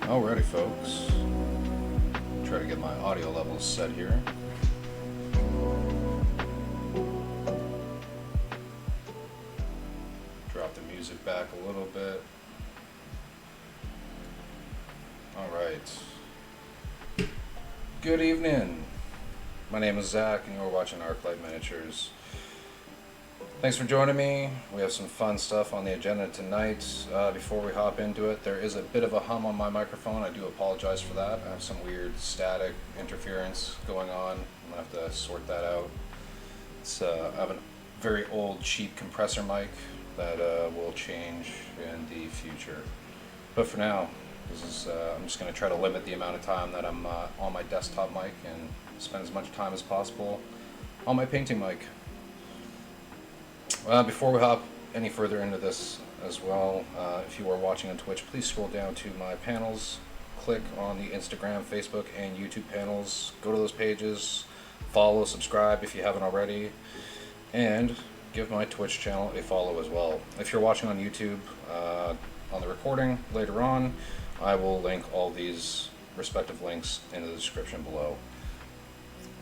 Alrighty, folks. Try to get my audio levels set here. Drop the music back a little bit. Alright. Good evening. My name is Zach, and you're watching Arclight Miniatures. Thanks for joining me. We have some fun stuff on the agenda tonight. Before we hop into it, there is a bit of a hum on my microphone. I do apologize for that. I have some weird static interference going on. I'm going to have to sort that out. I have a very old, cheap compressor mic that will change in the future. But for now, I'm just going to try to limit the amount of time that I'm on my desktop mic and spend as much time as possible on my painting mic. Before we hop any further into this as well, if you are watching on Twitch, please scroll down to my panels, click on the Instagram, Facebook, and YouTube panels, go to those pages, follow, subscribe if you haven't already, and give my Twitch channel a follow as well. If you're watching on YouTube, on the recording later on, I will link all these respective links in the description below.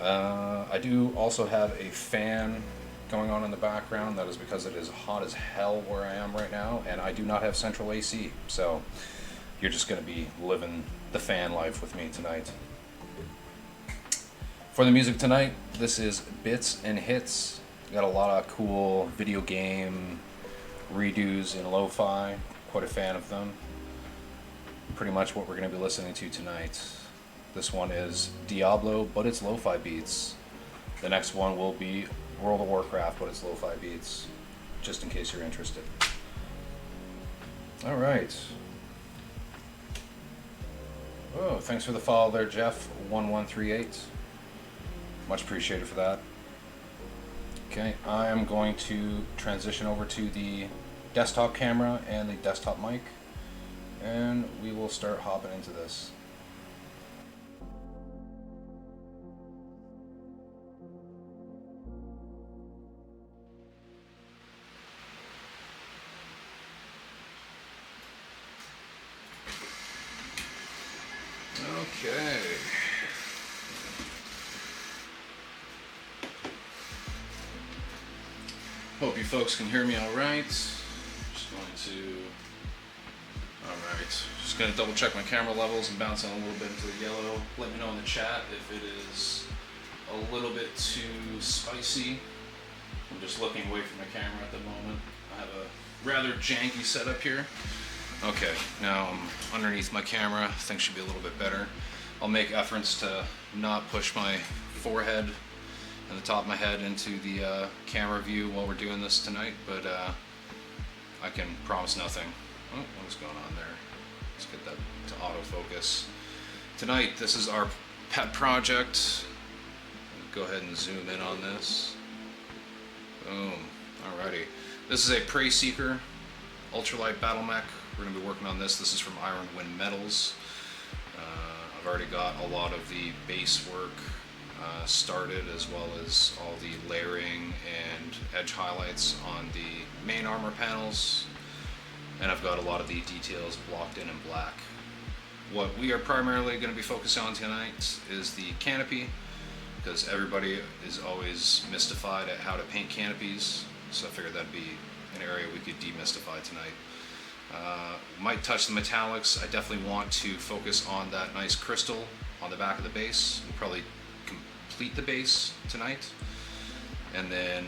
I do also have a fan going on in the background. That is because it is hot as hell where I am right now, and I do not have central AC, so you're just going to be living the fan life with me tonight. For the music tonight, this is Bits and Hits. Got a lot of cool video game redos in lo-fi. Quite a fan of them. Pretty much what we're going to be listening to tonight. This one is Diablo, but it's lo-fi beats. The next one will be World of Warcraft, but it's lo-fi beats, just in case you're interested. Alright. Oh, thanks for the follow there, Jeff1138. Much appreciated for that. Okay, I am going to transition over to the desktop camera and the desktop mic, and we will start hopping into this. Okay. Hope you folks can hear me all right. Just going to double check my camera levels and bounce in a little bit into the yellow. Let me know in the chat if it is a little bit too spicy. I'm just looking away from the camera at the moment. I have a rather janky setup here. Okay, now I'm underneath my camera. Things should be a little bit better. I'll make efforts to not push my forehead and the top of my head into the camera view while we're doing this tonight, but I can promise nothing. Oh, what is going on there? Let's get that to autofocus. Tonight, this is our pet project. Go ahead and zoom in on this. Boom. Alrighty. This is a Prey Seeker ultralight battle mech. We're going to be working on this. This is from Iron Wind Metals. I've already got a lot of the base work started, as well as all the layering and edge highlights on the main armor panels, and I've got a lot of the details blocked in black. What we are primarily going to be focusing on tonight is the canopy, because everybody is always mystified at how to paint canopies, so I figured that'd be an area we could demystify tonight. Might touch the metallics. I definitely want to focus on that nice crystal on the back of the base. We'll probably complete the base tonight, and then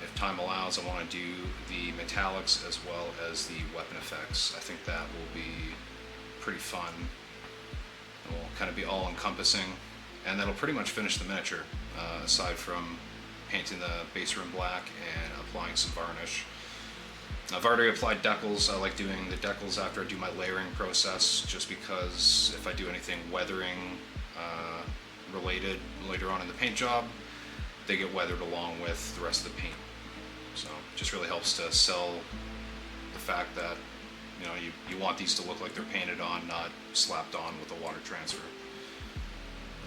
if time allows, I want to do the metallics as well as the weapon effects. I think that will be pretty fun. It will kind of be all encompassing, and that'll pretty much finish the miniature, aside from painting the base rim black and applying some varnish. I've already applied decals. I like doing the decals after I do my layering process, just because if I do anything weathering related later on in the paint job, they get weathered along with the rest of the paint. So it just really helps to sell the fact that you want these to look like they're painted on, not slapped on with a water transfer.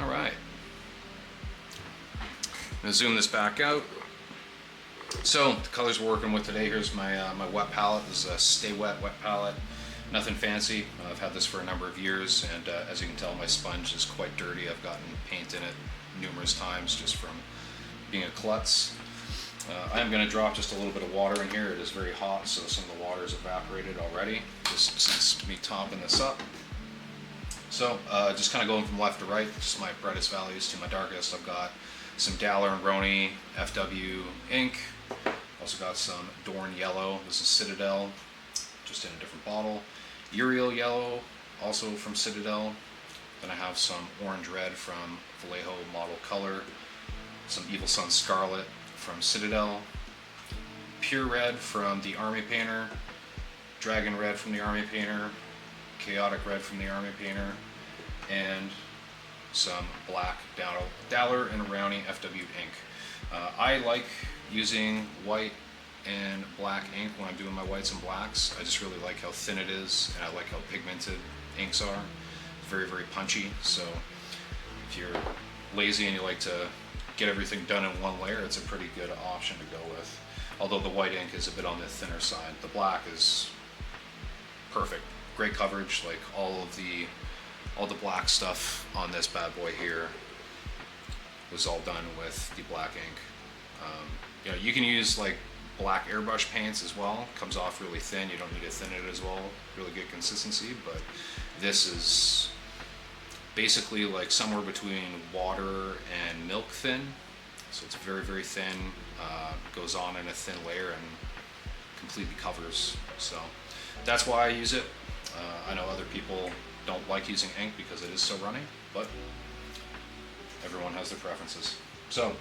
Alright. I'm going to zoom this back out. So the colors we're working with today, here's my my wet palette. This is a Stay Wet palette. Nothing fancy. I've had this for a number of years, and as you can tell, my sponge is quite dirty. I've gotten paint in it numerous times just from being a klutz. I am going to drop just a little bit of water in here. It is very hot, so some of the water is evaporated already, just since me topping this up. So just kind of going from left to right, just my brightest values to my darkest. I've got some Daller and Roni FW ink. Also got some Dorn Yellow. This is Citadel, just in a different bottle. Uriel Yellow, also from Citadel. Then I have some Orange Red from Vallejo Model Color. Some Evil Sun Scarlet from Citadel. Pure Red from the Army Painter. Dragon Red from the Army Painter. Chaotic Red from the Army Painter. And some black Daller and Roni FW ink. I like using white and black ink when I'm doing my whites and blacks. I just really like how thin it is, and I like how pigmented inks are. It's very, very punchy, so if you're lazy and you like to get everything done in one layer, it's a pretty good option to go with. Although the white ink is a bit on the thinner side. The black is perfect. Great coverage, like all the black stuff on this bad boy here was all done with the black ink. You know, you can use like black airbrush paints as well. Comes off really thin. You don't need to thin it as well. Really good consistency, but this is basically like somewhere between water and milk thin. So it's very, very thin. Goes on in a thin layer and completely covers. So that's why I use it. I know other people don't like using ink because it is so runny, but everyone has their preferences. So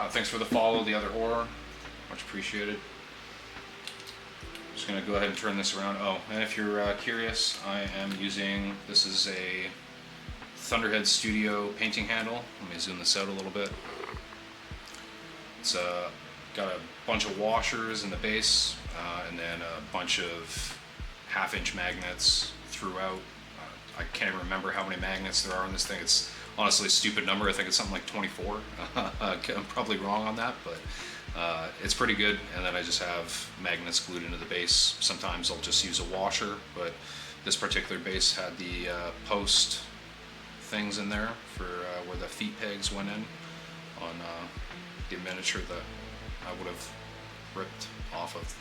thanks for the follow, The Other Horror. Much appreciated. Just going to go ahead and turn this around. Oh, and if you're curious, I am using, this is a Thunderhead Studio painting handle. Let me zoom this out a little bit. It's got a bunch of washers in the base, and then a bunch of half-inch magnets throughout. I can't even remember how many magnets there are on this thing. It's honestly a stupid number. I think it's something like 24. I'm probably wrong on that, but it's pretty good. And then I just have magnets glued into the base. Sometimes I'll just use a washer, but this particular base had the post things in there for where the feet pegs went in on the miniature that I would have ripped off of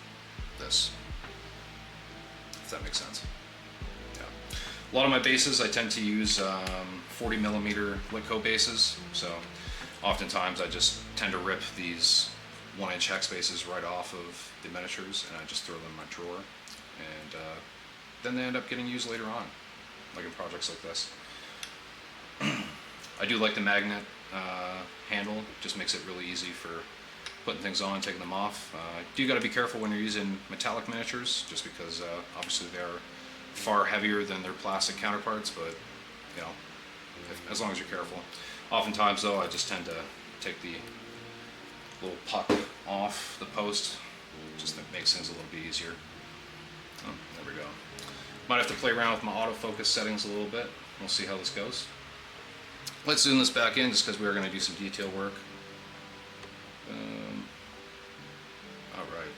this, if that makes sense. Yeah. A lot of my bases I tend to use 40mm Litco bases, so oftentimes I just tend to rip these 1-inch hex bases right off of the miniatures and I just throw them in my drawer, and then they end up getting used later on, like in projects like this. I do like the magnet handle. Just makes it really easy for putting things on, taking them off. You got to be careful when you're using metallic miniatures, just because obviously they're far heavier than their plastic counterparts, but you know, as long as you're careful. Oftentimes though, I just tend to take the little puck off the post, just that makes things a little bit easier. Oh, there we go. Might have to play around with my autofocus settings a little bit. We'll see how this goes. Let's zoom this back in just because we are going to do some detail work. Alright,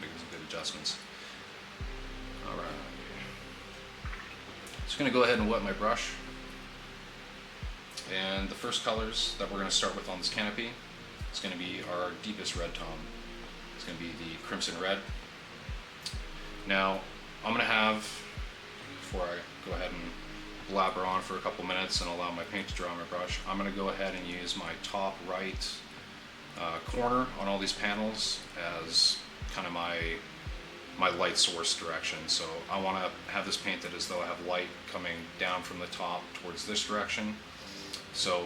making some good adjustments. Alright. Just going to go ahead and wet my brush. And the first colors that we're going to start with on this canopy is going to be our deepest red tone. It's going to be the Crimson Red. Now, I'm going to have, before I go ahead and blabber on for a couple minutes and allow my paint to dry on my brush, I'm going to go ahead and use my top right corner on all these panels as kind of my light source direction. So I want to have this painted as though I have light coming down from the top towards this direction. So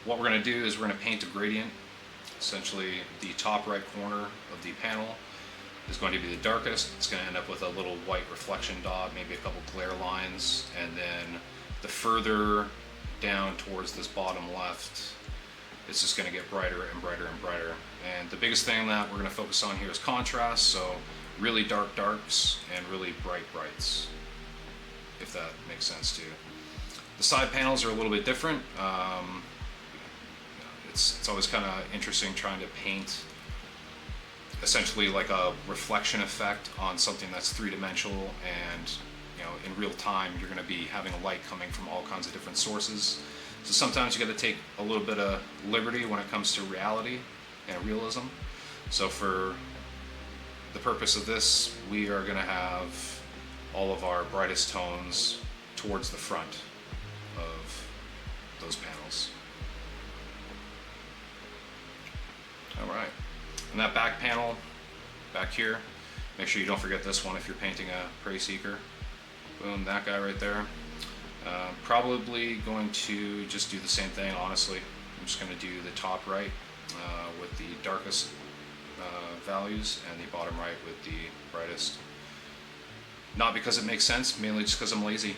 what we're going to do is we're going to paint a gradient. Essentially, the top right corner of the panel is going to be the darkest. It's going to end up with a little white reflection dot, maybe a couple glare lines, and then the further down towards this bottom left, it's just going to get brighter and brighter and brighter. And the biggest thing that we're going to focus on here is contrast, so really dark darks and really bright brights, if that makes sense to you. The side panels are a little bit different. It's always kind of interesting trying to paint essentially like a reflection effect on something that's three-dimensional, and in real time you're going to be having a light coming from all kinds of different sources. So sometimes you got to take a little bit of liberty when it comes to reality and realism. So for the purpose of this, we are going to have all of our brightest tones towards the front of those panels. Alright, and that back panel back here, make sure you don't forget this one if you're painting a Prey Seeker. Boom, that guy right there. Probably going to just do the same thing, honestly. I'm just going to do the top right with the darkest values and the bottom right with the brightest. Not because it makes sense, mainly just because I'm lazy,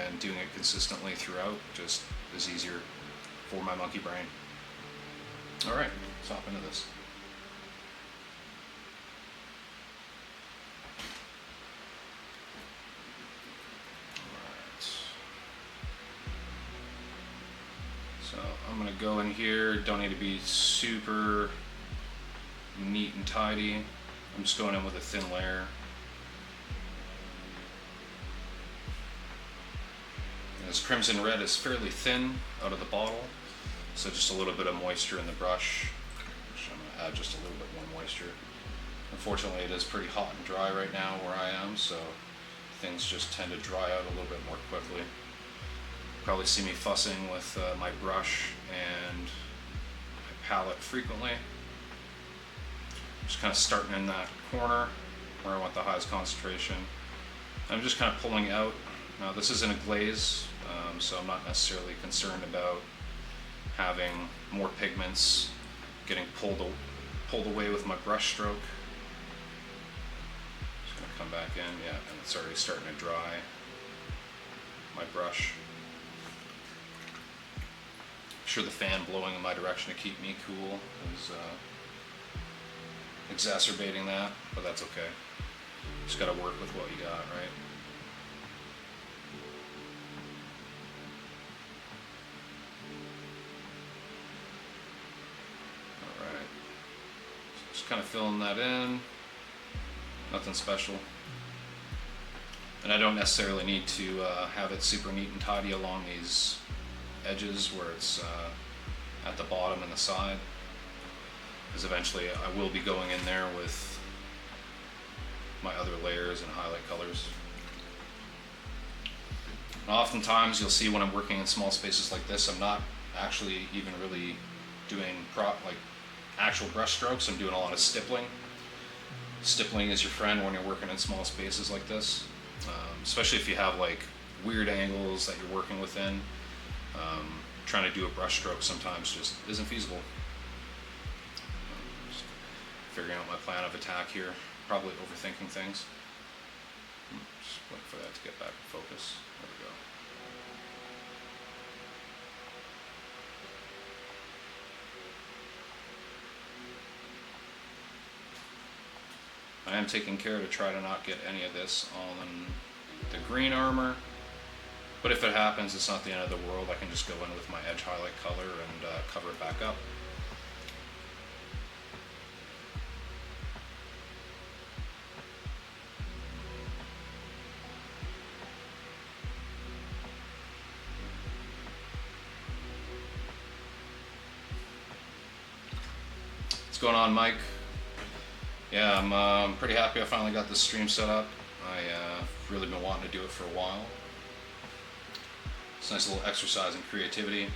and doing it consistently throughout just is easier for my monkey brain. Alright, let's hop into this. So I'm going to go in here, don't need to be super neat and tidy. I'm just going in with a thin layer. And this crimson red is fairly thin out of the bottle, so just a little bit of moisture in the brush, which I'm going to add just a little bit more moisture. Unfortunately, it is pretty hot and dry right now where I am, so things just tend to dry out a little bit more quickly. Probably see me fussing with my brush and my palette frequently. Just kind of starting in that corner where I want the highest concentration. I'm just kind of pulling out. Now this isn't a glaze, so I'm not necessarily concerned about having more pigments getting pulled away with my brush stroke. Just gonna come back in, yeah, and it's already starting to dry my brush. Sure, the fan blowing in my direction to keep me cool is exacerbating that, but that's okay. Just gotta work with what you got, right? Alright. Just kind of filling that in. Nothing special. And I don't necessarily need to have it super neat and tidy along these edges where it's at the bottom and the side, because eventually I will be going in there with my other layers and highlight colors. And oftentimes you'll see when I'm working in small spaces like this, I'm not actually even really doing actual brush strokes. I'm doing a lot of stippling. Stippling is your friend when you're working in small spaces like this, especially if you have like weird angles that you're working within. Trying to do a brush stroke sometimes just isn't feasible. Just figuring out my plan of attack here, probably overthinking things. Just wait for that to get back in focus. There we go. I am taking care to try to not get any of this on the green armor. But if it happens, it's not the end of the world. I can just go in with my edge highlight color and cover it back up. What's going on, Mike? Yeah, I'm pretty happy I finally got this stream set up. I've really been wanting to do it for a while. It's a nice little exercise in creativity,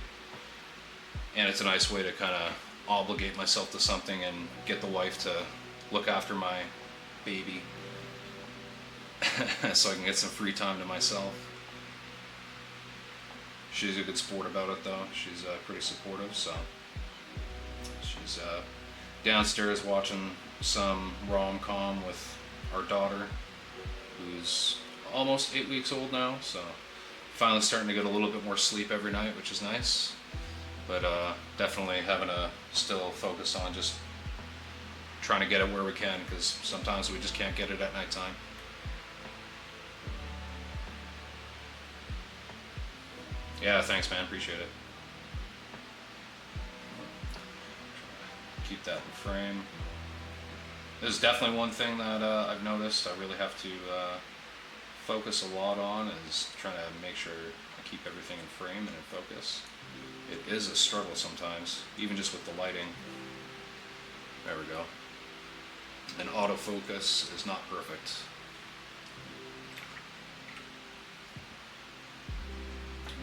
and it's a nice way to kind of obligate myself to something and get the wife to look after my baby so I can get some free time to myself. She's a good sport about it though. She's pretty supportive, so she's downstairs watching some rom-com with our daughter, who's almost 8 weeks old now, so finally starting to get a little bit more sleep every night, which is nice, but definitely having to still focus on just trying to get it where we can, because sometimes we just can't get it at nighttime. Yeah, thanks man, appreciate it. Keep that in frame. This is definitely one thing that I've noticed I really have to focus a lot on, is trying to make sure I keep everything in frame and in focus. It is a struggle sometimes, even just with the lighting. There we go. And autofocus is not perfect.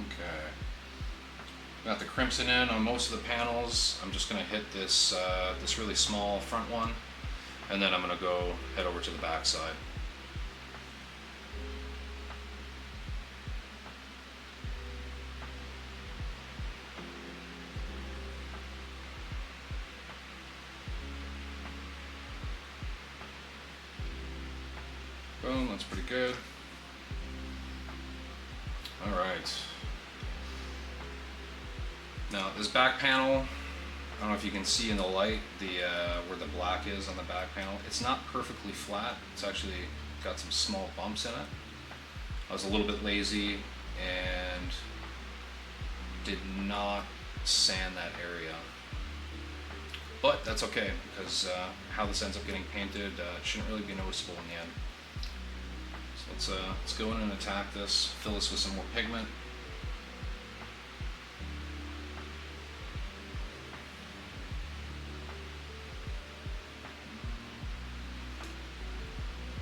Okay. Got the crimson in on most of the panels. I'm just going to hit this this really small front one, and then I'm going to go head over to the back side. Boom, that's pretty good. All right. Now this back panel, I don't know if you can see in the light where the black is on the back panel. It's not perfectly flat. It's actually got some small bumps in it. I was a little bit lazy and did not sand that area. But that's okay, because how this ends up getting painted, it shouldn't really be noticeable in the end. So let's go in and attack this, fill this with some more pigment.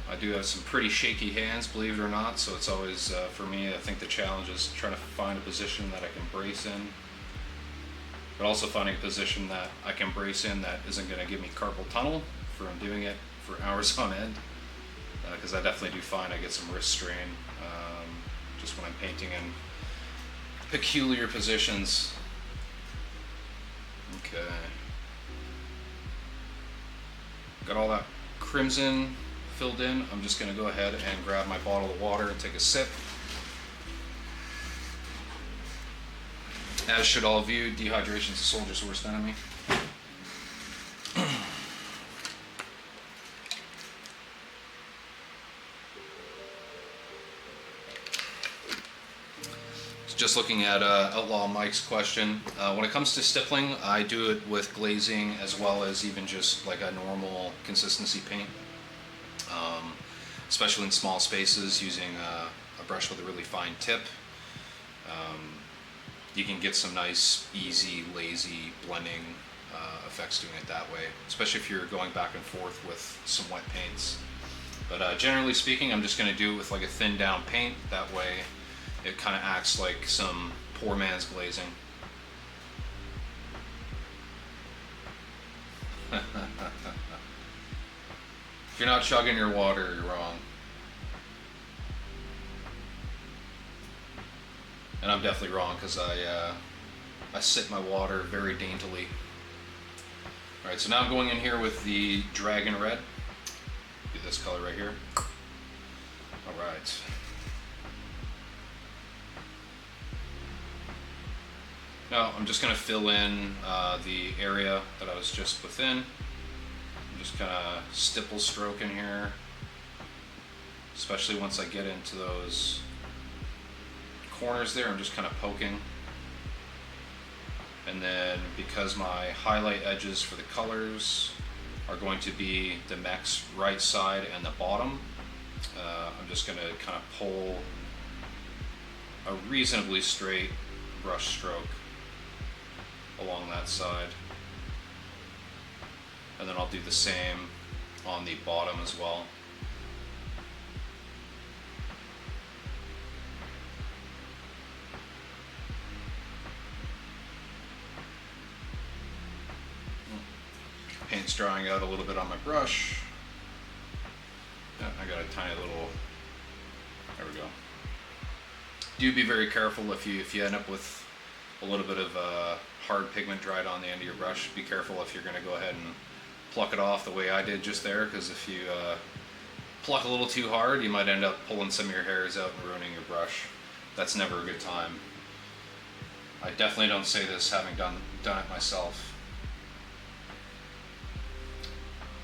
I do have some pretty shaky hands, believe it or not, so it's always, for me, I think the challenge is trying to find a position that I can brace in, but also finding a position that I can brace in that isn't going to give me carpal tunnel from doing it for hours on end, because I definitely do find I get some wrist strain just when I'm painting in peculiar positions. Okay. Got all that crimson filled in. I'm just going to go ahead and grab my bottle of water and take a sip. As should all of you, dehydration is a soldier's worst enemy. Just looking at Outlaw Mike's question, when it comes to stippling, I do it with glazing as well as even just like a normal consistency paint, especially in small spaces using a brush with a really fine tip. You can get some nice, easy, lazy blending effects doing it that way, especially if you're going back and forth with some wet paints. But generally speaking, I'm just going to do it with like a thin down paint. That way it kind of acts like some poor man's glazing. If you're not chugging your water, you're wrong. And I'm definitely wrong, because I sip my water very daintily. Alright, so now I'm going in here with the Dragon Red. Get this color right here. Alright. Now I'm just going to fill in the area that I was just within. I'm just kind of stipple stroke in here, especially once I get into those corners there. I'm just kind of poking. And then because my highlight edges for the colors are going to be the mech's right side and the bottom, I'm just going to kind of pull a reasonably straight brush stroke along that side, and then I'll do the same on the bottom as well. Paint's drying out a little bit on my brush. Yeah, I got a tiny little, there we go. Do be very careful if you end up with a little bit of hard pigment dried on the end of your brush. Be careful if you're going to go ahead and pluck it off the way I did just there, because if you pluck a little too hard, you might end up pulling some of your hairs out and ruining your brush. That's never a good time. I definitely don't say this having done it myself.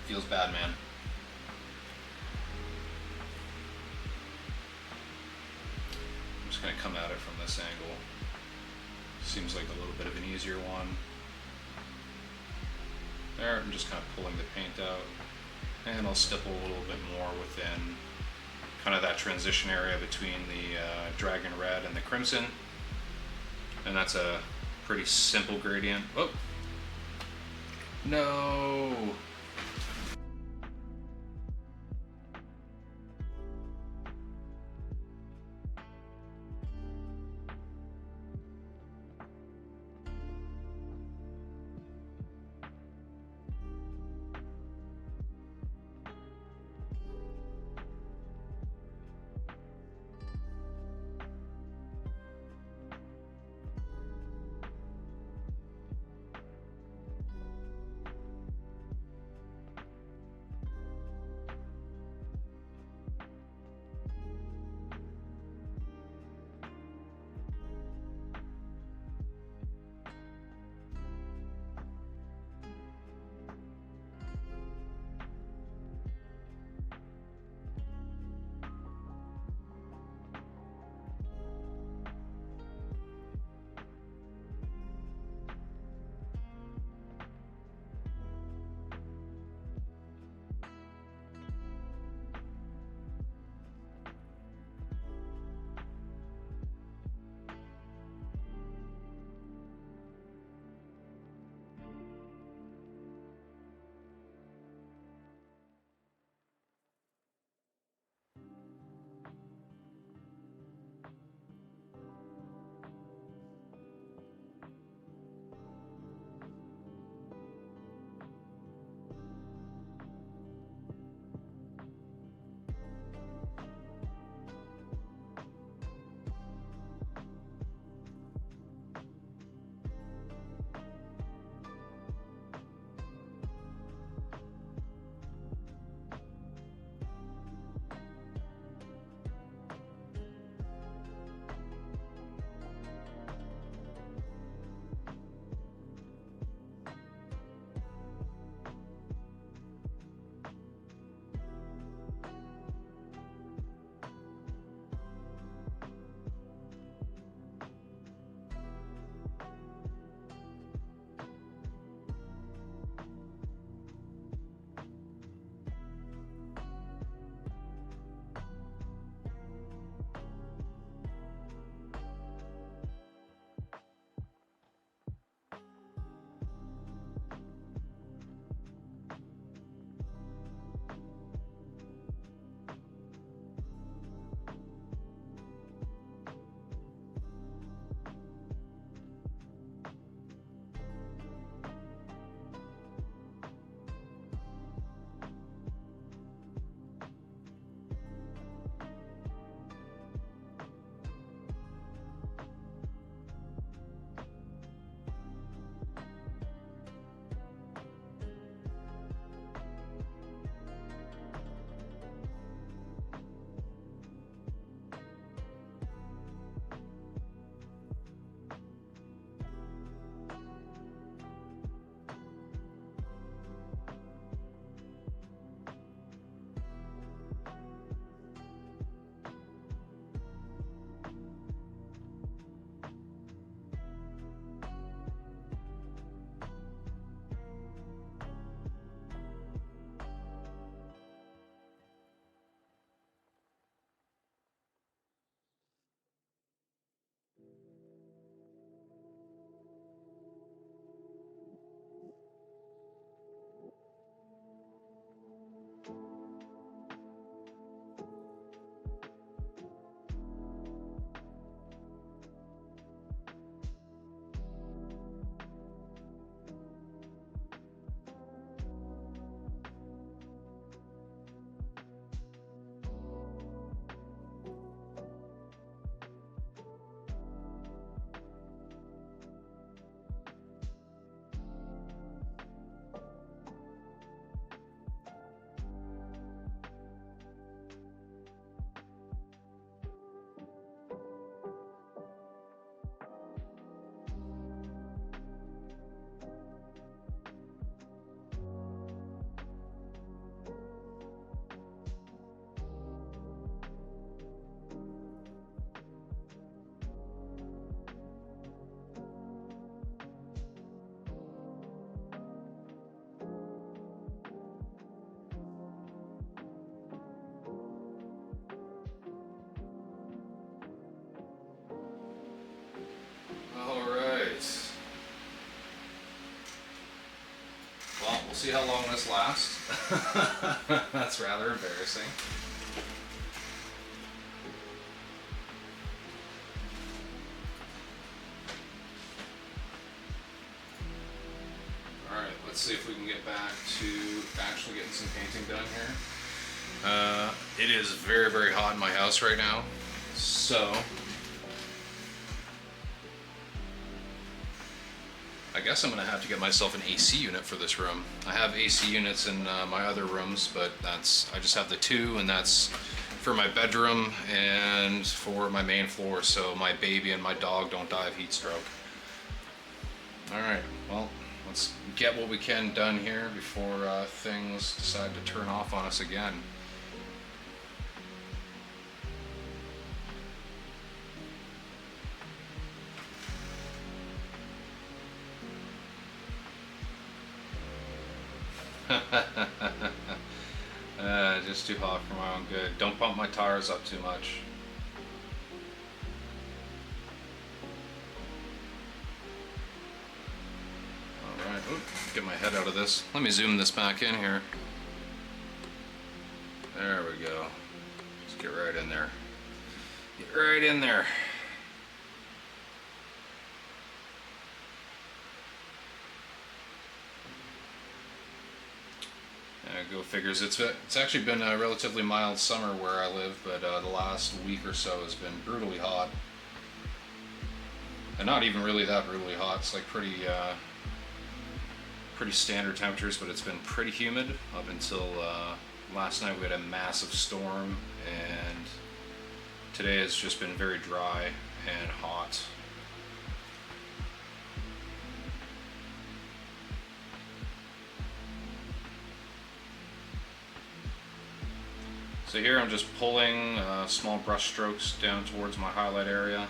Feels bad, man. I'm just going to come at it from this angle. Seems like a little bit of an easier one. There, I'm just kind of pulling the paint out. And I'll stipple a little bit more within kind of that transition area between the dragon red and the crimson. And that's a pretty simple gradient. Oh, no. see how long this lasts. That's rather embarrassing. Alright, let's see if we can get back to actually getting some painting done here. It is very, very hot in my house right now, so I guess I'm going to have to get myself an AC unit for this room. I have AC units in my other rooms, but I just have the two, and that's for my bedroom and for my main floor, so my baby and my dog don't die of heat stroke. Alright, well, let's get what we can done here before things decide to turn off on us again. Just too hot for my own good. Don't pump my tires up too much. Alright, get my head out of this. Let me zoom this back in here. There we go. Let's get right in there. Get right in there. Go figures. It's actually been a relatively mild summer where I live, but the last week or so has been brutally hot. And not even really that brutally hot. It's like pretty standard temperatures, but it's been pretty humid up until last night. We had a massive storm, and today has just been very dry and hot. So here I'm just pulling small brush strokes down towards my highlight area.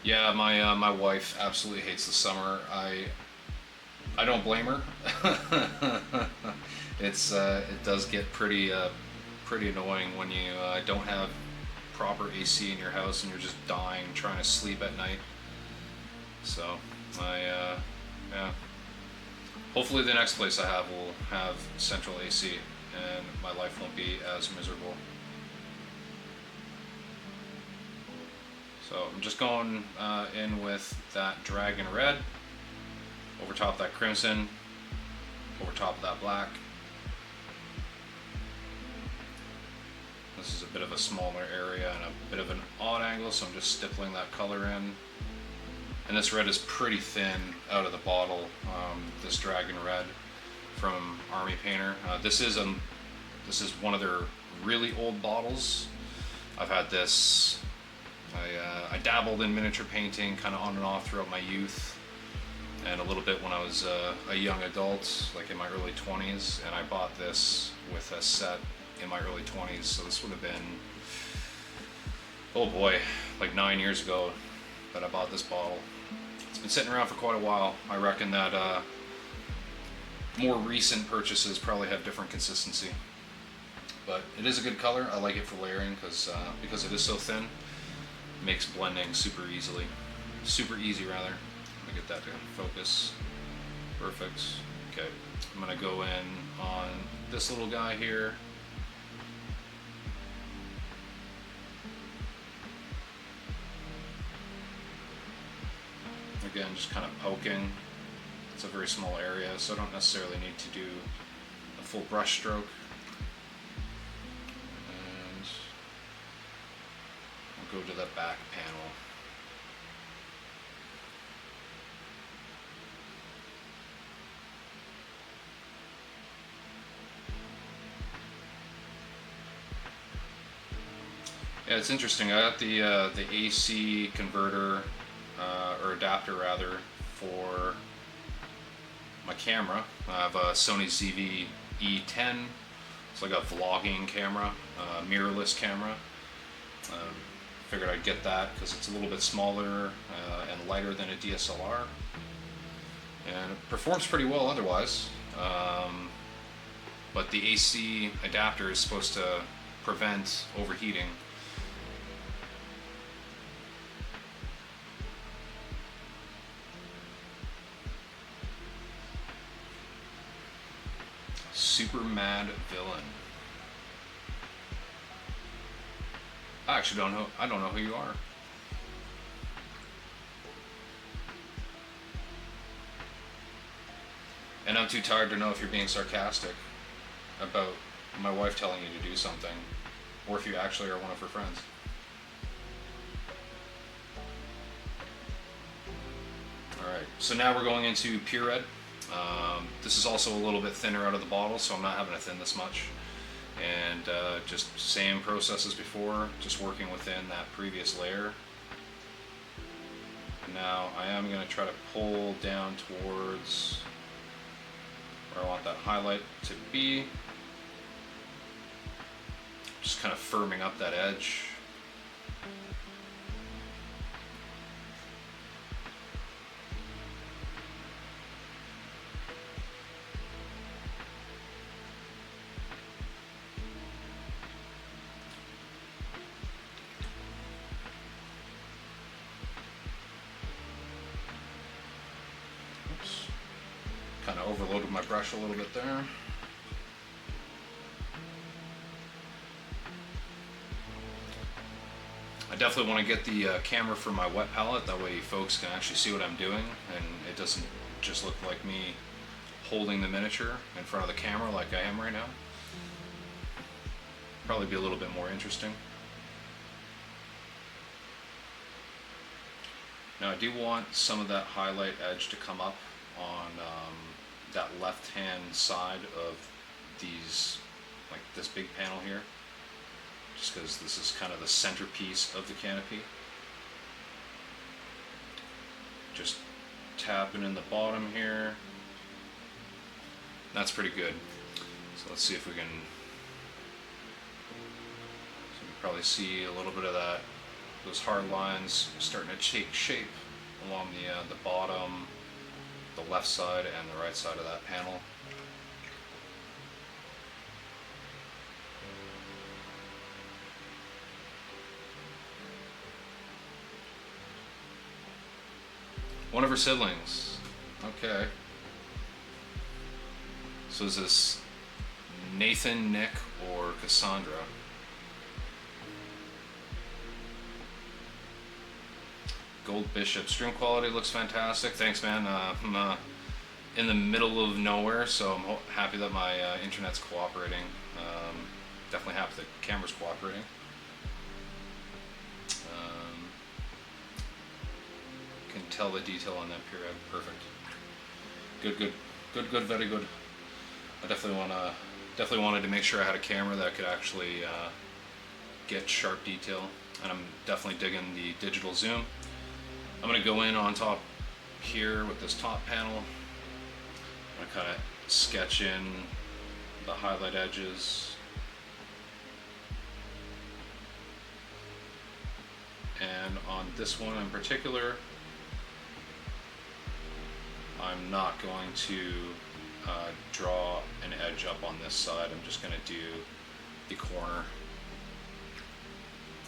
Yeah, my wife absolutely hates the summer. I don't blame her. It does get pretty annoying when you don't have proper AC in your house and you're just dying trying to sleep at night. So yeah. Hopefully the next place I have will have central AC and my life won't be as miserable. So I'm just going in with that dragon red over top of that crimson, over top of that black. This is a bit of a smaller area and a bit of an odd angle, so I'm just stippling that color in. And this red is pretty thin out of the bottle, this dragon red from Army Painter. This is one of their really old bottles. I've had this, I dabbled in miniature painting kind of on and off throughout my youth, and a little bit when I was a young adult, like in my early 20s, and I bought this with a set in my early 20s, so this would have been, oh boy, like 9 years ago that I bought this bottle. It's been sitting around for quite a while. I reckon that more recent purchases probably have different consistency, but it is a good color. I like it for layering because it is so thin. It makes blending super easy rather. Let me get that to focus. Perfect. Okay, I'm gonna go in on this little guy here. Again, just kind of poking. It's a very small area, so I don't necessarily need to do a full brush stroke. And I'll go to the back panel. Yeah, it's interesting. I got the AC converter or adapter rather for my camera. I have a Sony ZV-E10. It's like a vlogging camera, mirrorless camera. Figured I'd get that because it's a little bit smaller and lighter than a DSLR. and it performs pretty well otherwise. But the AC adapter is supposed to prevent overheating. Super mad villain. I actually don't know. I don't know who you are. And I'm too tired to know if you're being sarcastic about my wife telling you to do something, or if you actually are one of her friends. Alright, so now we're going into Pure Red. This is also a little bit thinner out of the bottle, so I'm not having to thin this much. And just same process as before, just working within that previous layer. Now I am going to try to pull down towards where I want that highlight to be. Just kind of firming up that edge. Oops. Kind of overloaded my brush a little bit there. I definitely want to get the camera for my wet palette, that way folks can actually see what I'm doing and it doesn't just look like me holding the miniature in front of the camera like I am right now. Probably be a little bit more interesting. Now I do want some of that highlight edge to come up on that left hand side of these, like this big panel here, just because this is kind of the centerpiece of the canopy. Just tapping in the bottom here. That's pretty good. So let's see if we can, so you can probably see a little bit of that, those hard lines starting to take shape along the bottom, the left side and the right side of that panel. One of her siblings. Okay. So is this Nathan, Nick, or Cassandra? Gold Bishop. Stream quality looks fantastic. Thanks, man. I'm in the middle of nowhere, so I'm happy that my internet's cooperating. Definitely happy the camera's cooperating. Can tell the detail on that Pure Red. Perfect. Good, very good. I definitely wanted to make sure I had a camera that could actually get sharp detail, and I'm definitely digging the digital zoom. I'm going to go in on top here with this top panel. I'm going to kind of sketch in the highlight edges. And on this one in particular, I'm not going to draw an edge up on this side. I'm just going to do the corner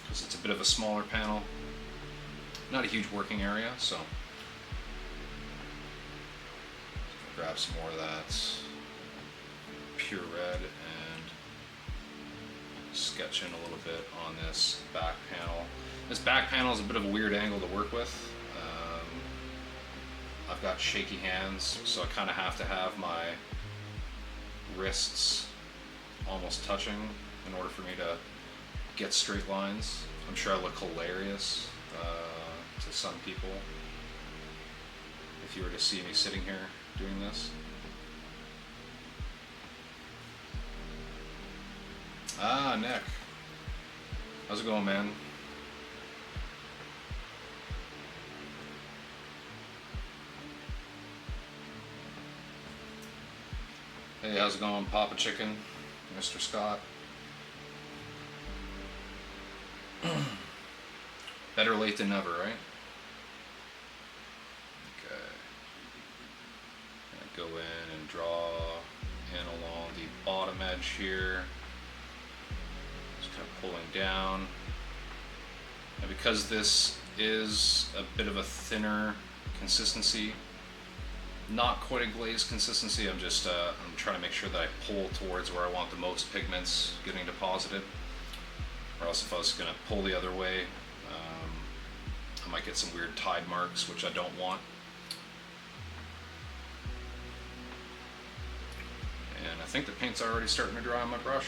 because it's a bit of a smaller panel. Not a huge working area, so grab some more of that Pure Red and sketch in a little bit on this back panel. This back panel is a bit of a weird angle to work with. I've got shaky hands, so I kind of have to have my wrists almost touching in order for me to get straight lines. I'm sure I look hilarious to some people if you were to see me sitting here doing this. Ah, Nick. How's it going, man? Hey, how's it going, Papa Chicken, Mr. Scott? Better late than never, right? Okay. edge here. Just kind of pulling down. And because this is a bit of a thinner consistency, not quite a glazed consistency, I'm trying to make sure that I pull towards where I want the most pigments getting deposited. Or else if I was going to pull the other way, I might get some weird tide marks, which I don't want. And I think the paint's already starting to dry on my brush.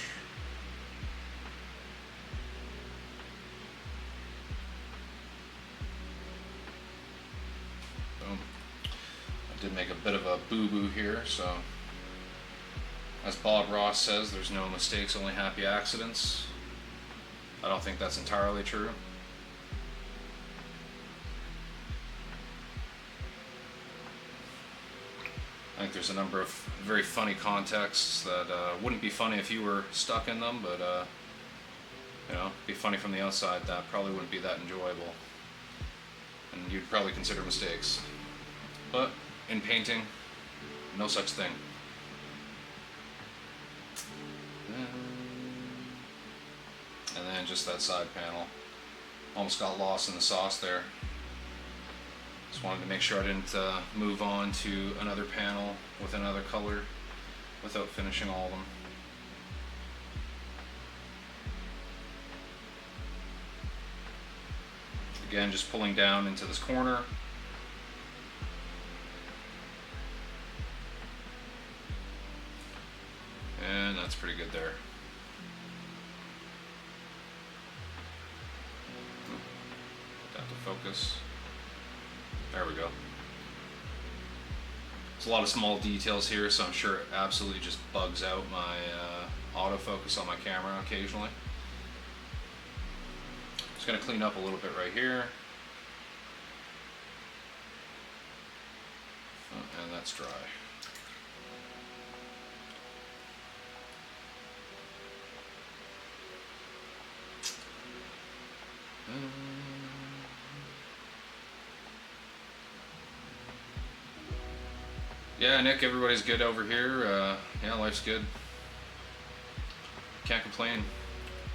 Boom. I did make a bit of a boo-boo here, so as Bob Ross says, there's no mistakes, only happy accidents. I don't think that's entirely true. I think there's a number of very funny contexts that wouldn't be funny if you were stuck in them, but you know, be funny from the outside. That probably wouldn't be that enjoyable, and you'd probably consider mistakes. But in painting, no such thing. And then just that side panel. Almost got lost in the sauce there. Just wanted to make sure I didn't move on to another panel with another color without finishing all of them. Again, just pulling down into this corner. And that's pretty good there. Put that to focus. There we go. There's a lot of small details here, so I'm sure it absolutely just bugs out my autofocus on my camera occasionally. Just going to clean up a little bit right here. Oh, and that's dry. Yeah, Nick, everybody's good over here. Yeah, life's good. Can't complain.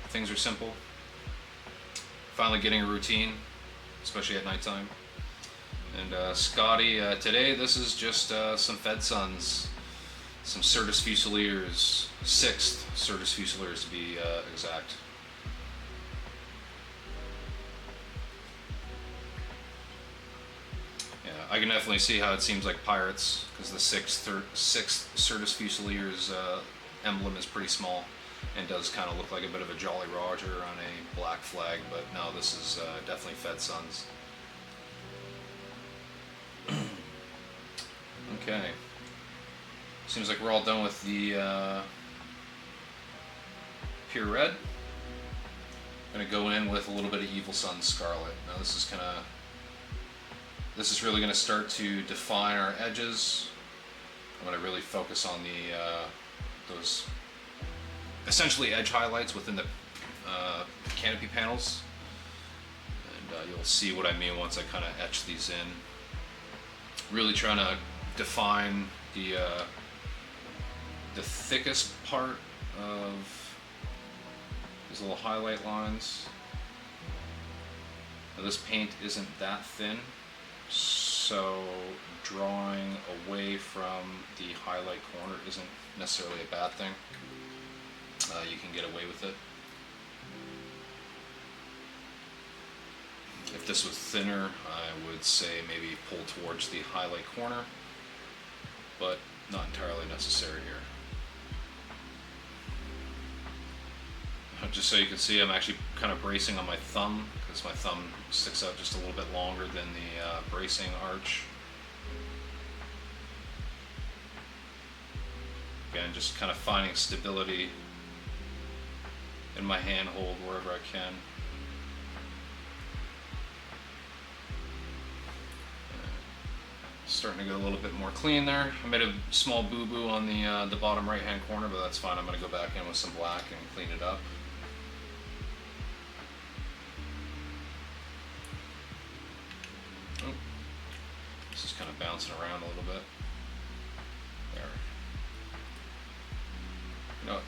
Things are simple. Finally getting a routine, especially at nighttime. And Scotty, today this is just some Fed Suns, some Certus Fusiliers, 6th Certus Fusiliers to be exact. I can definitely see how it seems like pirates, because the 6th Certus Fusiliers emblem is pretty small and does kind of look like a bit of a Jolly Roger on a black flag, but no, this is definitely Fed Suns. Okay. Seems like we're all done with the pure red. I'm going to go in with a little bit of Evil Sunz Scarlet. Now this is really going to start to define our edges. I'm going to really focus on the those essentially edge highlights within the canopy panels, and you'll see what I mean once I kind of etch these in. Really trying to define the thickest part of these little highlight lines. Now, this paint isn't that thin, so drawing away from the highlight corner isn't necessarily a bad thing. You can get away with it. If this was thinner, I would say maybe pull towards the highlight corner, but not entirely necessary here. Just so you can see, I'm actually kind of bracing on my thumb, because my thumb sticks out just a little bit longer than the bracing arch. Again, just kind of finding stability in my handhold wherever I can. Starting to get a little bit more clean there. I made a small boo-boo on the bottom right-hand corner, but that's fine. I'm going to go back in with some black and clean it up. Oh, this is kind of bouncing around a little bit. There. You know what?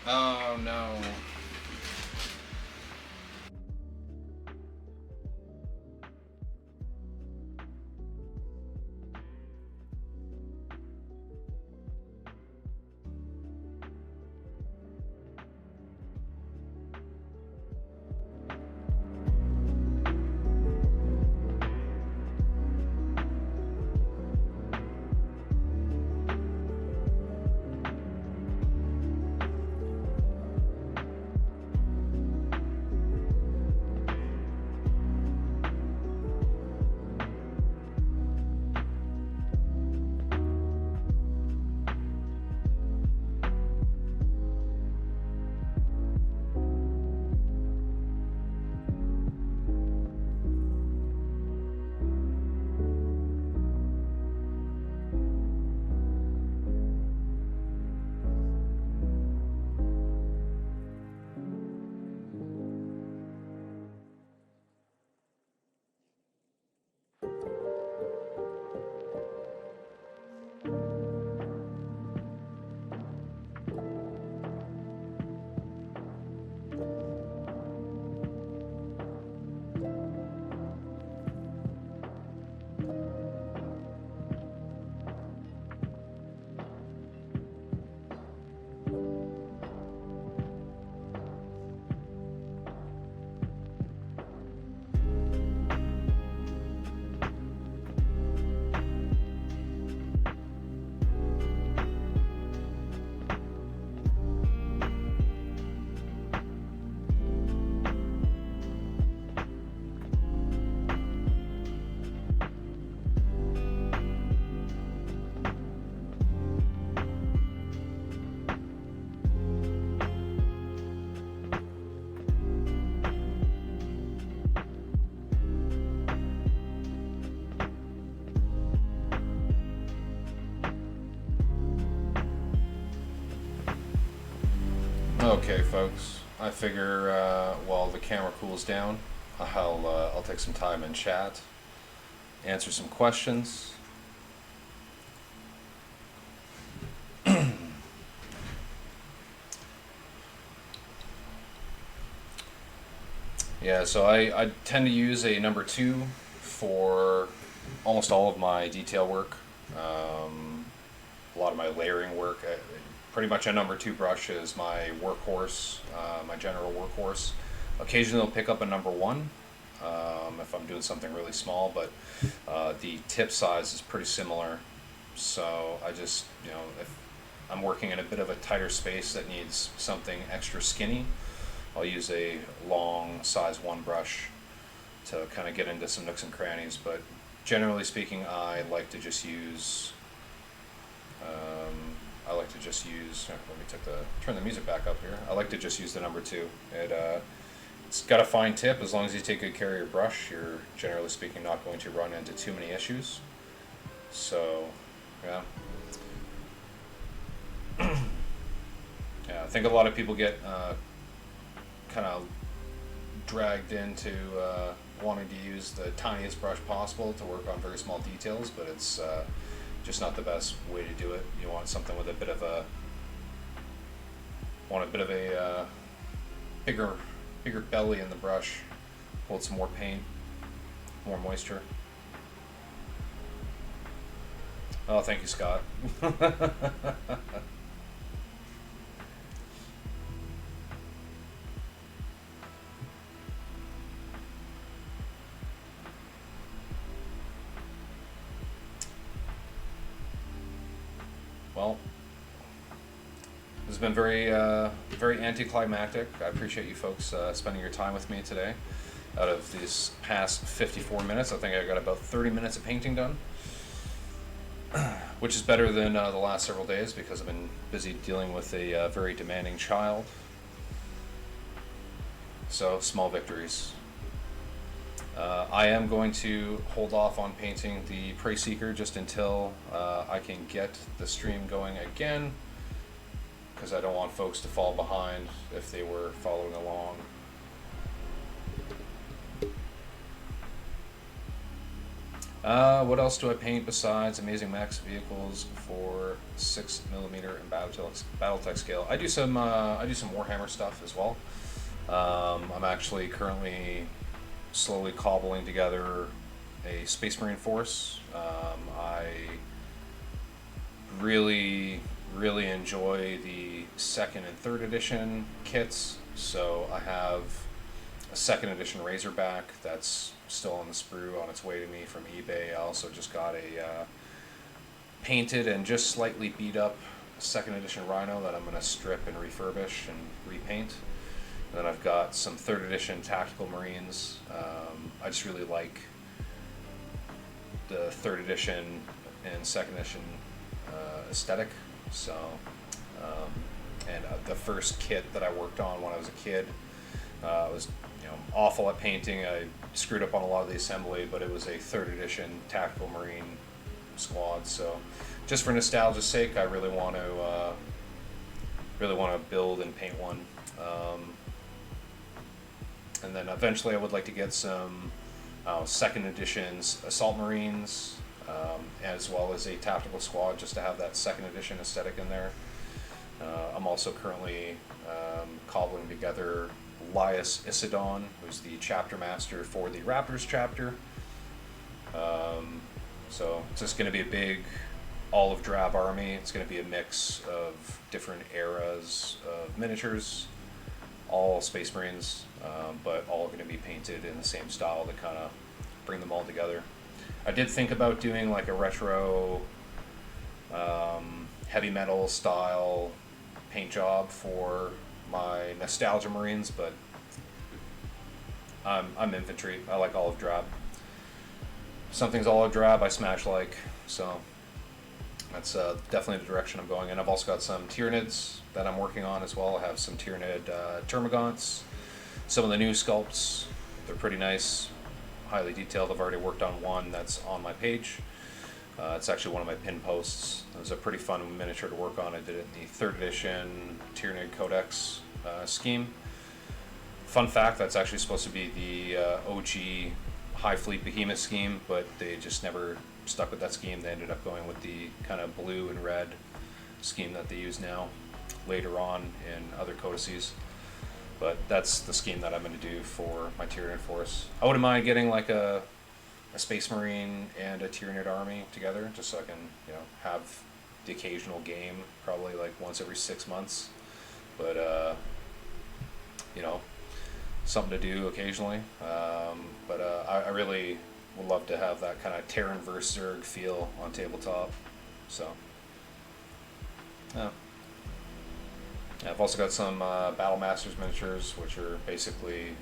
Oh no. Okay, folks. I figure while the camera cools down, I'll take some time and chat, answer some questions. Yeah, so I tend to use a number 2 for almost all of my detail work. A lot of my layering work. Pretty much a number 2 brush is my workhorse, my general workhorse. Occasionally I'll pick up a number 1 if I'm doing something really small, but the tip size is pretty similar. So I just, if I'm working in a bit of a tighter space that needs something extra skinny, I'll use a long size 1 brush to kind of get into some nooks and crannies. But generally speaking, I like to just use. Let me turn the music back up here. I like to just use the number 2. It's got a fine tip. As long as you take good care of your brush, you're generally speaking not going to run into too many issues. So, yeah. Yeah, I think a lot of people get kind of dragged into wanting to use the tiniest brush possible to work on very small details, but it's just not the best way to do it. You want something with a bit of a bigger belly in the brush, hold some more paint, more moisture. Oh, thank you, Scott. Well, this has been very anticlimactic. I appreciate you folks spending your time with me today. Out of these past 54 minutes, I think I got about 30 minutes of painting done, which is better than the last several days because I've been busy dealing with a very demanding child. So, small victories. I am going to hold off on painting the Prey Seeker just until I can get the stream going again, because I don't want folks to fall behind if they were following along. What else do I paint besides Amazing Max vehicles for 6mm and BattleTech scale? I do some Warhammer stuff as well. I'm actually currently slowly cobbling together a Space Marine force. I really enjoy the second and third edition kits. So I have a second edition Razorback that's still on the sprue on its way to me from eBay. I also just got a painted and just slightly beat up second edition Rhino that I'm going to strip and refurbish and repaint. And then I've got some third edition Tactical Marines. I just really like the third edition and second edition aesthetic. So, the first kit that I worked on when I was a kid was awful at painting. I screwed up on a lot of the assembly, but it was a third edition Tactical Marine squad. So, just for nostalgia's sake, I really want to build and paint one. And then eventually, I would like to get some second editions Assault Marines, as well as a tactical squad, just to have that second edition aesthetic in there. I'm also currently cobbling together Lias Isidon, who's the chapter master for the Raptors chapter. So it's just going to be a big olive drab army. It's going to be a mix of different eras of miniatures, all Space Marines, but all going to be painted in the same style to kind of bring them all together. I did think about doing like a retro heavy metal style paint job for my Nostalgia Marines, but I'm infantry. I like olive drab. Something's olive drab, I smash like. So that's definitely the direction I'm going in. I've also got some Tyranids that I'm working on as well. I have some Tyranid Termagants. Some of the new sculpts, they're pretty nice, highly detailed. I've already worked on one that's on my page. It's actually one of my pin posts. It was a pretty fun miniature to work on. I did it in the 3rd edition Tyranid Codex scheme. Fun fact, that's actually supposed to be the OG High Fleet Behemoth scheme, but they just never stuck with that scheme. They ended up going with the kind of blue and red scheme that they use now later on in other codices. But that's the scheme that I'm going to do for my Tyranid force. I wouldn't mind getting like a Space Marine and a Tyranid army together, just so I can, have the occasional game, probably like once every 6 months. But something to do occasionally. I really would love to have that kind of Terran versus Zerg feel on tabletop. So, yeah. I've also got some Battle Masters miniatures, which are basically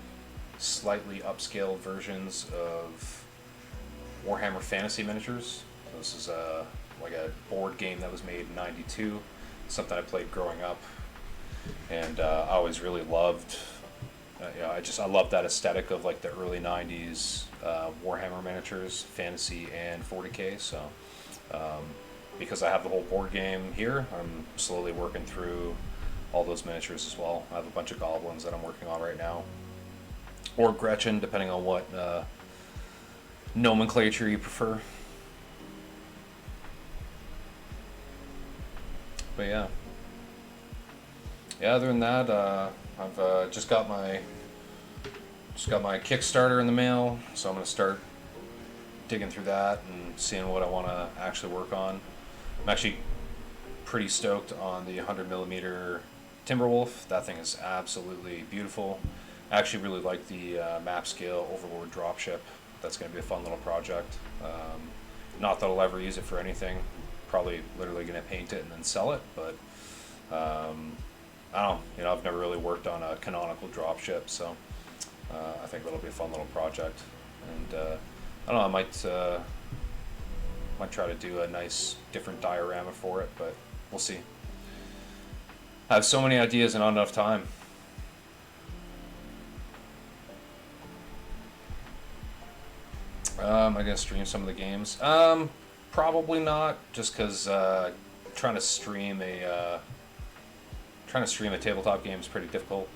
slightly upscaled versions of Warhammer Fantasy miniatures. So this is like a board game that was made in '92, something I played growing up, and I always really loved. I love that aesthetic of like the early '90s Warhammer miniatures, fantasy and 40K. So because I have the whole board game here, I'm slowly working through all those miniatures as well. I have a bunch of goblins that I'm working on right now, or Gretchen, depending on what nomenclature you prefer. But yeah, other than that, I've just got my Kickstarter in the mail, so I'm gonna start digging through that and seeing what I want to actually work on. I'm actually pretty stoked on the 100mm Timberwolf. That thing is absolutely beautiful. I actually really like the map scale Overlord dropship. That's going to be a fun little project. Not that I'll ever use it for anything. Probably literally going to paint it and then sell it, but I don't know. I've never really worked on a canonical dropship, so I think that'll be a fun little project. And I don't know, I might try to do a nice different diorama for it, but we'll see. I have so many ideas and not enough time. I'm gonna stream some of the games. Probably not, just because trying to stream a tabletop game is pretty difficult.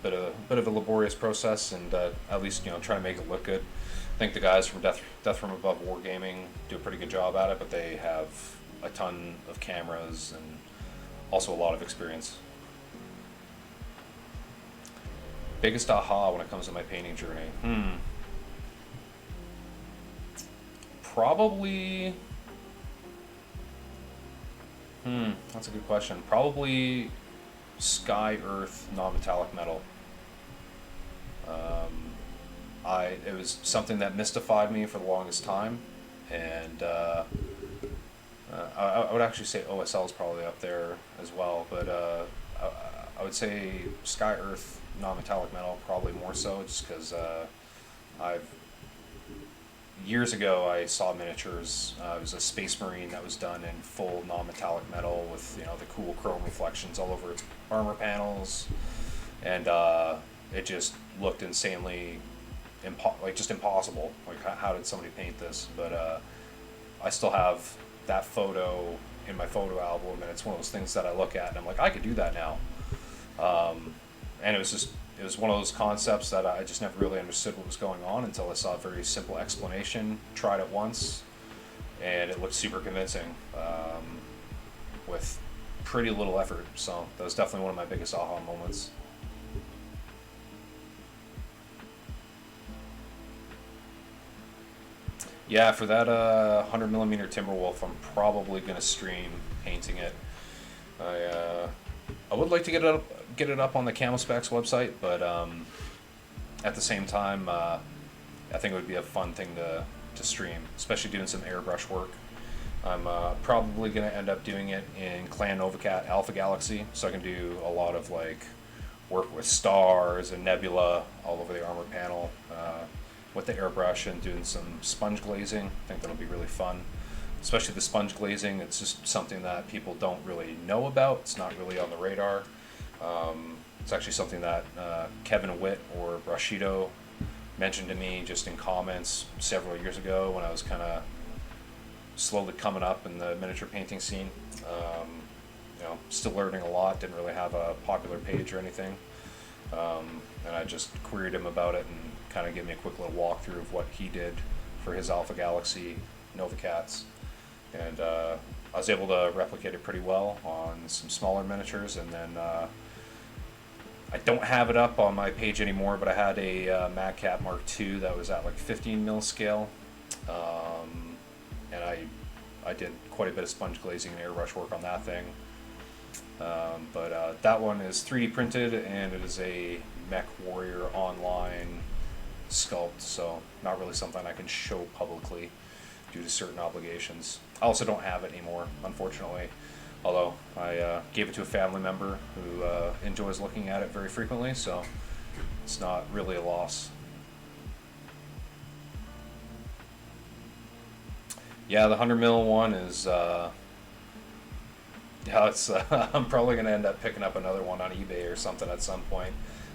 Bit of a laborious process, and at least trying to make it look good. I think the guys from Death from Above Wargaming do a pretty good job at it, but they have a ton of cameras and also a lot of experience. Biggest aha when it comes to my painting journey? Probably... that's a good question. Probably sky, earth, non-metallic metal. It was something that mystified me for the longest time, and I would actually say OSL is probably up there as well, but I would say sky, earth, non-metallic metal probably more so, just because years ago I saw miniatures. It was a Space Marine that was done in full non-metallic metal with the cool chrome reflections all over its armor panels, and it just looked insanely just impossible. Like, how did somebody paint this? But I still have that photo in my photo album, and it's one of those things that I look at and I'm like, I could do that now. And it was one of those concepts that I just never really understood what was going on until I saw a very simple explanation, tried it once, and it looked super convincing with pretty little effort. So that was definitely one of my biggest aha moments. Yeah, for that 100mm Timberwolf, I'm probably gonna stream painting it. I would like to get it up on the Camo Specs website, but at the same time, I think it would be a fun thing to stream, especially doing some airbrush work. I'm probably gonna end up doing it in Clan Novacat Alpha Galaxy, so I can do a lot of work with stars and nebula all over the armor panel. With the airbrush and doing some sponge glazing. I think that'll be really fun. Especially the sponge glazing, it's just something that people don't really know about. It's not really on the radar. It's actually something that Kevin Witt or Rashido mentioned to me just in comments several years ago when I was kind of slowly coming up in the miniature painting scene. Still learning a lot, didn't really have a popular page or anything. And I just queried him about it and kind of gave me a quick little walkthrough of what he did for his Alpha Galaxy Novacats. And I was able to replicate it pretty well on some smaller miniatures. And then I don't have it up on my page anymore, but I had a Mad Cat Mark II that was at 15mm scale. And I did quite a bit of sponge glazing and airbrush work on that thing. But that one is 3D printed, and it is a Mech Warrior Online sculpt, so not really something I can show publicly due to certain obligations. I also don't have it anymore, unfortunately, although I gave it to a family member who enjoys looking at it very frequently, so it's not really a loss. Yeah, the 100mm one is it's I'm probably going to end up picking up another one on eBay or something at some point,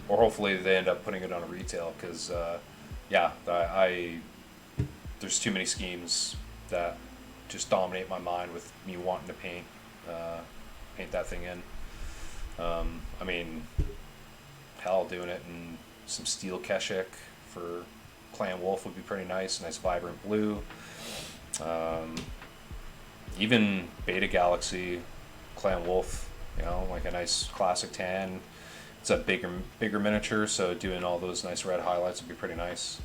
or hopefully they end up putting it on a retail, because there's too many schemes that just dominate my mind with me wanting to paint that thing in. I mean, hell, doing it in some steel Keshik for Clan Wolf would be pretty nice vibrant blue. Even Beta Galaxy Clan Wolf, a nice classic tan. It's a bigger miniature, so doing all those nice red highlights would be pretty nice.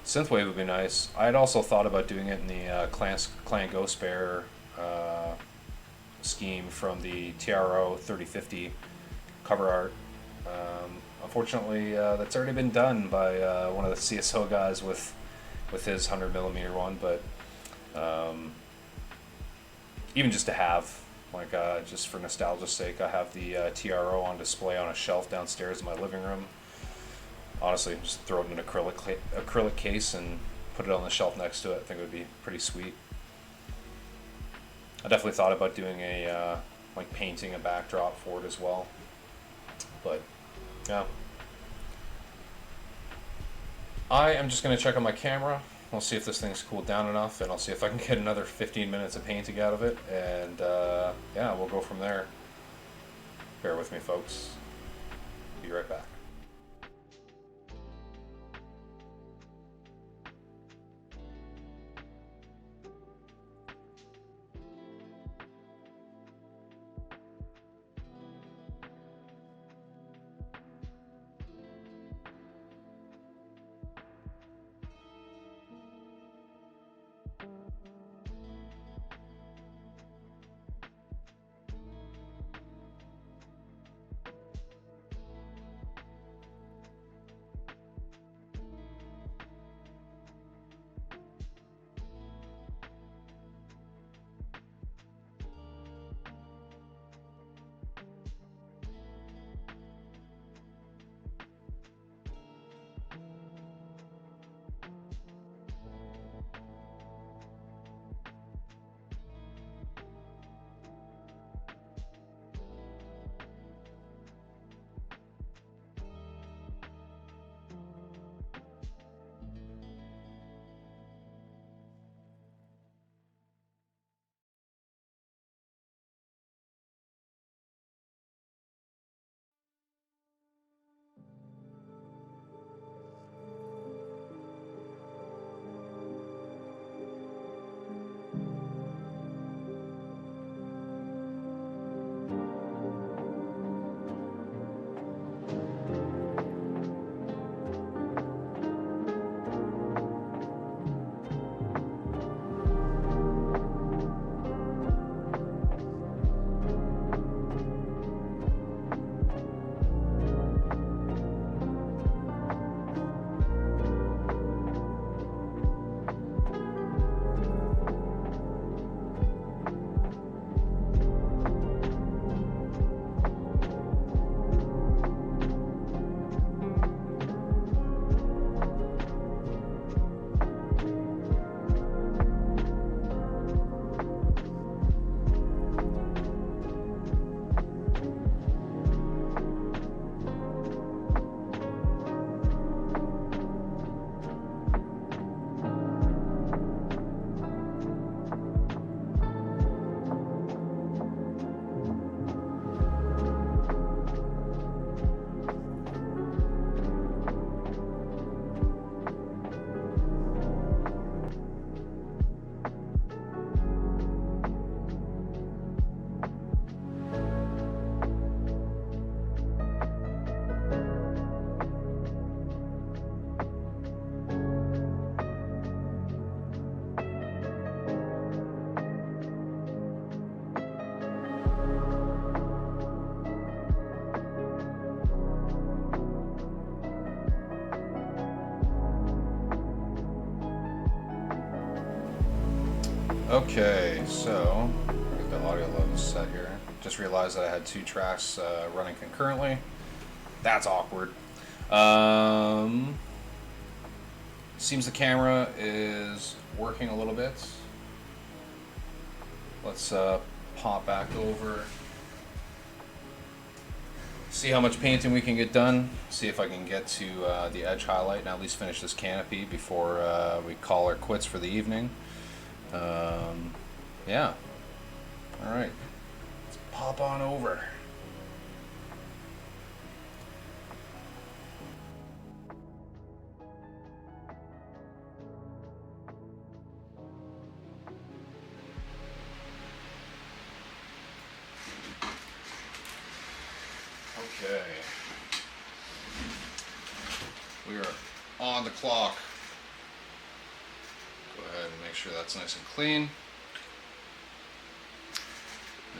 Synthwave would be nice. I had also thought about doing it in the Clan Ghost Bear scheme from the TRO 3050 cover art. Unfortunately, that's already been done by one of the CSO guys with his 100mm one, but even just to have, just for nostalgia's sake, I have the TRO on display on a shelf downstairs in my living room. Honestly, just throw it in an acrylic case and put it on the shelf next to it. I think it would be pretty sweet. I definitely thought about doing a painting a backdrop for it as well, but yeah. I am just going to check on my camera. I'll see if this thing's cooled down enough, and I'll see if I can get another 15 minutes of painting out of it, and we'll go from there. Bear with me, folks. Be right back. Okay, so get the audio levels set here. Just realized that I had 2 tracks running concurrently. That's awkward. Seems the camera is working a little bit. Let's pop back over. See how much painting we can get done. See if I can get to the edge highlight and at least finish this canopy before we call her quits for the evening. Yeah. All right. Let's pop on over. Okay. We are on the clock. Go ahead and make sure that's nice and clean.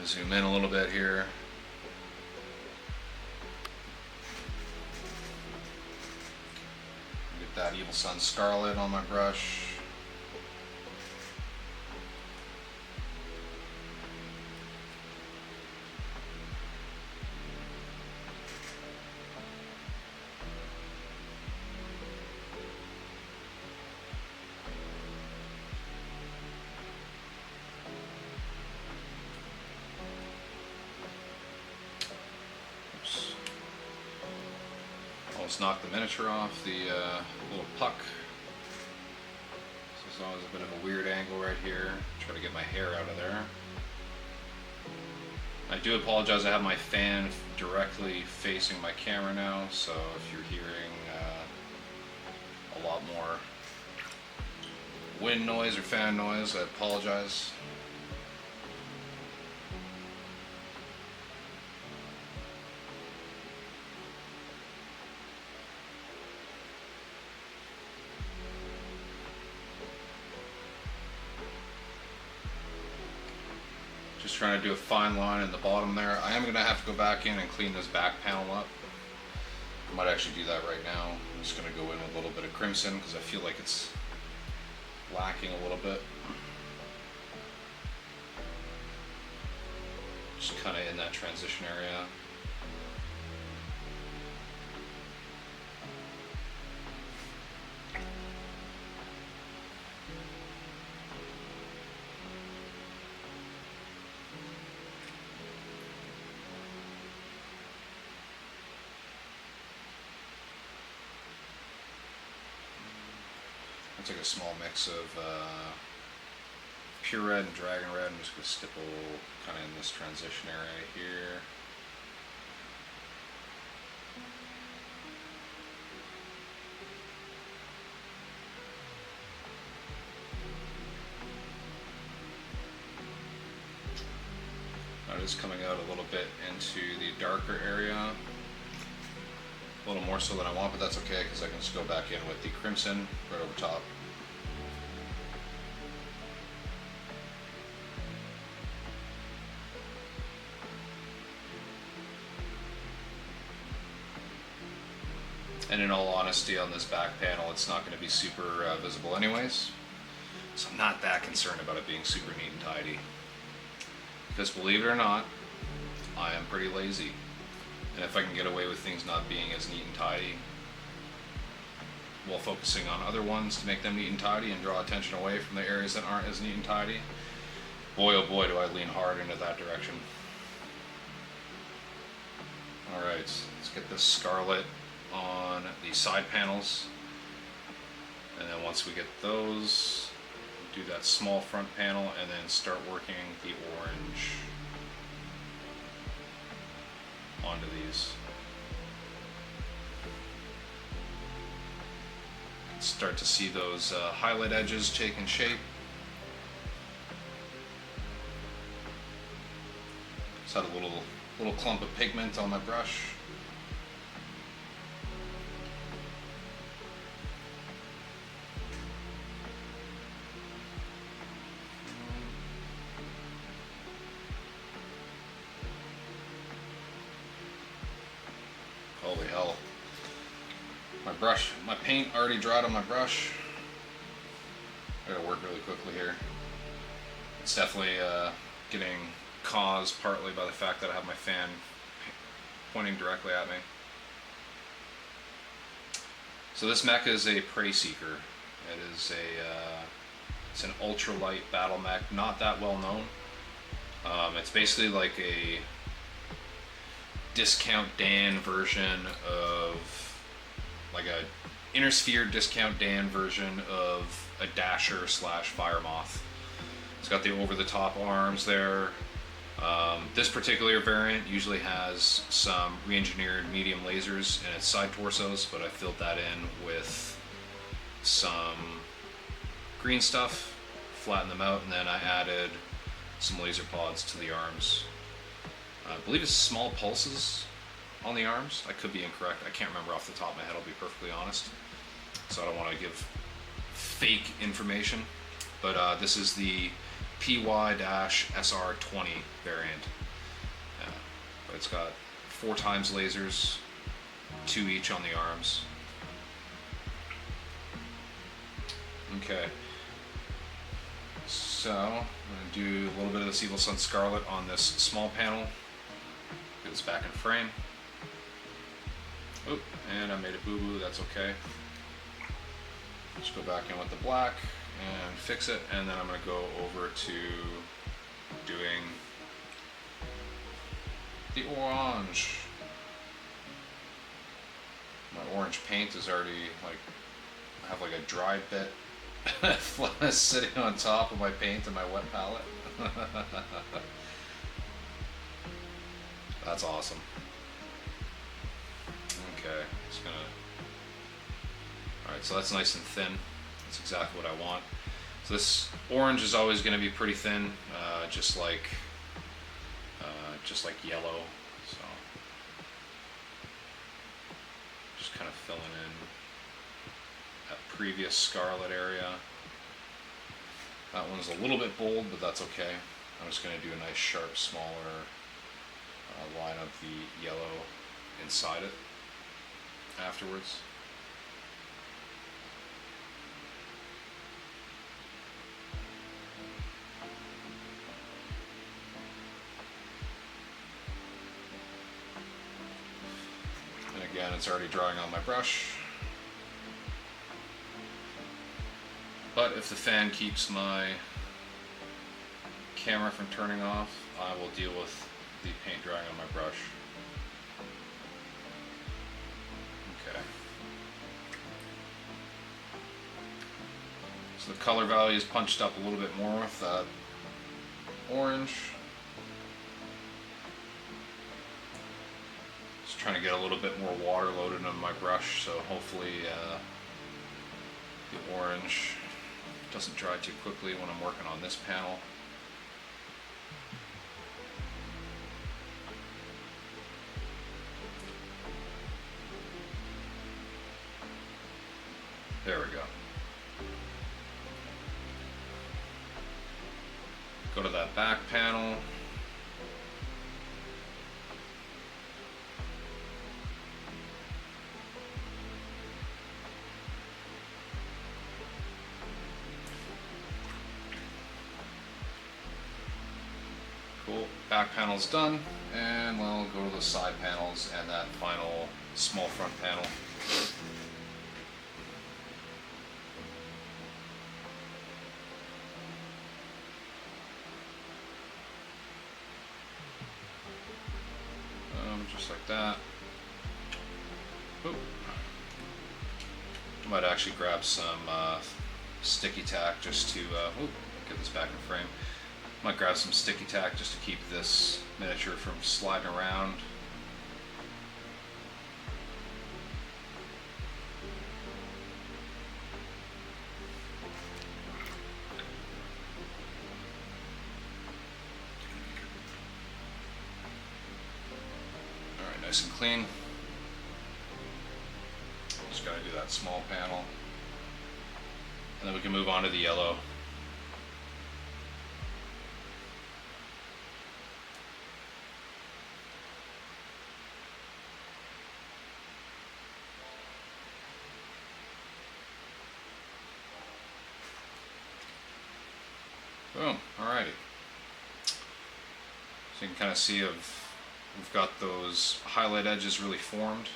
Zoom in a little bit here. Get that Evil Sun Scarlet on my brush. Almost knocked the miniature off the little puck. This is always a bit of a weird angle right here. Try to get my hair out of there. I do apologize, I have my fan directly facing my camera now, so if you're hearing a lot more wind noise or fan noise, I apologize. Just trying to do a fine line in the bottom there. I am going to have to go back in and clean this back panel up. I might actually do that right now. I'm just going to go in with a little bit of crimson because I feel like it's lacking a little bit. Just kind of in that transition area. I'll take a small mix of pure red and dragon red. I'm just going to stipple kind of in this transition area here. Now it is coming out a little bit into the darker area. A little more so than I want, but that's okay because I can just go back in with the crimson right over top. And in all honesty, on this back panel, it's not going to be super visible anyways. So I'm not that concerned about it being super neat and tidy. Because believe it or not, I am pretty lazy. And if I can get away with things not being as neat and tidy, while focusing on other ones to make them neat and tidy and draw attention away from the areas that aren't as neat and tidy, boy oh boy do I lean hard into that direction. Alright, let's get this scarlet on the side panels, and then once we get those, do that small front panel and then start working the orange onto these. Start to see those highlight edges taking shape. Just had a little clump of pigment on my brush. Holy hell. My paint already dried on my brush. I gotta work really quickly here. It's definitely getting caused partly by the fact that I have my fan pointing directly at me. So this mech is a Prey Seeker. It is it's an ultralight battle mech, not that well known. It's basically like a Discount Dan version of, like a Inner Sphere Discount Dan version of a Dasher slash Fire Moth. It's got the over-the-top arms there. This particular variant usually has some re-engineered medium lasers in its side torsos, but I filled that in with some green stuff, flattened them out, and then I added some laser pods to the arms. I believe it's small pulses on the arms. I could be incorrect. I can't remember off the top of my head, I'll be perfectly honest. So I don't want to give fake information. But this is the PY-SR20 variant. But it's got 4 times lasers, 2 each on the arms. Okay. So, I'm going to do a little bit of this Evil Sun Scarlet on this small panel. Get this back in frame. Oop, and I made a boo-boo, that's okay. Just go back in with the black and fix it, and then I'm going to go over to doing the orange. My orange paint is already, like, I have like a dry bit sitting on top of my paint and my wet palette. That's awesome. Okay, just gonna. Alright, so that's nice and thin. That's exactly what I want. So this orange is always going to be pretty thin, just like yellow. So just kind of filling in that previous scarlet area. That one's a little bit bold, but that's okay. I'm just going to do a nice sharp, smaller line of the yellow inside it afterwards. And again, it's already drying on my brush. But if the fan keeps my camera from turning off, I will deal with the paint drying on my brush. Okay. So the color value is punched up a little bit more with that orange. Just trying to get a little bit more water loaded on my brush, so hopefully the orange doesn't dry too quickly when I'm working on this panel. There we go. Go to that back panel. Cool, back panel's done, and we'll go to the side panels and that final small front panel. Just like that. Oop. I might actually grab some sticky tack just to get this back in frame. Might grab some sticky tack just to keep this miniature from sliding around. Alright, nice and clean. Just gotta do that small panel. And then we can move on to the yellow. Boom. Alrighty. So you can kind of see we've got those highlight edges really formed.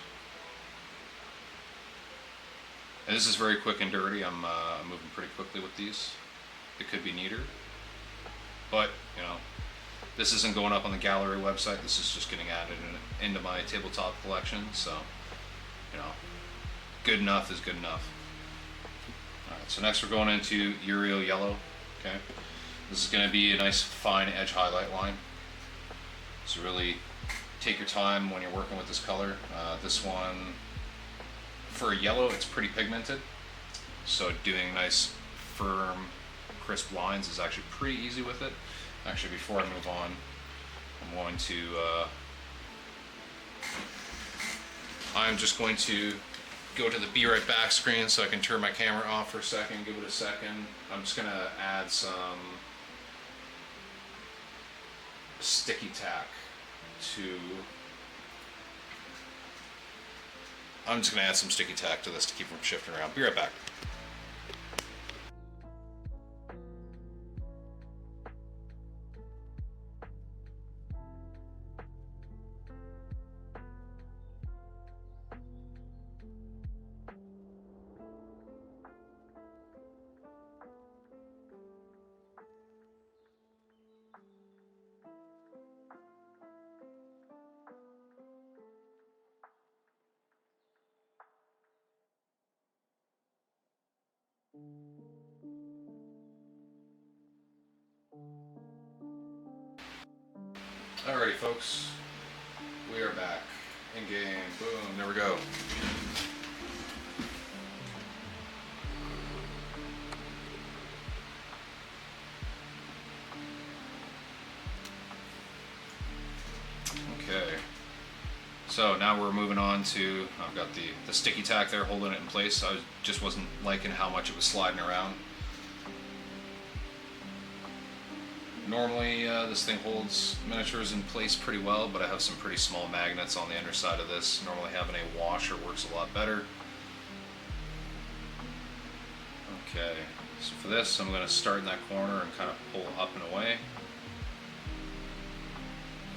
And this is very quick and dirty. I'm moving pretty quickly with these. It could be neater, but you know, this isn't going up on the gallery website. This is just getting added into my tabletop collection. So, you know, good enough is good enough. All right. So next we're going into Uriel yellow. Okay. This is going to be a nice fine edge highlight line. So really take your time when you're working with this color. This one, for a yellow, it's pretty pigmented. So doing nice, firm, crisp lines is actually pretty easy with it. Actually, before I move on, I'm just going to go to the Be Right Back screen so I can turn my camera off for a second, give it a second. I'm just going to add some sticky tack to this to keep from shifting around. Be right back. Alrighty, folks, we are back in game. Boom, there we go. Okay, so now we're moving on to, I've got the sticky tack there holding it in place. I just wasn't liking how much it was sliding around. Normally this thing holds miniatures in place pretty well, but I have some pretty small magnets on the underside of this. Normally having a washer works a lot better. Okay, so for this I'm going to start in that corner and kind of pull up and away.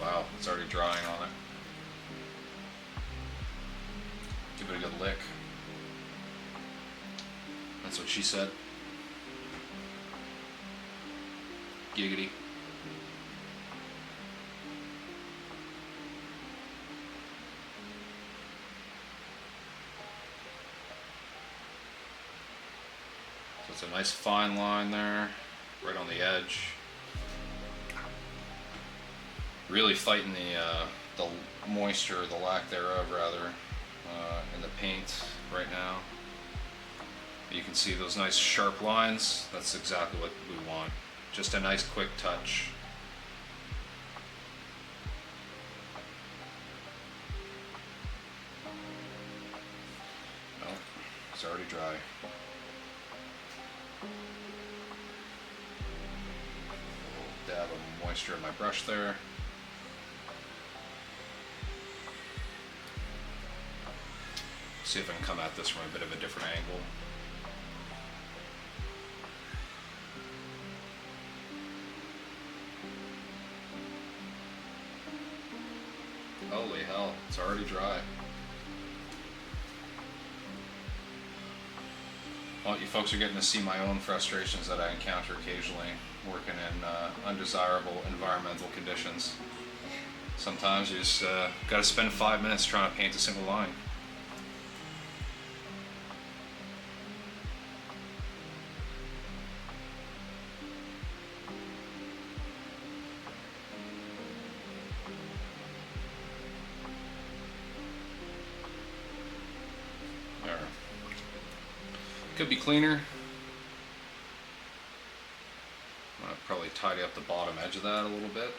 Wow, it's already drying on it. Give it a good lick. That's what she said. Giggity. So it's a nice fine line there, right on the edge. Really fighting the moisture, the lack thereof rather, in the paint right now. You can see those nice sharp lines. That's exactly what we want. Just a nice quick touch. Oh, it's already dry. A little dab of moisture in my brush there. See if I can come at this from a bit of a different angle. Holy hell, it's already dry. Well, you folks are getting to see my own frustrations that I encounter occasionally working in undesirable environmental conditions. Sometimes you just gotta spend 5 minutes trying to paint a single line. Could be cleaner. I'll probably tidy up the bottom edge of that a little bit.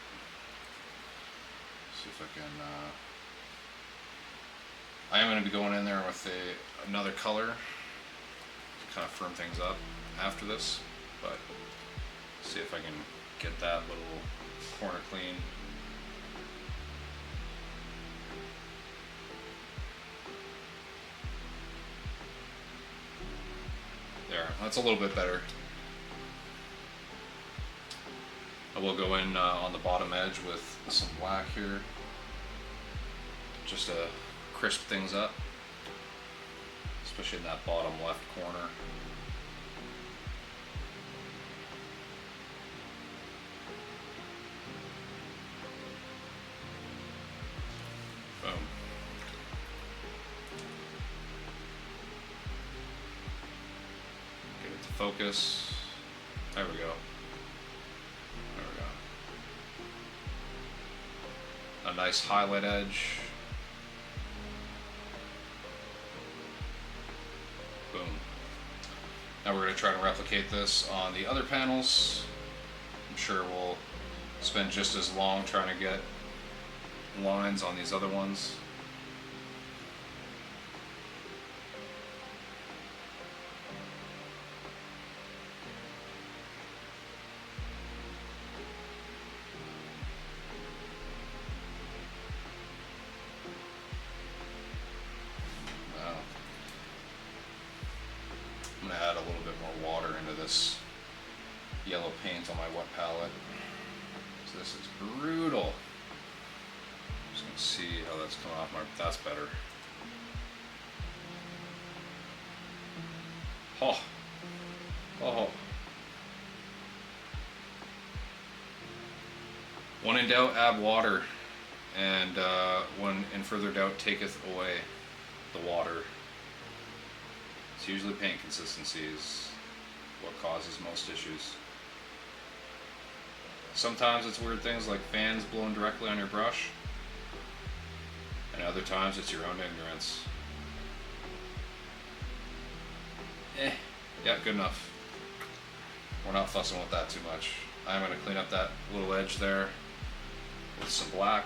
See if I can. I am going to be going in there with another color to kind of firm things up after this, but see if I can get that little corner clean. There, that's a little bit better. will go in on the bottom edge with some black here, just to crisp things up, especially in that bottom left corner. Boom. Get it to focus. There we go. There we go. A nice highlight edge. Boom. Now we're going to try to replicate this on the other panels. I'm sure we'll spend just as long trying to get lines on these other ones. Now, I'm going to add a little bit more water into this yellow paint on my wet palette. So this is brutal. Just gonna see how that's coming off my. That's better. Oh, oh. When in doubt, add water, and when in further doubt, taketh away the water. It's usually paint consistency is what causes most issues. Sometimes it's weird things like fans blowing directly on your brush, and other times it's your own ignorance. Yeah, good enough. We're not fussing with that too much. I'm going to clean up that little edge there with some black.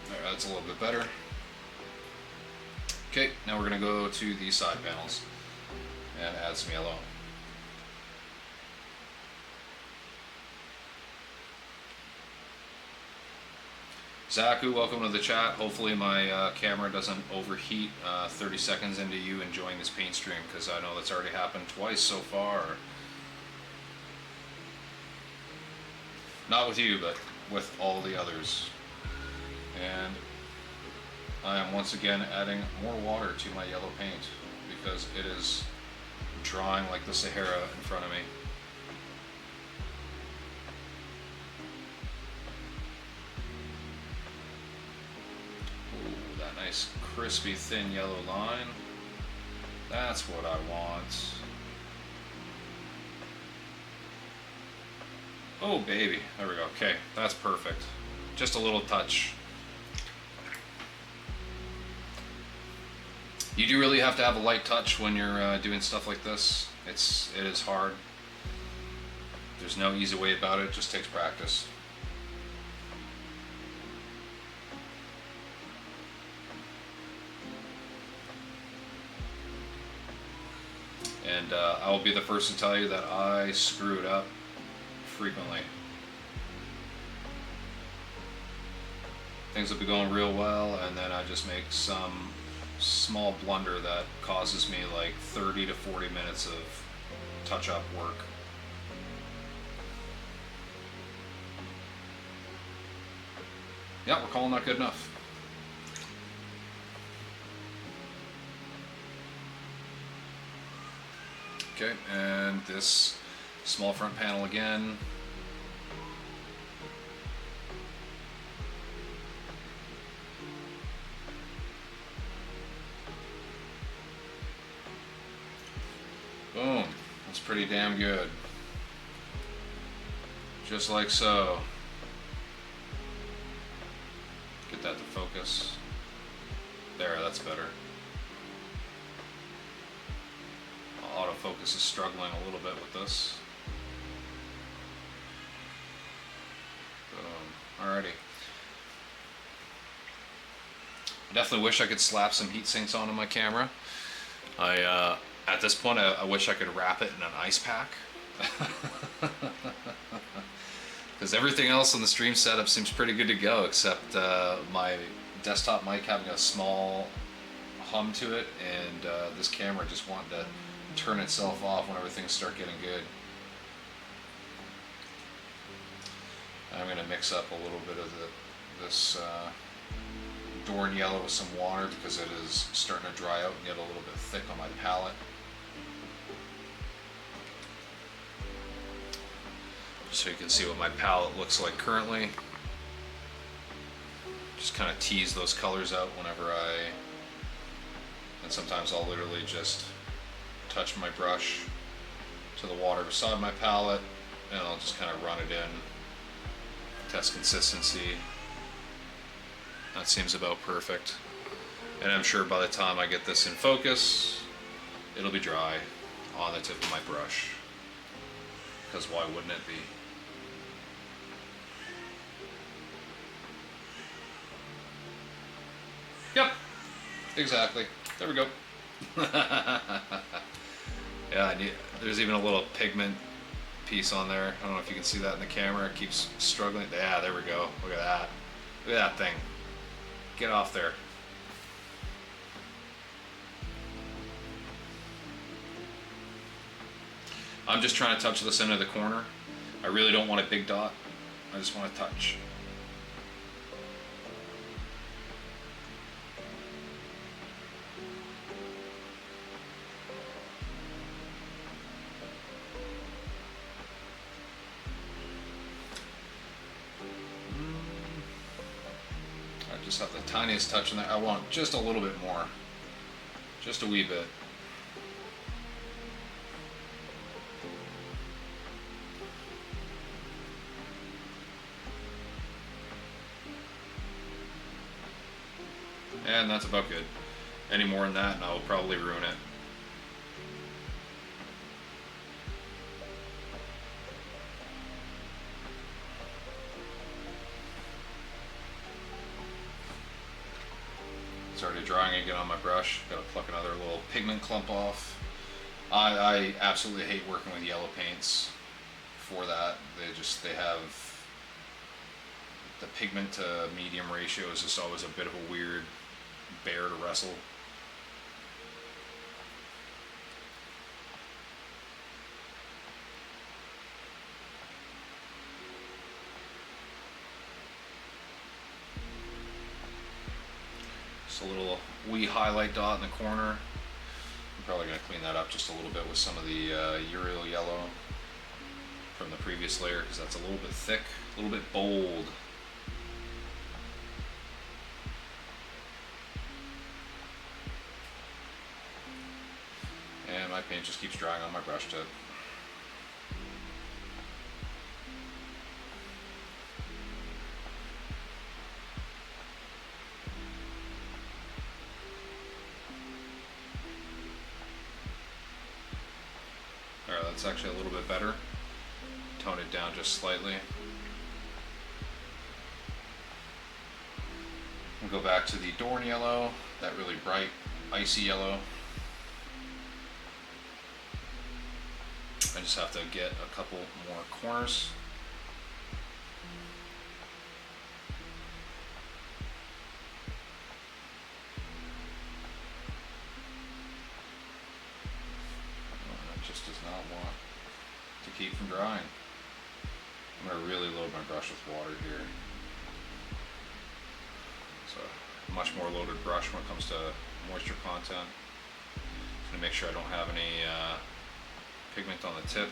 There, that's a little bit better. Okay, now we're going to go to the side panels and add some yellow. Zaku, welcome to the chat. Hopefully my camera doesn't overheat 30 seconds into you enjoying this paint stream, because I know that's already happened twice so far. Not with you, but with all the others. And I am once again adding more water to my yellow paint because it is drying like the Sahara in front of me. Ooh, that nice crispy thin yellow line. That's what I want. Oh baby, there we go. Okay, that's perfect. Just a little touch. You do really have to have a light touch when you're doing stuff like this. It is hard. There's no easy way about it. It just takes practice. And I will be the first to tell you that I screw it up frequently. Things will be going real well, and then I just make some small blunder that causes me like 30 to 40 minutes of touch-up work. Yeah, we're calling that good enough. Okay, and this small front panel again. Boom, that's pretty damn good. Just like so. Get that to focus. There, that's better. Autofocus is struggling a little bit with this. Boom, alrighty. I definitely wish I could slap some heat sinks onto my camera. At this point, I wish I could wrap it in an ice pack. Because everything else on the stream setup seems pretty good to go, except my desktop mic having a small hum to it, and this camera just wanted to turn itself off whenever things start getting good. I'm going to mix up a little bit of this Dorn yellow with some water because it is starting to dry out and get a little bit thick on my palette. So you can see what my palette looks like currently. Just kind of tease those colors out whenever and sometimes I'll literally just touch my brush to the water beside my palette and I'll just kind of run it in, test consistency. That seems about perfect. And I'm sure by the time I get this in focus, it'll be dry on the tip of my brush. Because why wouldn't it be? Yep, exactly. There we go. Yeah, there's even a little pigment piece on there. I don't know if you can see that in the camera. It keeps struggling. Yeah, there we go. Look at that. Look at that thing. Get off there. I'm just trying to touch this end of the corner. I really don't want a big dot. I just want to touch. I just have the tiniest touch in there. I want just a little bit more. Just a wee bit. And that's about good. Any more than that and I will probably ruin it. Started drying again on my brush. Gotta pluck another little pigment clump off. I absolutely hate working with yellow paints for that. They have the pigment to medium ratio is just always a bit of a weird bear to wrestle. Just a little wee highlight dot in the corner. I'm probably going to clean that up just a little bit with some of the Uriel yellow from the previous layer because that's a little bit thick, a little bit bold. And my paint just keeps drying on my brush tip. Alright, that's actually a little bit better. Tone it down just slightly. We'll go back to the Dorn yellow, that really bright, icy yellow. I just have to get a couple more corners. It just does not want to keep from drying. I'm going to really load my brush with water here. It's a much more loaded brush when it comes to moisture content. Just going to make sure I don't have any pigment on the tip.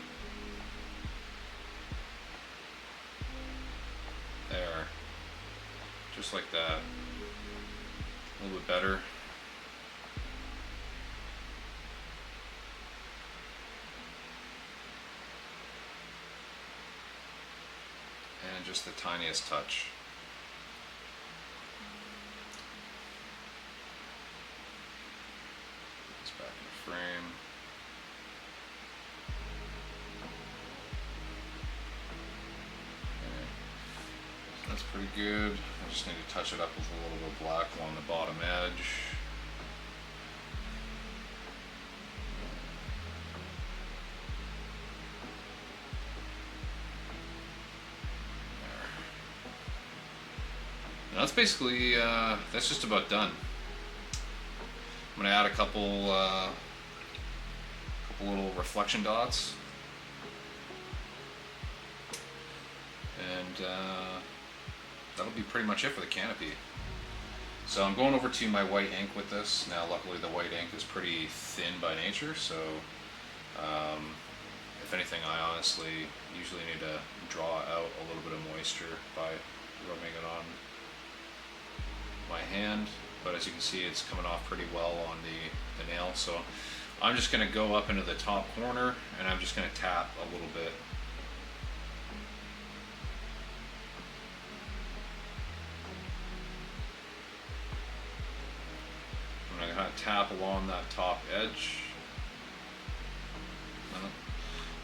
There. Just like that. A little bit better. And just the tiniest touch. It's back in frame. That's pretty good. I just need to touch it up with a little bit of black along the bottom edge. There. And that's basically, that's just about done. I'm going to add a couple little reflection dots. And that'll be pretty much it for the canopy. So I'm going over to my white ink with this. Now luckily the white ink is pretty thin by nature, so if anything I honestly usually need to draw out a little bit of moisture by rubbing it on my hand, but as you can see it's coming off pretty well on the nail. So I'm just going to go up into the top corner and I'm just going to tap a little bit. I'm going to kind of tap along that top edge.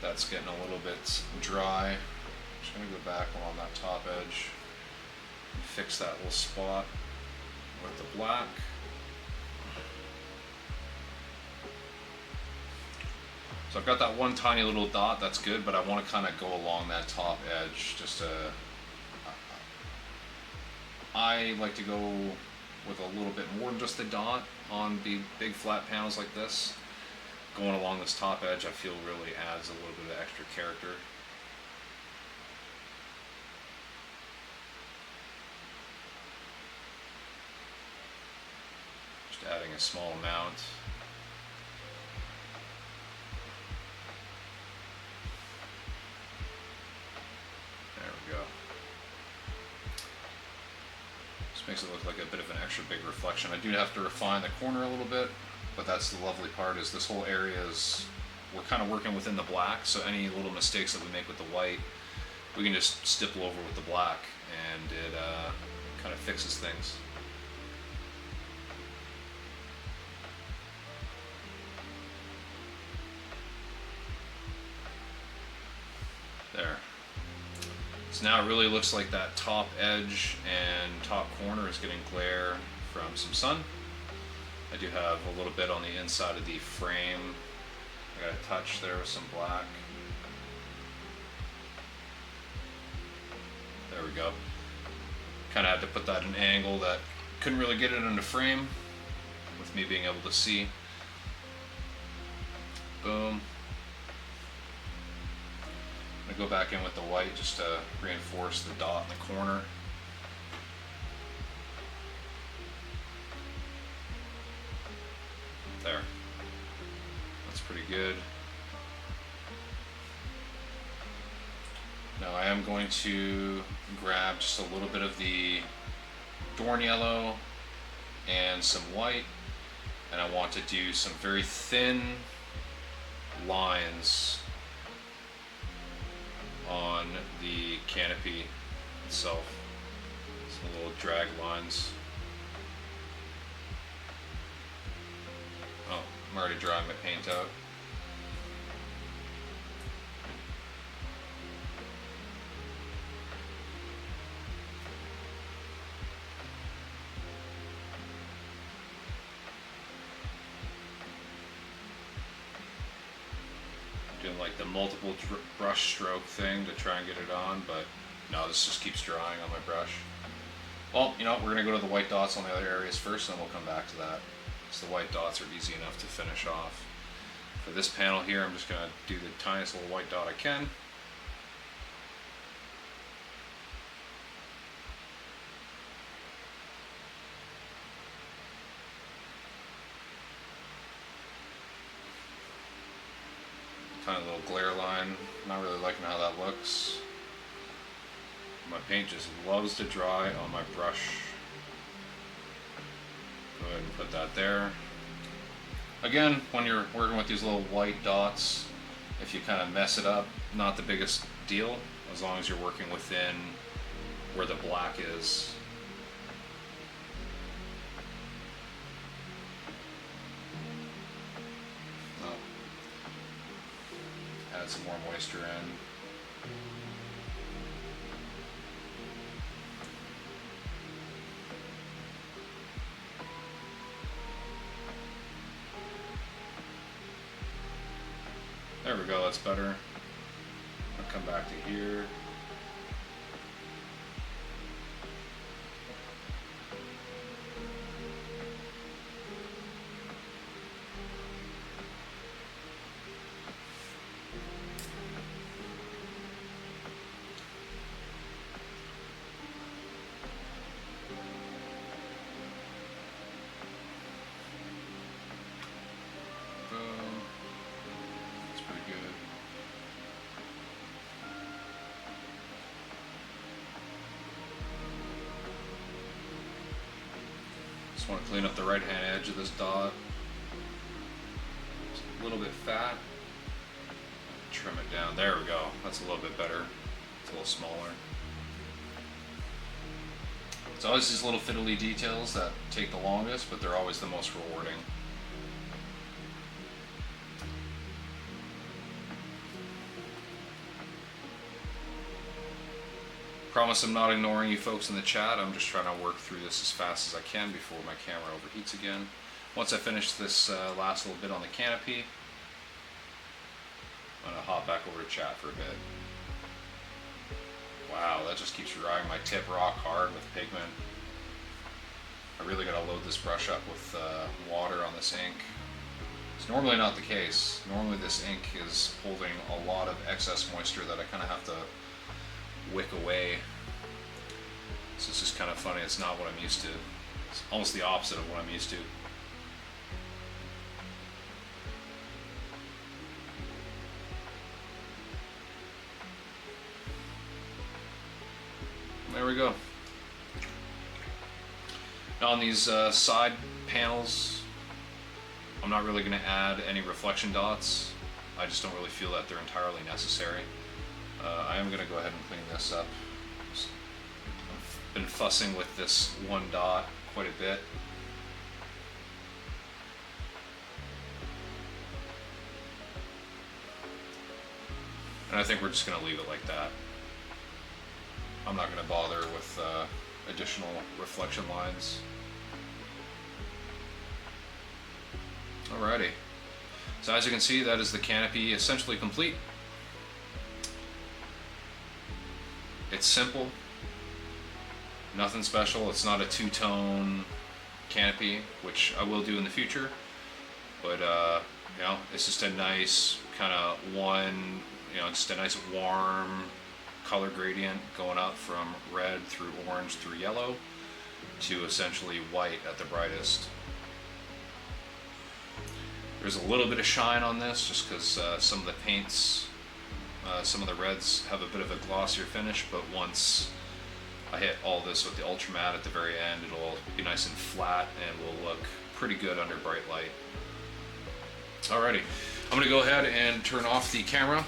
That's getting a little bit dry. I'm just going to go back along that top edge and fix that little spot with the black. So I've got that one tiny little dot, that's good, but I want to kind of go along that top edge. I like to go with a little bit more than just a dot on the big flat panels like this. Going along this top edge I feel really adds a little bit of extra character. Just adding a small amount. There we go. Just makes it look like a bit of an extra big reflection. I do have to refine the corner a little bit, but that's the lovely part, is this whole area is, we're kind of working within the black, so any little mistakes that we make with the white, we can just stipple over with the black, and it kind of fixes things. There. So now it really looks like that top edge and top corner is getting glare from some sun. I do have a little bit on the inside of the frame. I got a touch there with some black. There we go. Kind of had to put that at an angle that couldn't really get it in the frame with me being able to see. Boom. I'm going to go back in with the white just to reinforce the dot in the corner. There. That's pretty good. Now I am going to grab just a little bit of the Dorn yellow and some white, and I want to do some very thin lines on the canopy itself. Some little drag lines. Oh, I'm already drying my paint out. Doing like the multiple brush stroke thing to try and get it on, but no, this just keeps drying on my brush. Well, you know, we're gonna go to the white dots on the other areas first, and then we'll come back to that. So the white dots are easy enough to finish off. For this panel here, I'm just gonna do the tiniest little white dot I can. Tiny little glare line. Not really liking how that looks. My paint just loves to dry on my brush. Go ahead and put that there. Again, when you're working with these little white dots, if you kind of mess it up, not the biggest deal, as long as you're working within where the black is. Add some more moisture in. There we go, that's better. I'll come back to here. Just want to clean up the right hand edge of this dot. It's a little bit fat. Trim it down. There we go. That's a little bit better. It's a little smaller. It's always these little fiddly details that take the longest, but they're always the most rewarding. Promise I'm not ignoring you folks in the chat. I'm just trying to work through this as fast as I can before my camera overheats again. Once I finish this last little bit on the canopy, I'm going to hop back over to chat for a bit. Wow, that just keeps drying my tip rock hard with pigment. I really got to load this brush up with water on this ink. It's normally not the case. Normally this ink is holding a lot of excess moisture that I kind of have to wick away. So it's just kind of funny. It's not what I'm used to. It's almost the opposite of what I'm used to. There we go. Now on these side panels, I'm not really going to add any reflection dots. I just don't really feel that they're entirely necessary. I am going to go ahead and clean this up. I've been fussing with this one dot quite a bit. And I think we're just going to leave it like that. I'm not going to bother with additional reflection lines. Alrighty. So as you can see, that is the canopy essentially complete. It's simple, nothing special. It's not a two-tone canopy, which I will do in the future. But you know, it's just a nice kind of one, you know, just a nice warm color gradient going up from red through orange through yellow to essentially white at the brightest. There's a little bit of shine on this just because some of the paints, some of the reds have a bit of a glossier finish, but once I hit all this with the ultra matte at the very end, it'll be nice and flat and will look pretty good under bright light. Alrighty, I'm going to go ahead and turn off the camera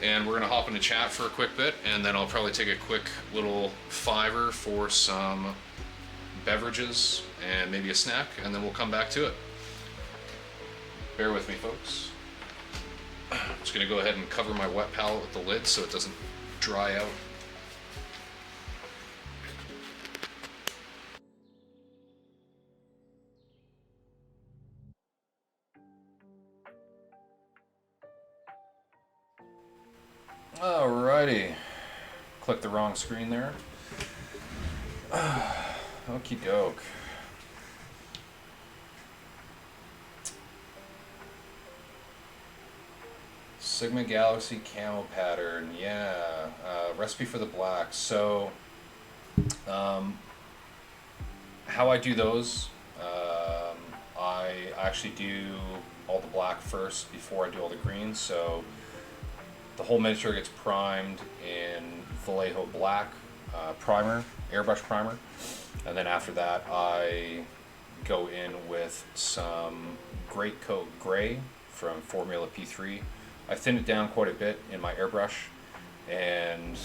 and we're going to hop into chat for a quick bit, and then I'll probably take a quick little fiver for some beverages and maybe a snack, and then we'll come back to it. Bear with me, folks. I'm just going to go ahead and cover my wet palette with the lid so it doesn't dry out. Alrighty. Click the wrong screen there. Okie doke. Sigma Galaxy camo pattern, yeah. Recipe for the black. So, how I do those, I actually do all the black first before I do all the green. So, the whole miniature gets primed in Vallejo black primer, airbrush primer, and then after that I go in with some Great Coat Gray from Formula P3. I thin it down quite a bit in my airbrush, and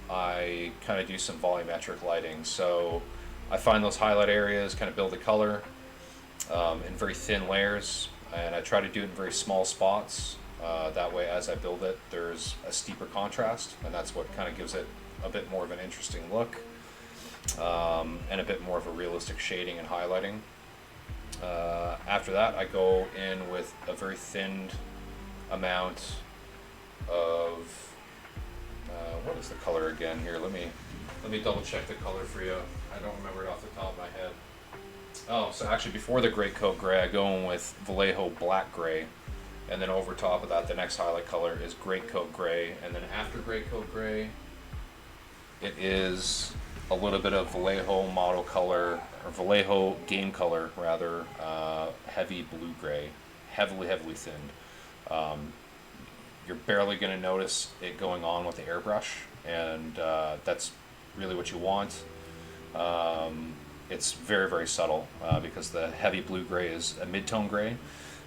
I kind of do some volumetric lighting. So I find those highlight areas, kind of build the color in very thin layers, and I try to do it in very small spots. That way, as I build it, there's a steeper contrast, and that's what kind of gives it a bit more of an interesting look, and a bit more of a realistic shading and highlighting. After that, I go in with a very thinned amount of what is the color again here? Let me double check the color for you. I don't remember it off the top of my head. Oh, so actually before the Great Coat Gray, I go in with Vallejo Black Gray, and then over top of that, the next highlight color is Great Coat Gray, and then after Great Coat Gray, it is a little bit of Vallejo Model Color, or Vallejo Game Color rather, heavy blue gray, heavily thinned. You're barely going to notice it going on with the airbrush, and that's really what you want. it's very, very subtle because the heavy blue gray is a mid-tone gray.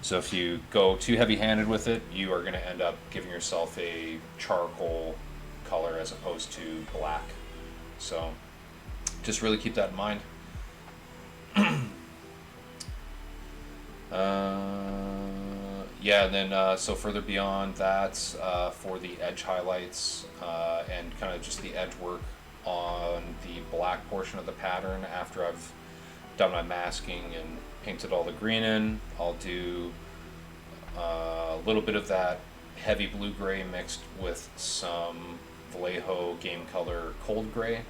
So if you go too heavy-handed with it, you are going to end up giving yourself a charcoal color as opposed to black. So just really keep that in mind. Yeah, and then so further beyond that, for the edge highlights and kind of just the edge work on the black portion of the pattern, after I've done my masking and painted all the green in, I'll do a little bit of that heavy blue gray mixed with some Vallejo Game Color cold gray.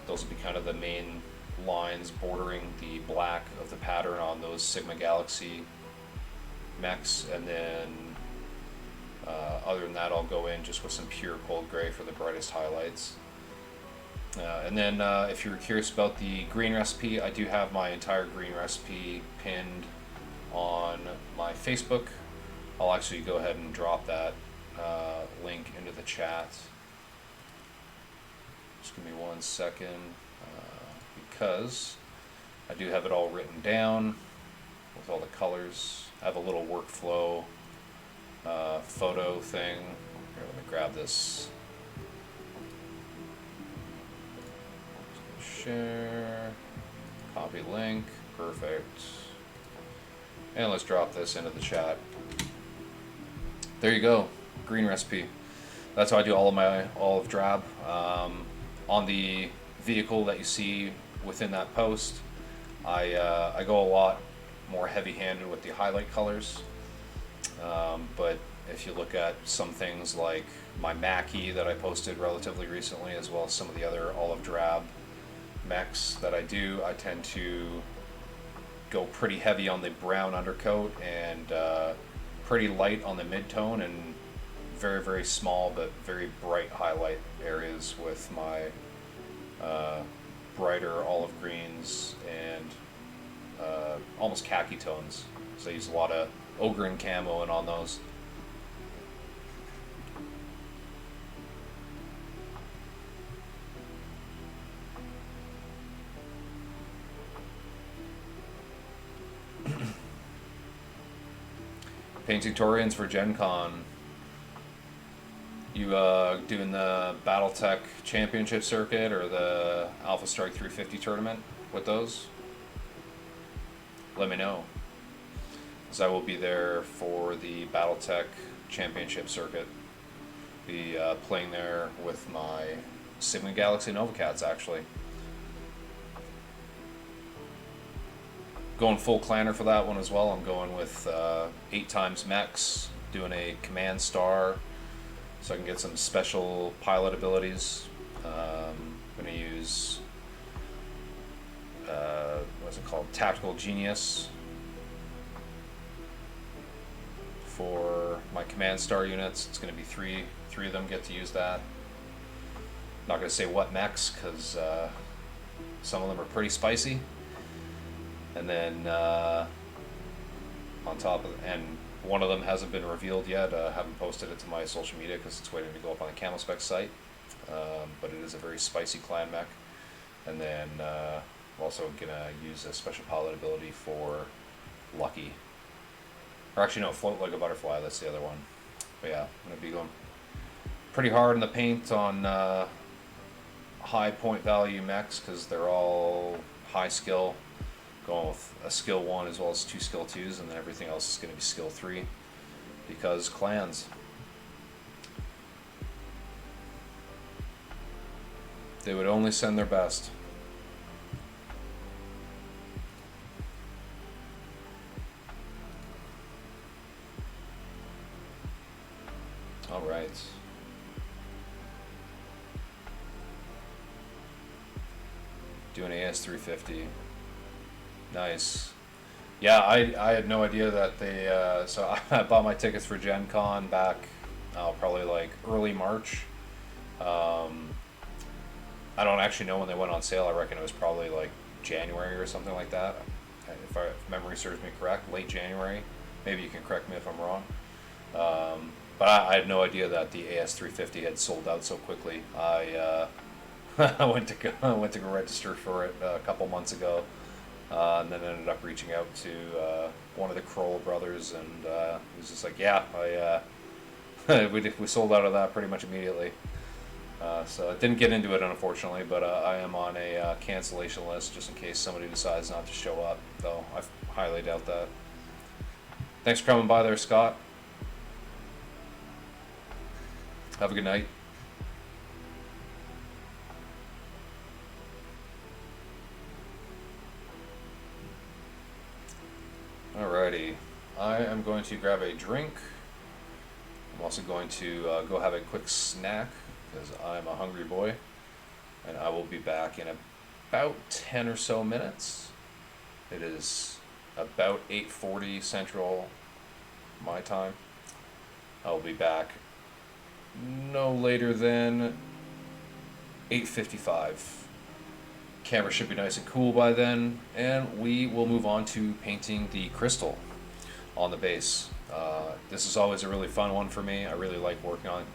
Those will be kind of the main lines bordering the black of the pattern on those Sigma Galaxy mechs, and then other than that, I'll go in just with some pure cold gray for the brightest highlights. And then if you're curious about the green recipe, I do have my entire green recipe pinned on my Facebook. I'll actually go ahead and drop that link into the chat. Just give me 1 second, because I do have it all written down with all the colors. I have a little workflow photo thing. Here, let me grab this. Share, copy link, perfect. And let's drop this into the chat. There you go, green recipe. That's how I do all of my olive drab. On the vehicle that you see within that post, I go a lot more heavy-handed with the highlight colors. But if you look at some things like my Mackie that I posted relatively recently, as well as some of the other olive drab mechs that I do, I tend to go pretty heavy on the brown undercoat and pretty light on the mid-tone, and very, very small but very bright highlight areas with my brighter olive greens and almost khaki tones. So I use a lot of ochre and camo and on those. Painting Torians for Gen Con. You doing the Battletech Championship circuit or the Alpha Strike 350 tournament with those? Let me know, because I will be there for the Battletech Championship circuit. Be playing there with my Sigma Galaxy Nova Cats, actually. Going full clanner for that one as well. I'm going with 8x mechs, doing a command star, so I can get some special pilot abilities. I'm going to use, what's it called, Tactical Genius for my command star units. It's going to be three of them get to use that. Not going to say what mechs, because some of them are pretty spicy. And then on top of, and one of them hasn't been revealed yet. Haven't posted it to my social media because it's waiting to go up on the Camo Spec site. But it is a very spicy clan mech. And then I'm also gonna use a special pilot ability for Lucky. Or actually no, Float Like a Butterfly, that's the other one. But yeah, I'm gonna be going pretty hard in the paint on high point value mechs, because they're all high skill. Going with a skill 1 as well as 2 skill 2s, and then everything else is going to be skill 3, because clans. They would only send their best. Alright. Doing AS350. Nice. Yeah, I had no idea that they, so I bought my tickets for Gen Con back, probably like early March. I don't actually know when they went on sale. I reckon it was probably like January or something like that. If memory serves me correct, late January. Maybe you can correct me if I'm wrong. But I had no idea that the AS350 had sold out so quickly. I I went to go register for it a couple months ago, and then ended up reaching out to one of the Kroll brothers, and he was just like, "Yeah, we sold out of that pretty much immediately." So I didn't get into it, unfortunately, but I am on a cancellation list just in case somebody decides not to show up, though I highly doubt that. Thanks for coming by there, Scott. Have a good night. Alrighty, I am going to grab a drink. I'm also going to go have a quick snack because I'm a hungry boy, and I will be back in about 10 or so minutes. It is about 8:40 Central my time. I will be back no later than 8:55. Camera should be nice and cool by then, and we will move on to painting the crystal on the base. This is always a really fun one for me. I really like working on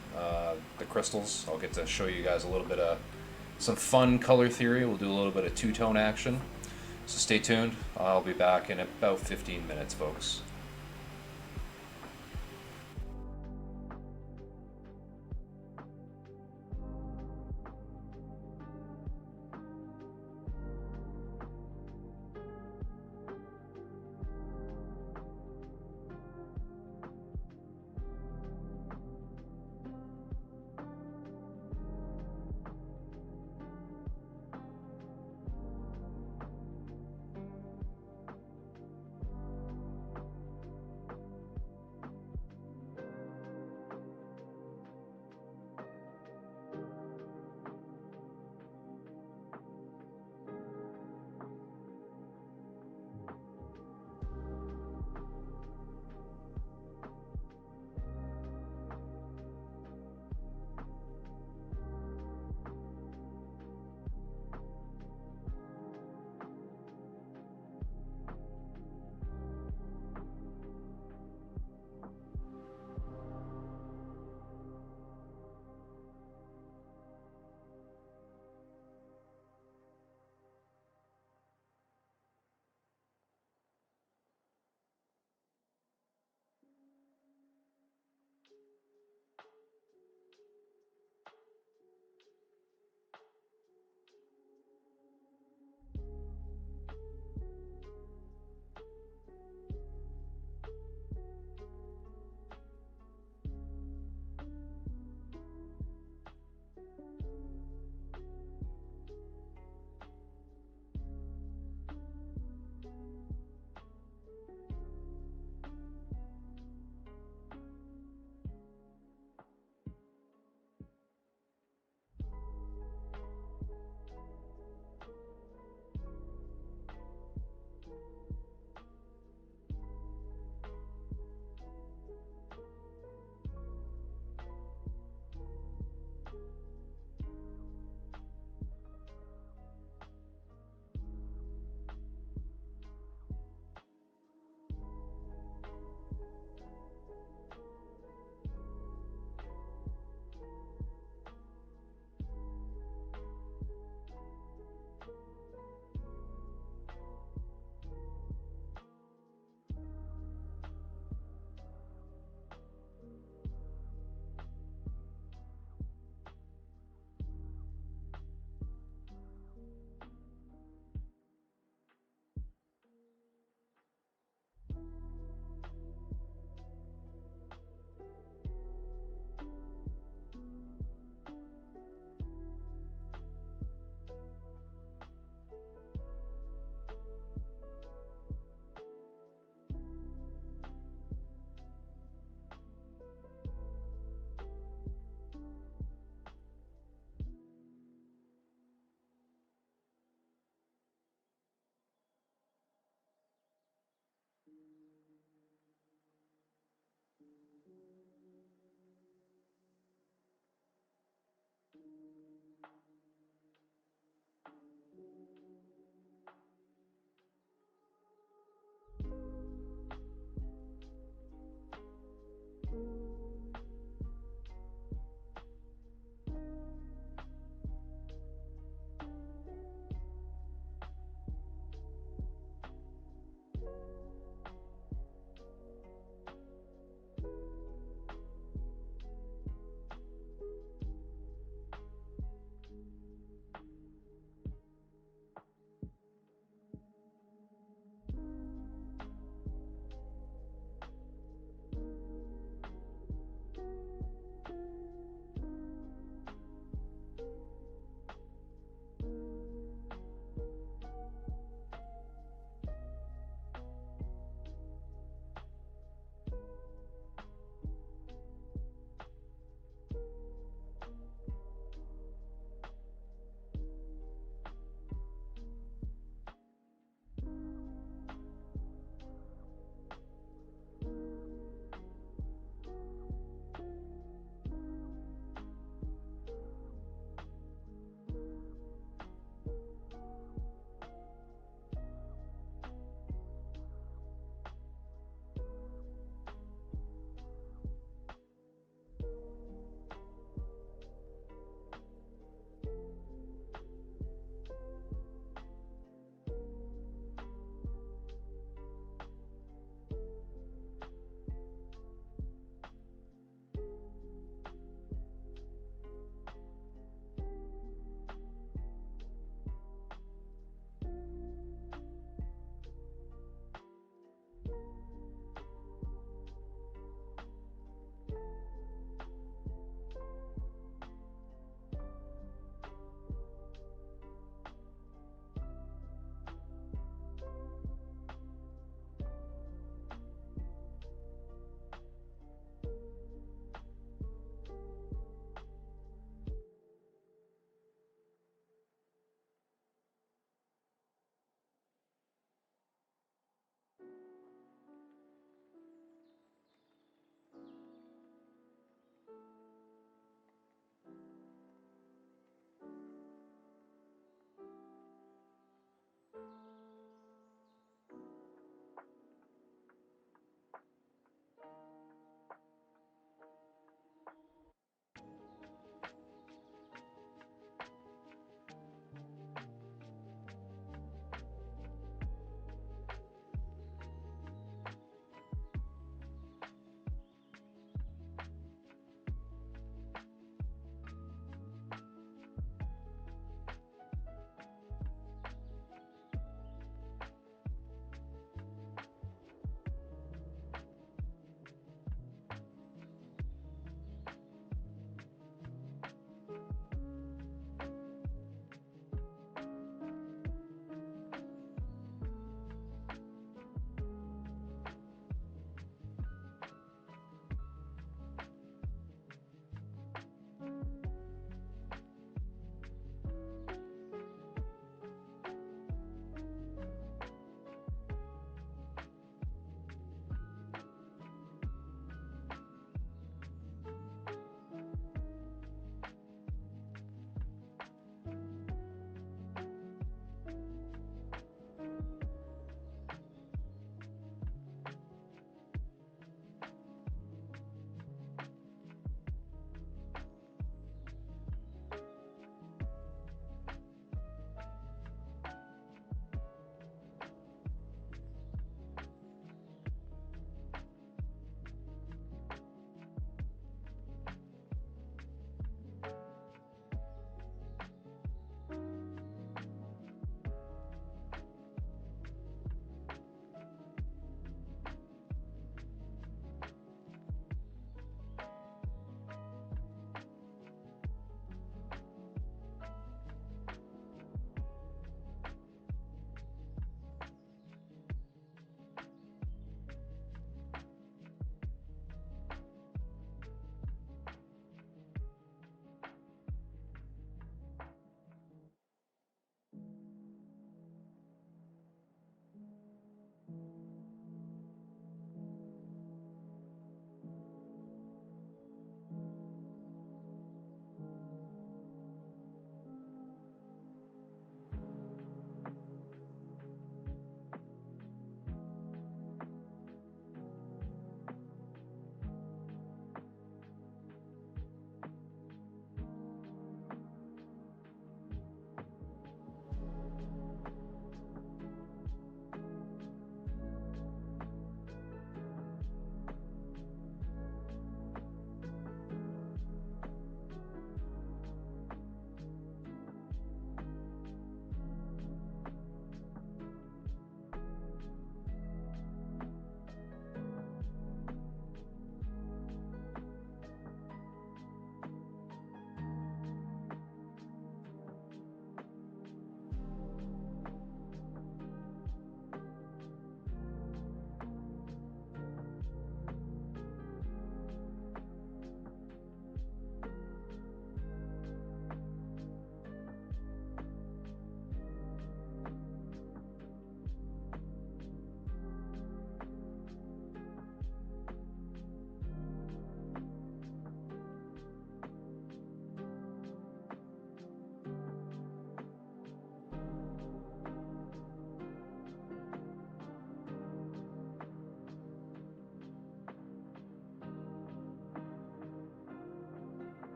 the crystals. I'll get to show you guys a little bit of some fun color theory. We'll do a little bit of two-tone action. So stay tuned. I'll be back in about 15 minutes, folks.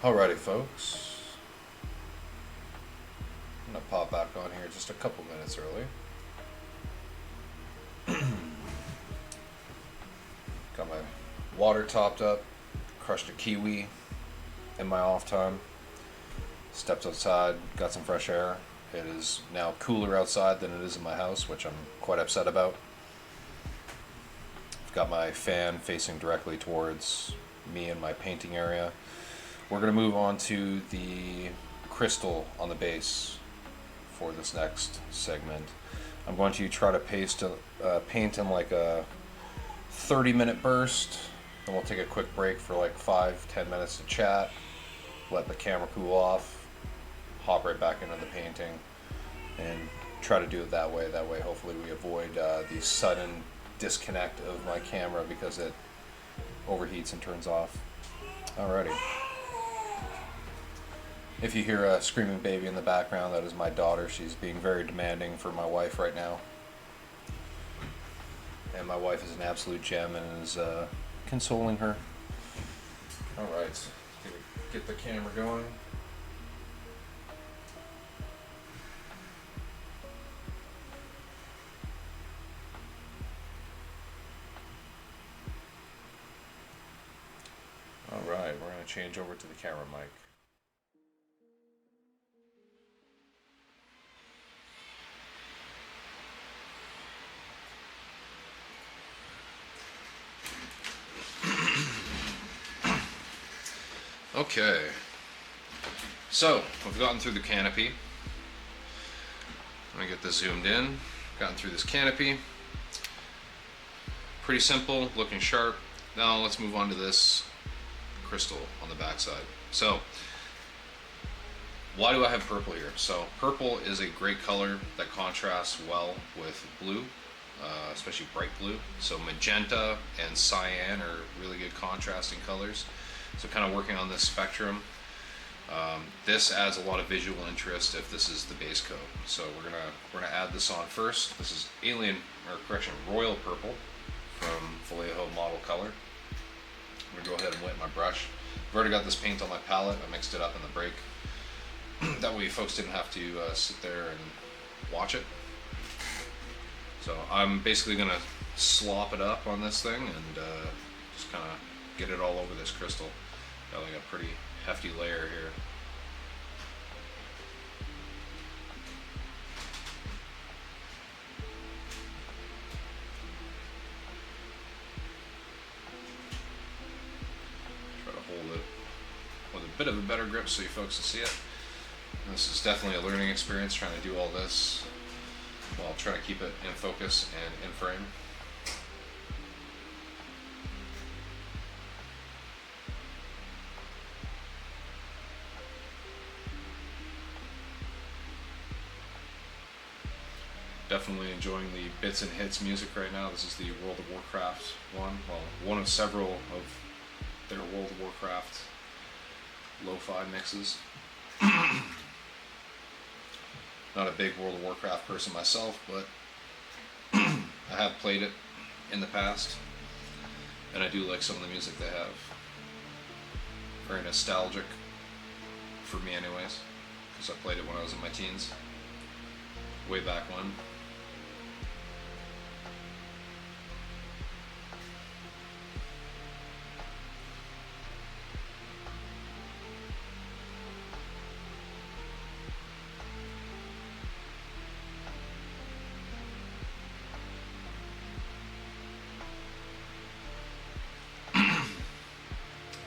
Alrighty, folks. I'm gonna pop back on here just a couple minutes early. Got my water topped up, crushed a kiwi in my off time. Stepped outside, got some fresh air. It is now cooler outside than it is in my house, which I'm quite upset about. I've got my fan facing directly towards me and my painting area. We're going to move on to the crystal on the base for this next segment. I'm going to try to paint in like a 30-minute burst, and we'll take a quick break for like 5-10 minutes to chat, let the camera cool off, hop right back into the painting, and try to do it that way. That way, hopefully, we avoid the sudden disconnect of my camera because it overheats and turns off. Alrighty. If you hear a screaming baby in the background, that is my daughter. She's being very demanding for my wife right now. And my wife is an absolute gem and is consoling her. Alright, get the camera going. Alright, we're going to change over to the camera mic. Okay, so we've gotten through the canopy. I'm going to get this zoomed in. Gotten through this canopy. Pretty simple, looking sharp. Now let's move on to this crystal on the backside. So, why do I have purple here? So, purple is a great color that contrasts well with blue, especially bright blue. So, magenta and cyan are really good contrasting colors. So kind of working on this spectrum. This adds a lot of visual interest if this is the base coat. So we're gonna add this on first. This is royal purple from Vallejo Model Color. I'm gonna go ahead and wet my brush. I've already got this paint on my palette. I mixed it up in the break. That way folks didn't have to sit there and watch it. So I'm basically gonna slop it up on this thing and just kind of get it all over this crystal. Got like a pretty hefty layer here. Try to hold it with a bit of a better grip so you folks can see it. And this is definitely a learning experience trying to do all this while trying to keep it in focus and in frame. Definitely enjoying the bits and hits music right now. This is the World of Warcraft one. Well, one of several of their World of Warcraft lo-fi mixes. Not a big World of Warcraft person myself, but I have played it in the past, and I do like some of the music they have. Very nostalgic, for me anyways, because I played it when I was in my teens, way back when.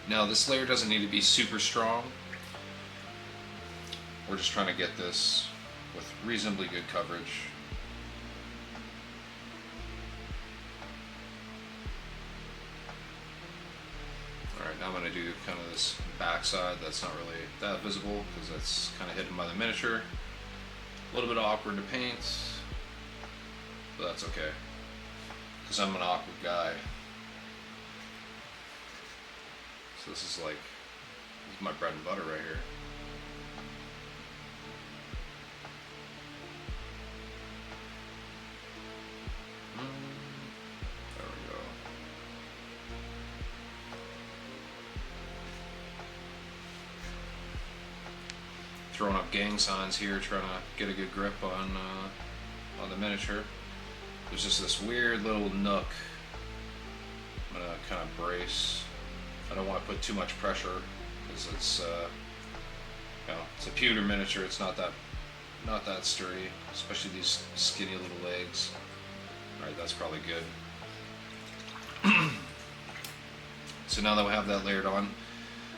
Now this layer doesn't need to be super strong. We're just trying to get this with reasonably good coverage. Alright, now I'm going to do kind of this backside that's not really that visible because that's kind of hidden by the miniature. A little bit awkward to paint, but that's okay because I'm an awkward guy. So this is my bread and butter right here. There we go. throwing up gang signs here, trying to get a good grip on the miniature. There's just this weird little nook. I'm gonna kind of brace. I don't want to put too much pressure because it's it's a pewter miniature. It's not that sturdy, especially these skinny little legs. All right, that's probably good. So now that we have that layered on,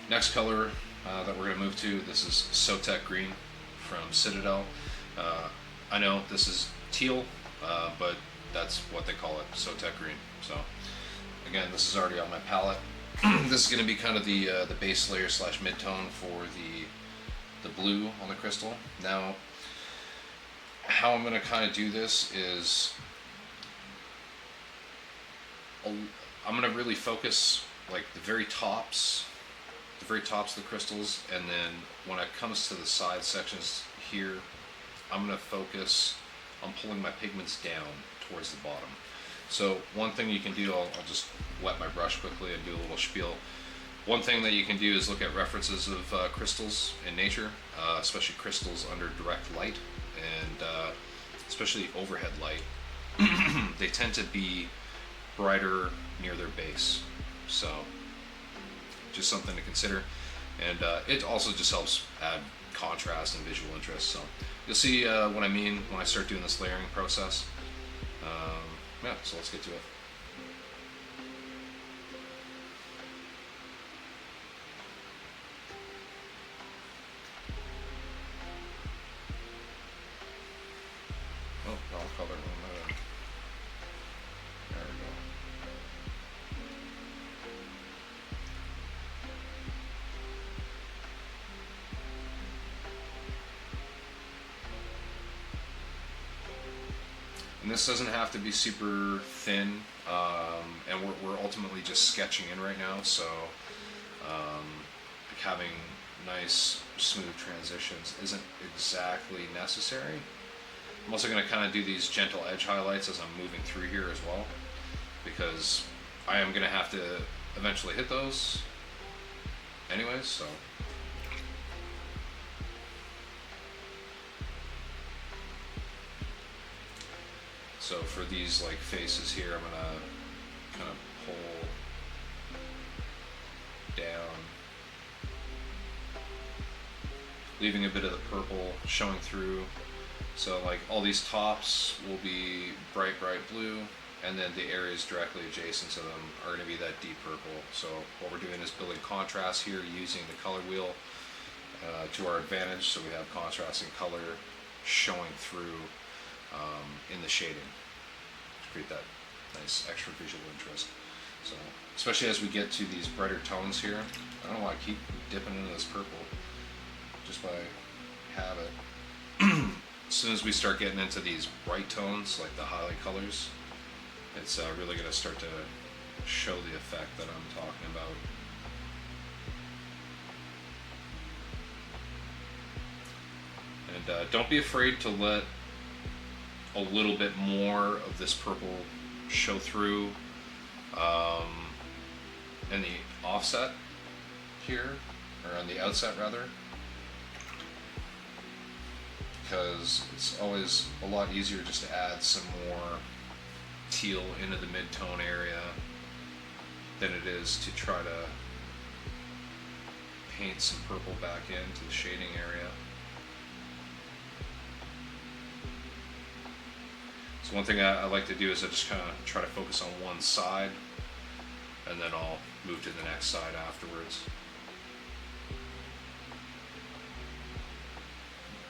next color that we're going to move to, this is Sotek Green from Citadel. I know this is teal, but that's what they call it, Sotek Green. So again, this is already on my palette. This is going to be kind of the base layer / mid-tone for the blue on the crystal. Now, how I'm going to kind of do this is I'm going to really focus like the very tops of the crystals, and then when it comes to the side sections here, I'm going to focus on pulling my pigments down towards the bottom. So one thing you can do, I'll just wet my brush quickly and do a little spiel. One thing that you can do is look at references of crystals in nature, especially crystals under direct light, and especially overhead light. They tend to be brighter near their base, so just something to consider. And it also just helps add contrast and visual interest. So you'll see what I mean when I start doing this layering process. Yeah, so let's get to it. Oh, wrong color. There we go. And this doesn't have to be super thin, and we're ultimately just sketching in right now, so like having nice smooth transitions isn't exactly necessary. I'm also going to kind of do these gentle edge highlights as I'm moving through here as well, because I am going to have to eventually hit those anyways, so. So for these like faces here, I'm gonna kind of pull down, leaving a bit of the purple showing through. So like all these tops will be bright blue, and then the areas directly adjacent to them are going to be that deep purple. So what we're doing is building contrast here using the color wheel to our advantage, so we have contrasting color showing through in the shading to create that nice extra visual interest. So especially as we get to these brighter tones here, I don't want to keep dipping into this purple just by habit. As soon as we start getting into these bright tones, like the highlight colors, it's really going to start to show the effect that I'm talking about. And don't be afraid to let a little bit more of this purple show through in the offset here, or on the outset rather, because it's always a lot easier just to add some more teal into the mid-tone area than it is to try to paint some purple back into the shading area. So one thing I like to do is I just kind of try to focus on one side, and then I'll move to the next side afterwards.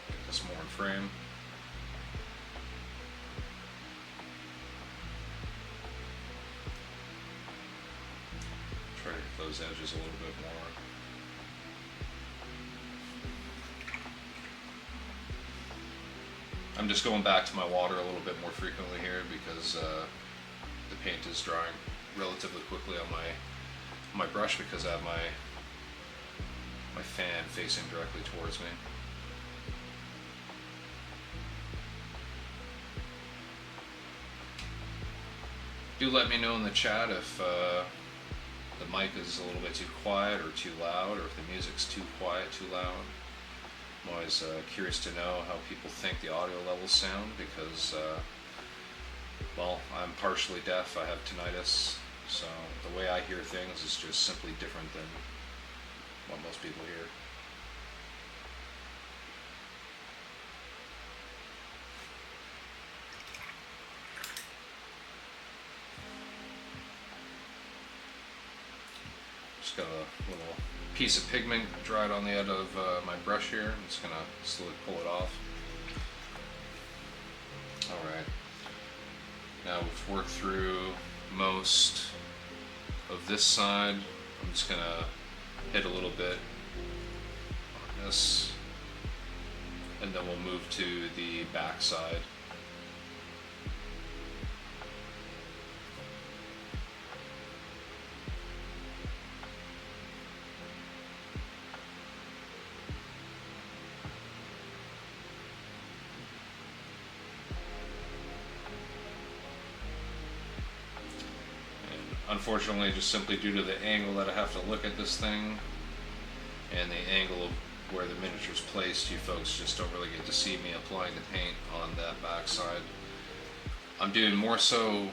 Get this more in frame. Try to hit those edges a little bit more. I'm just going back to my water a little bit more frequently here because the paint is drying relatively quickly on my brush, because I have my fan facing directly towards me. Do let me know in the chat if the mic is a little bit too quiet or too loud, or if the music's too quiet, too loud. I'm always curious to know how people think the audio levels sound because, well, I'm partially deaf. I have tinnitus, so the way I hear things is just simply different than what most people hear. Just got a little piece of pigment dried on the end of my brush here. I'm just gonna slowly pull it off. Alright, now we've worked through most of this side. I'm just gonna hit a little bit on this, and then we'll move to the back side. Unfortunately, just simply due to the angle that I have to look at this thing and the angle of where the miniature's placed, you folks just don't really get to see me applying the paint on that back side. I'm doing more so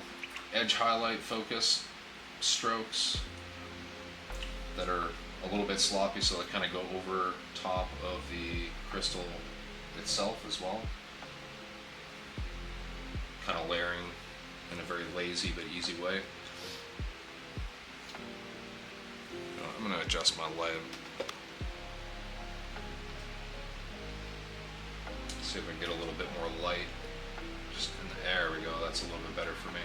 edge highlight focused strokes that are a little bit sloppy, so they kind of go over top of the crystal itself as well. Kind of layering in a very lazy but easy way. I'm going to adjust my light. See if I can get a little bit more light. Just in the, there we go, that's a little bit better for me.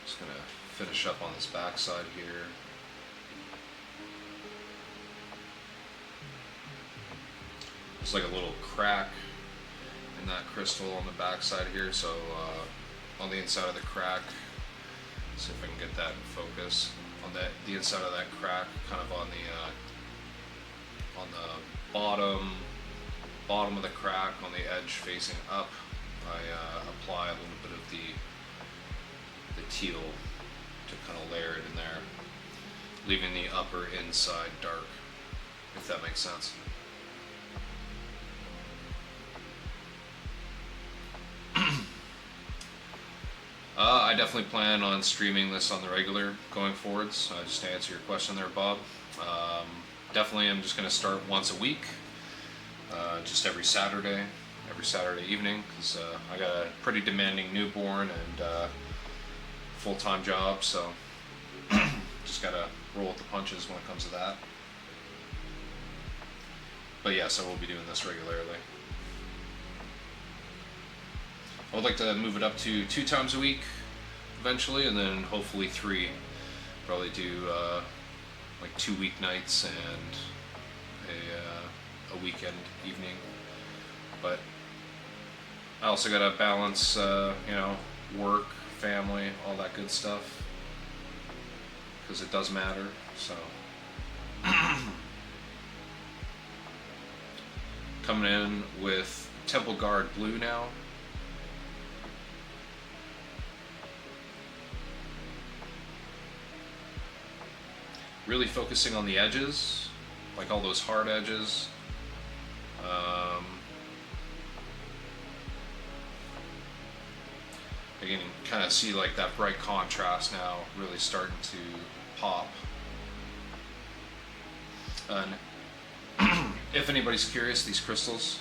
Just gonna finish up on this back side here. There's like a little crack in that crystal on the back side here, so on the inside of the crack, see if I can get that in focus. On the inside of that crack, kind of on the bottom of the crack, on the edge facing up, I apply a little bit of the teal to kind of layer it in there, leaving the upper inside dark, if that makes sense. I definitely plan on streaming this on the regular going forwards, just to answer your question there, Bob. Definitely I'm just going to start once a week, just every Saturday evening, because I got a pretty demanding newborn and full-time job, so just gotta roll with the punches when it comes to that. But yeah, so we'll be doing this regularly. I would like to move it up to 2 times a week eventually, and then hopefully 3. Probably do like 2 weeknights and a weekend evening. But I also gotta balance, work, family, all that good stuff, because it does matter. So coming in with Temple Guard blue now. Really focusing on the edges, like all those hard edges. You can kind of see like that bright contrast now really starting to pop. And if anybody's curious, these crystals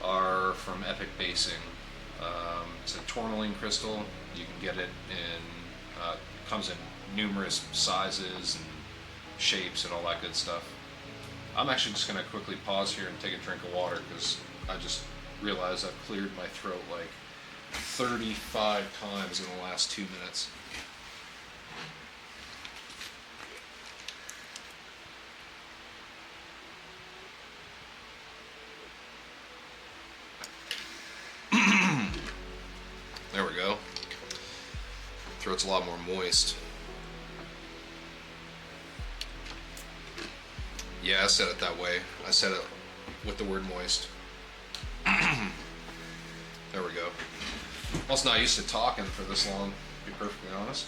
are from Epic Basing. It's a tourmaline crystal. You can get it in, comes in numerous sizes and shapes and all that good stuff. I'm actually just going to quickly pause here and take a drink of water, because I just realized I've cleared my throat like 35 times in the last 2 minutes. where it's a lot more moist. Yeah, I said it that way. I said it with the word moist. There we go. I was not used to talking for this long, to be perfectly honest.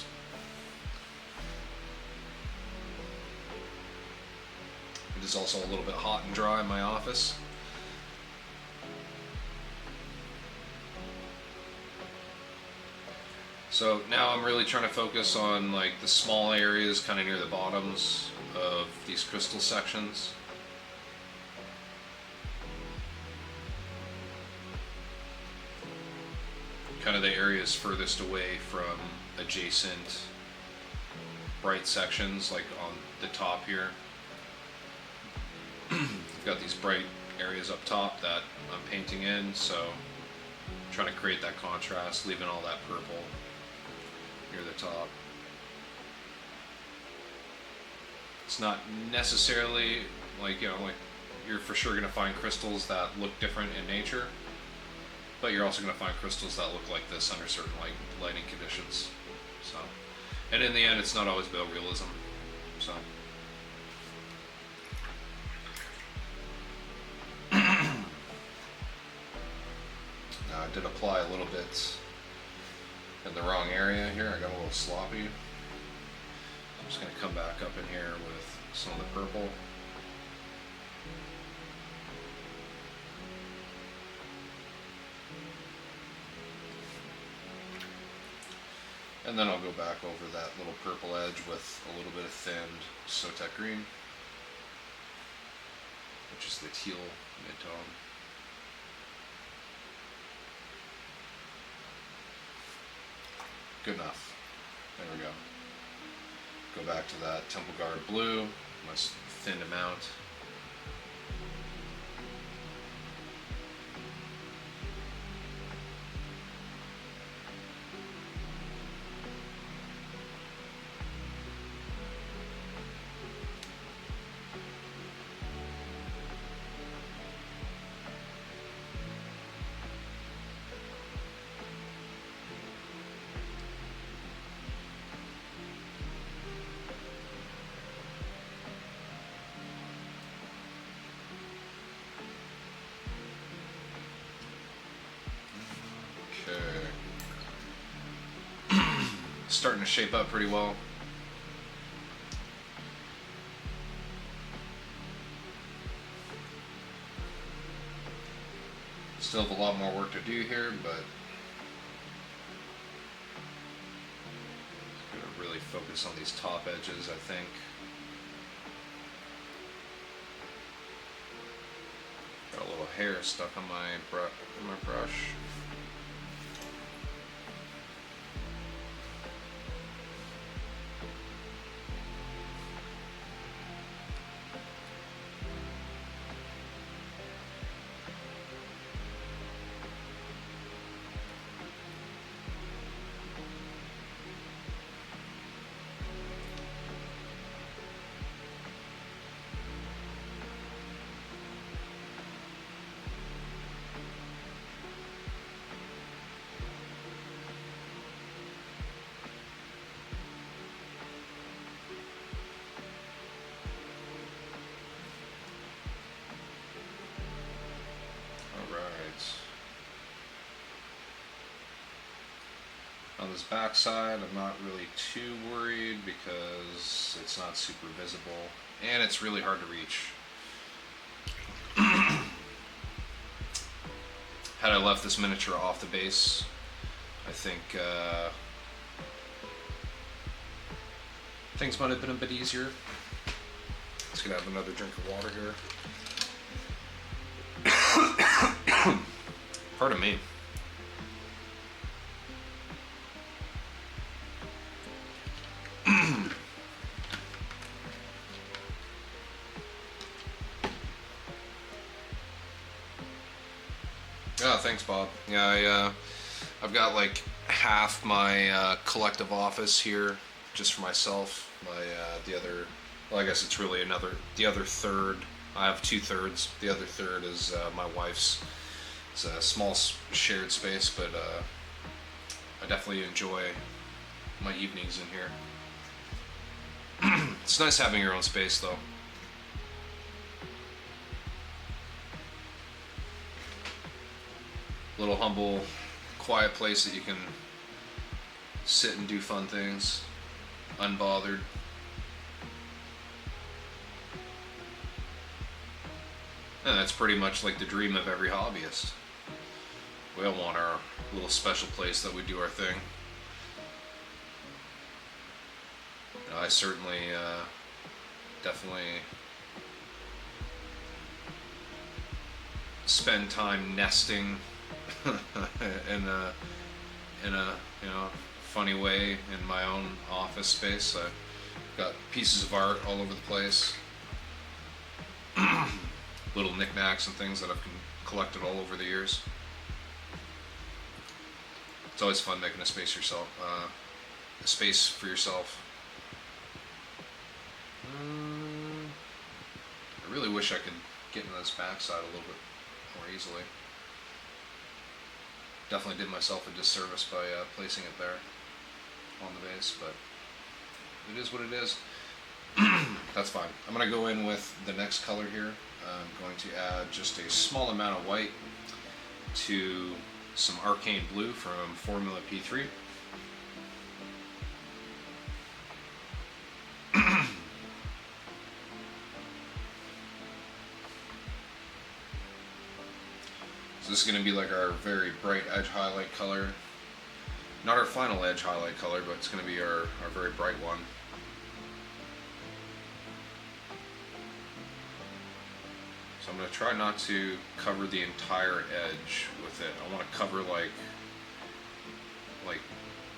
It is also a little bit hot and dry in my office. So now I'm really trying to focus on like the small areas kind of near the bottoms of these crystal sections. Kind of the areas furthest away from adjacent bright sections, like on the top here. I've got these bright areas up top that I'm painting in, so I'm trying to create that contrast, leaving all that purple near the top. It's not necessarily like, you know, like you're for sure going to find crystals that look different in nature, but you're also going to find crystals that look like this under certain lighting conditions. So, and in the end, it's not always about realism. So. Now I did apply a little bit in the wrong area here. I got a little sloppy. I'm just going to come back up in here with some of the purple. And then I'll go back over that little purple edge with a little bit of thinned Sotek green, which is the teal mid-tone. Good enough. There we go. Go back to that Temple Guard blue, nice thin amount. Starting to shape up pretty well. Still have a lot more work to do here, but I'm going to really focus on these top edges, I think. Got a little hair stuck on my brush. On this back side, I'm not really too worried because it's not super visible and it's really hard to reach. Had I left this miniature off the base, I think things might have been a bit easier. Just gonna have another drink of water here. Pardon me. Oh, thanks, Bob. Yeah, I've got like half my collective office here just for myself. The other, well, I guess it's really the other third. I have 2/3. The other third is my wife's. It's a small shared space, but I definitely enjoy my evenings in here. It's nice having your own space though. Little humble, quiet place that you can sit and do fun things, unbothered. And that's pretty much like the dream of every hobbyist. We all want our little special place that we do our thing. You know, I certainly, definitely spend time nesting in a you know, funny way in my own office space. I've got pieces of art all over the place. Little knickknacks and things that I've collected all over the years. It's always fun making a space for yourself. I really wish I could get into this backside a little bit more easily. Definitely did myself a disservice by placing it there on the base, but it is what it is. That's fine. I'm going to go in with the next color here. I'm going to add just a small amount of white to some arcane blue from Formula P3. So this is going to be like our very bright edge highlight color. Not our final edge highlight color, but it's going to be our very bright one. So I'm going to try not to cover the entire edge with it. I want to cover like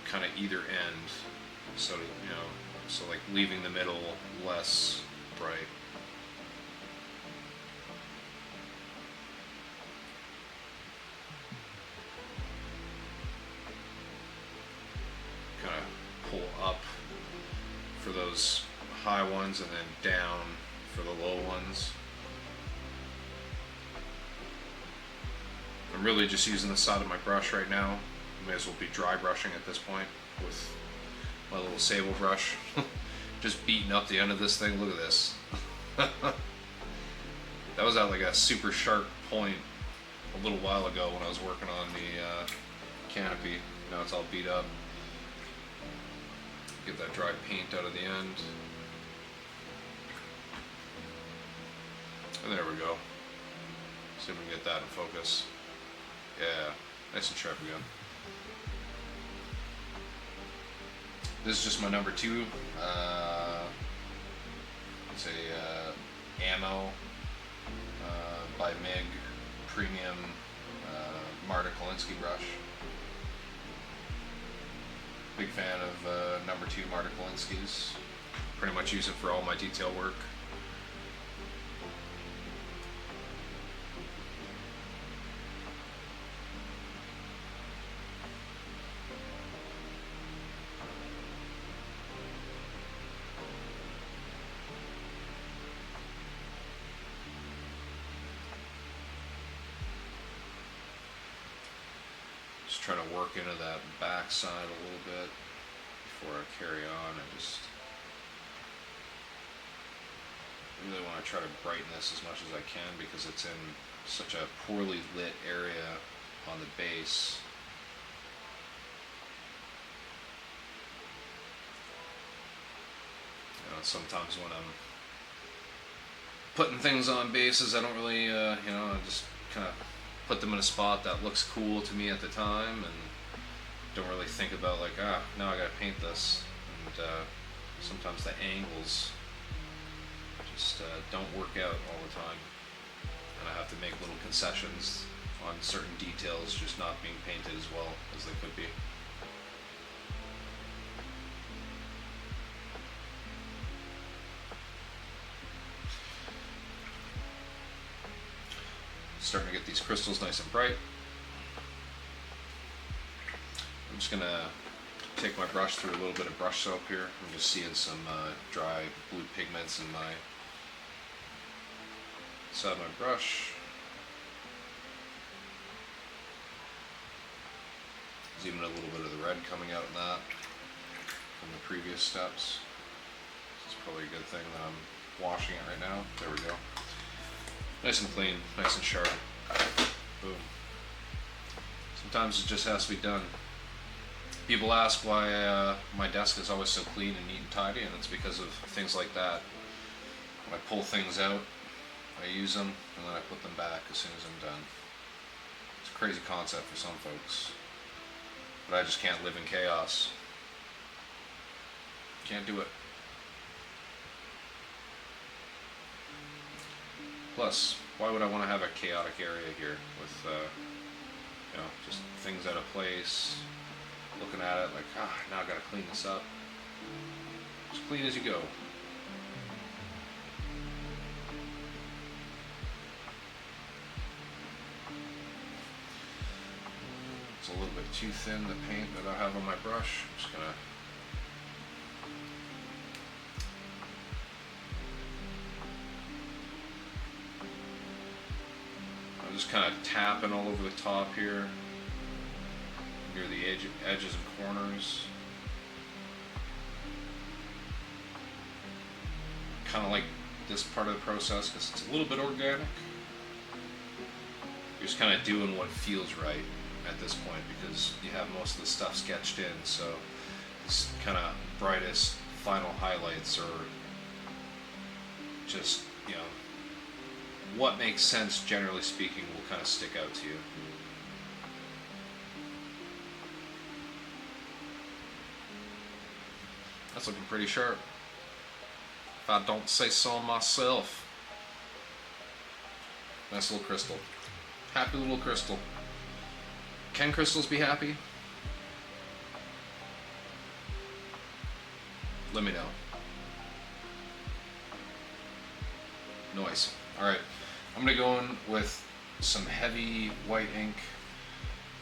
kind of either end, so you know, so like leaving the middle less bright. Kind of pull up for those high ones and then down for the low ones. I'm really just using the side of my brush right now. May as well be dry brushing at this point with my little sable brush. Just beating up the end of this thing. Look at this. That was at like a super sharp point a little while ago when I was working on the canopy. Now it's all beat up. Get that dry paint out of the end. And there we go. See if we can get that in focus. Yeah, nice and sharp again. This is just my number 2. It's a Ammo by MIG premium Marta Kolinsky brush. Big fan of number 2 Marta Kolinskys. Pretty much use it for all my detail work. Just trying to work into that back side a little bit before I carry on. I really want to try to brighten this as much as I can because it's in such a poorly lit area on the base. You know, sometimes when I'm putting things on bases, I don't really, I just kind of put them in a spot that looks cool to me at the time and don't really think about like, now I gotta paint this. And sometimes the angles just don't work out all the time. And I have to make little concessions on certain details just not being painted as well as they could be. Starting to get these crystals nice and bright. I'm just gonna take my brush through a little bit of brush soap here. I'm just seeing some dry blue pigments in my side of my brush. There's even a little bit of the red coming out in that. from the previous steps. It's probably a good thing that I'm washing it right now. There we go. Nice and clean, nice and sharp. Boom. Sometimes it just has to be done. People ask why my desk is always so clean and neat and tidy, and it's because of things like that. When I pull things out, I use them, and then I put them back as soon as I'm done. It's a crazy concept for some folks, but I just can't live in chaos. Can't do it. Plus, why would I want to have a chaotic area here with, just things out of place, looking at it like, now I gotta clean this up. As clean as you go. It's a little bit too thin, the paint that I have on my brush. I'm just gonna just kind of tapping all over the top here, near the edges and corners. Kind of like this part of the process because it's a little bit organic. You're just kind of doing what feels right at this point because you have most of the stuff sketched in, so this kind of brightest final highlights are just, what makes sense, generally speaking, will kind of stick out to you. That's looking pretty sharp, if I don't say so myself. Nice little crystal. Happy little crystal. Can crystals be happy? Let me know. Noise. Alright. I'm going to go in with some heavy white ink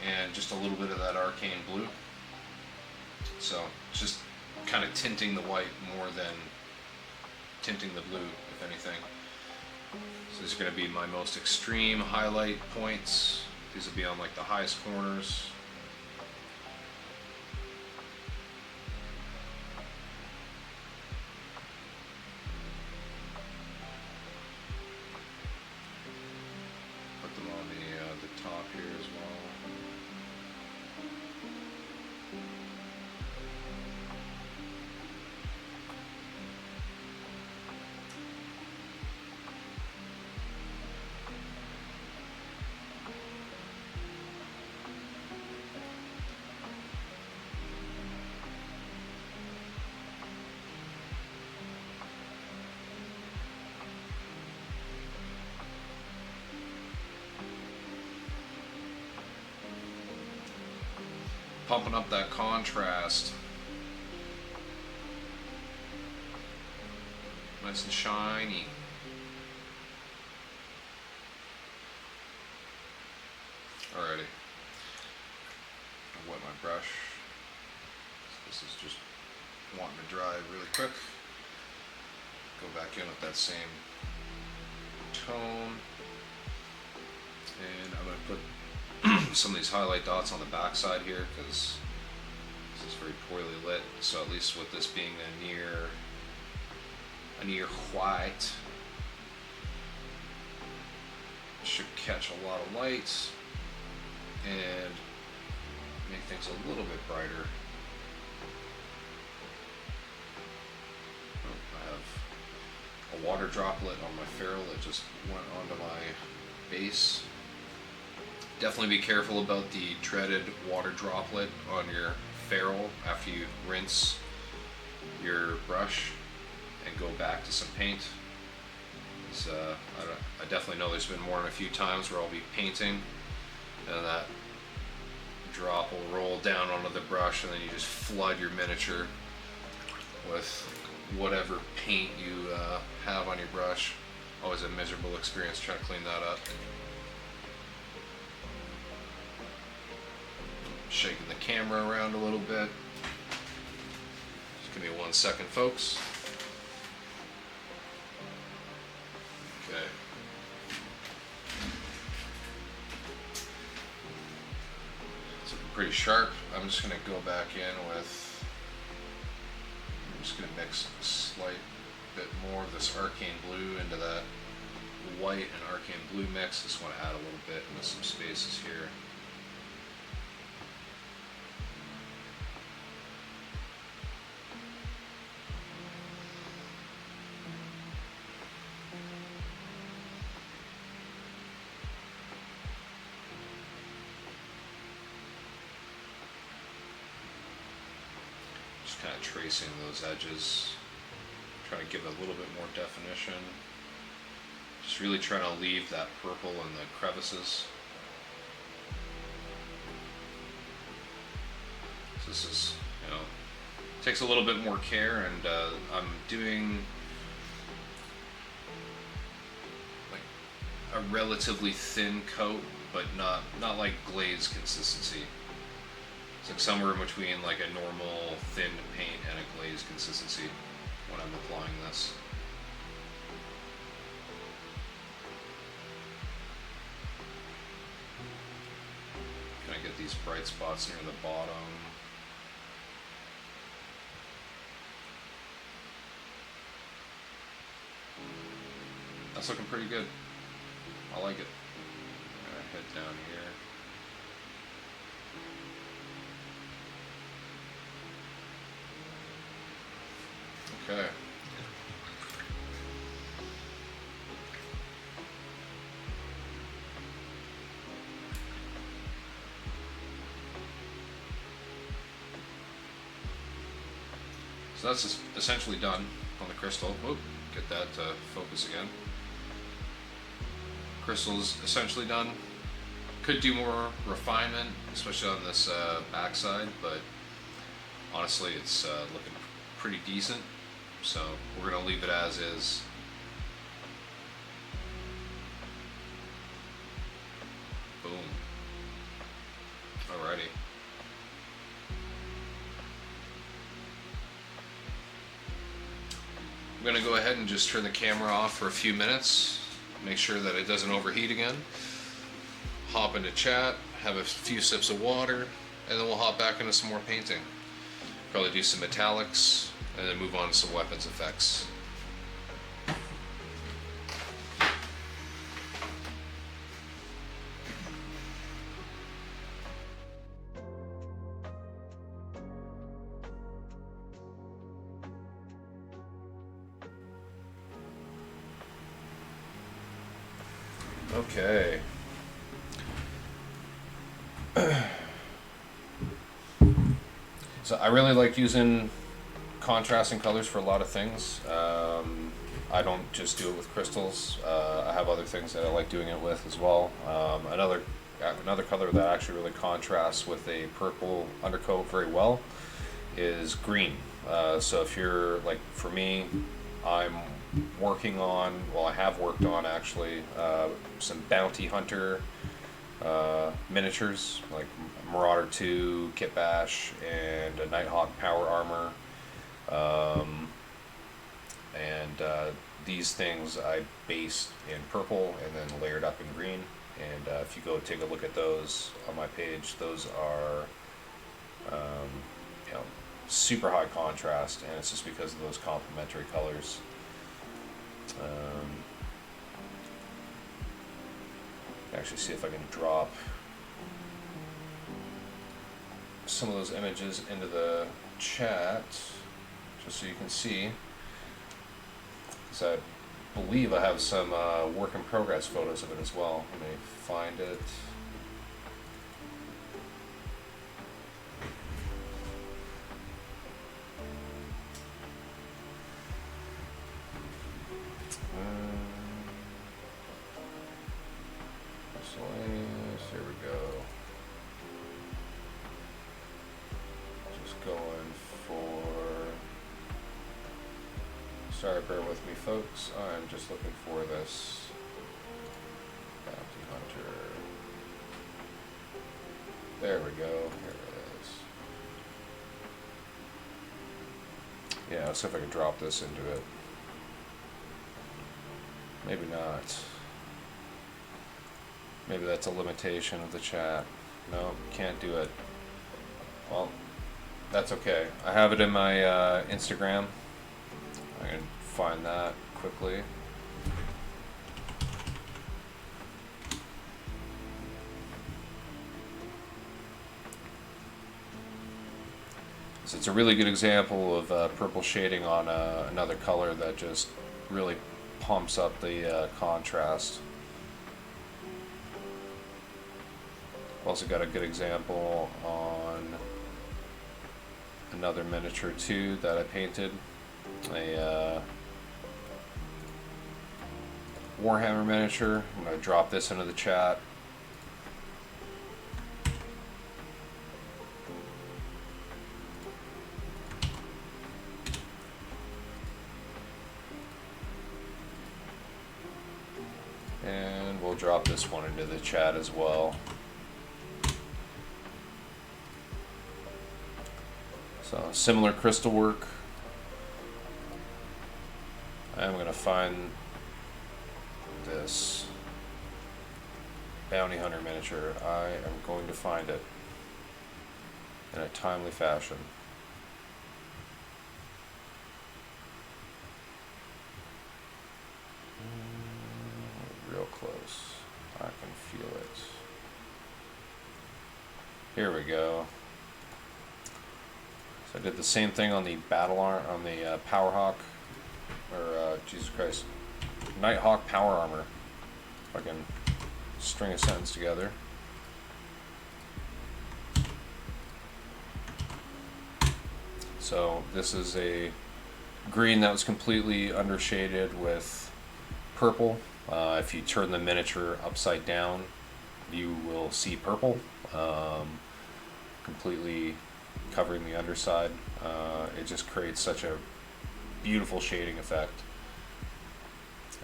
and just a little bit of that arcane blue. So just kind of tinting the white more than tinting the blue, if anything. So these are going to be my most extreme highlight points. These will be on like the highest corners. The top here as well. Pumping up that contrast. Nice and shiny. Alrighty. I'll wet my brush. This is just wanting to dry really quick. Go back in with that same tone. And I'm going to put some of these highlight dots on the back side here because this is very poorly lit, so at least with this being a near white, it should catch a lot of light and make things a little bit brighter. I have a water droplet on my ferrule that just went onto my base. Definitely be careful about the dreaded water droplet on your ferrule after you rinse your brush and go back to some paint. I definitely know there's been more than a few times where I'll be painting and that drop will roll down onto the brush and then you just flood your miniature with whatever paint you have on your brush. Always a miserable experience trying to clean that up. Shaking the camera around a little bit. Just give me 1 second, folks. Okay. It's looking pretty sharp. I'm just going to go back in with just going to mix a slight bit more of this arcane blue into that white and arcane blue mix. Just want to add a little bit into some spaces here. Just kind of tracing those edges, trying to give it a little bit more definition. Just really trying to leave that purple in the crevices. So this is, takes a little bit more care, and I'm doing like a relatively thin coat, but not like glaze consistency. It's like somewhere in between like a normal thin paint and a glaze consistency when I'm applying this. Kind of get these bright spots near the bottom. That's looking pretty good. I like it. I'm gonna head down here. Okay. So that's essentially done on the crystal. Whoop, get that to focus again. Crystal's essentially done. Could do more refinement, especially on this backside, but honestly it's looking pretty decent. So we're going to leave it as is. Boom. Alrighty. I'm going to go ahead and just turn the camera off for a few minutes, make sure that it doesn't overheat again, hop into chat, have a few sips of water, and then we'll hop back into some more painting. Probably do some metallics, and then move on to some weapons effects. Okay. So I really like using contrasting colors for a lot of things. I don't just do it with crystals. I have other things that I like doing it with as well. Another color that actually really contrasts with a purple undercoat very well is green. So if you're like, for me, I'm working on, well, I have worked on actually some bounty hunter miniatures like Marauder 2, Kit Bash, and a Nighthawk power armor. These things I based in purple and then layered up in green. And if you go take a look at those on my page, those are super high contrast, and it's just because of those complementary colors. Actually, see if I can drop some of those images into the chat, just so you can see. Because I believe I have some work in progress photos of it as well. Let me find it. Miscellaneous, here we go. Just going for... Sorry, bear with me, folks. I'm just looking for this bounty hunter. There we go. Here it is. Yeah, let's see if I can drop this into it. Maybe not. Maybe that's a limitation of the chat. No, can't do it. Well, that's okay. I have it in my Instagram. I can find that quickly. So it's a really good example of purple shading on another color that just really pumps up the contrast. Also got a good example on another miniature too that I painted. A Warhammer miniature. I'm going to drop this into the chat. And we'll drop this one into the chat as well. So similar crystal work. I'm going to find this bounty hunter miniature. I am going to find it in a timely fashion. Real close. I can feel it. Here we go. So I did the same thing on the battle arm, on the Power Hawk, or Jesus Christ, Nighthawk power armor. If I can string a sentence together. So this is a green that was completely undershaded with purple. If you turn the miniature upside down, you will see purple, completely covering the underside. It just creates such a beautiful shading effect.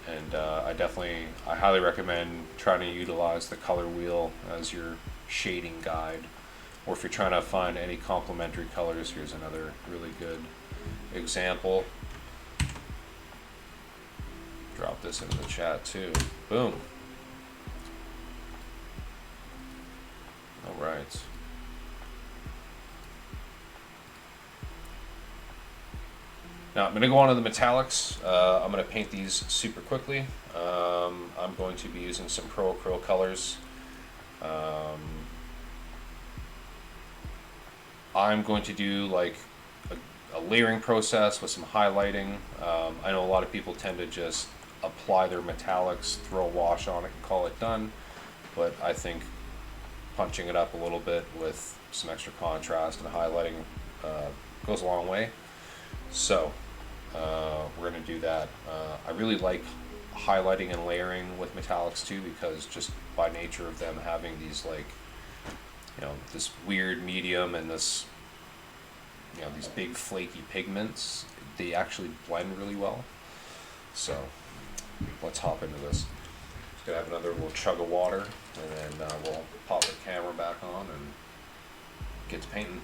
And I highly recommend trying to utilize the color wheel as your shading guide. Or if you're trying to find any complementary colors, here's another really good example. Drop this into the chat too. Boom. All right. Now I'm going to go on to the metallics. I'm going to paint these super quickly. I'm going to be using some Pro Acryl colors. I'm going to do like a layering process with some highlighting. I know a lot of people tend to just apply their metallics, throw a wash on it and call it done, but I think punching it up a little bit with some extra contrast and highlighting goes a long way. So we're going to do that. I really like highlighting and layering with metallics too, because just by nature of them having these, like, you know, this weird medium and this, you know, these big flaky pigments, they actually blend really well. So let's hop into this. Just gonna have another little chug of water, and then we'll pop the camera back on and get to painting.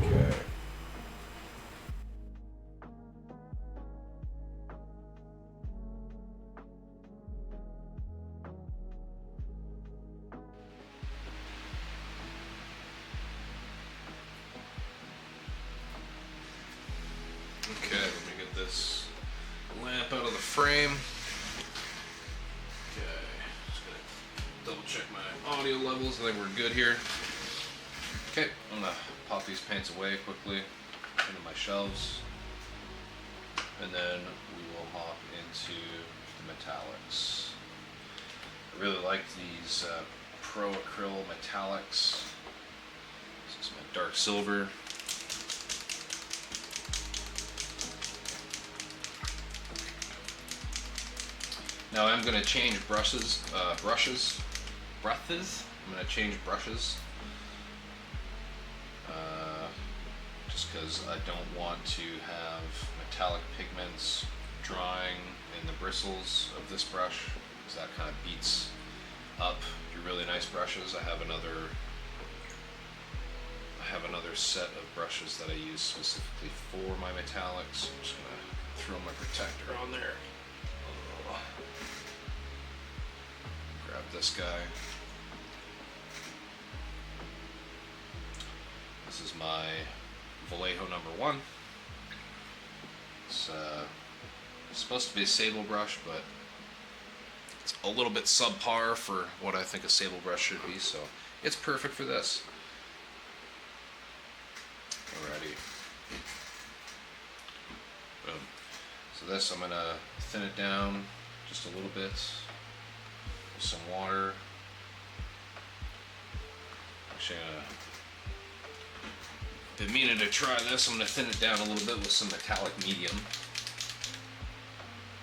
Okay. Okay, let me get this lamp out of the frame. Okay, just gonna double check my audio levels. I think we're good here. Okay, I'm gonna pop these paints away quickly into my shelves, and then we will hop into the metallics. I really like these Pro Acryl metallics. This is my dark silver. Now I'm going to change brushes. I'm going to change brushes. Just because I don't want to have metallic pigments drying in the bristles of this brush, because that kind of beats up your really nice brushes. I have another set of brushes that I use specifically for my metallics. I'm just going to throw my protector on there. Grab this guy. This is my Vallejo #1. It's supposed to be a sable brush, but it's a little bit subpar for what I think a sable brush should be, so it's perfect for this. Alrighty. Boom. So this, I'm going to thin it down just a little bit with some water. Actually, been meaning to try this. I'm going to thin it down a little bit with some metallic medium.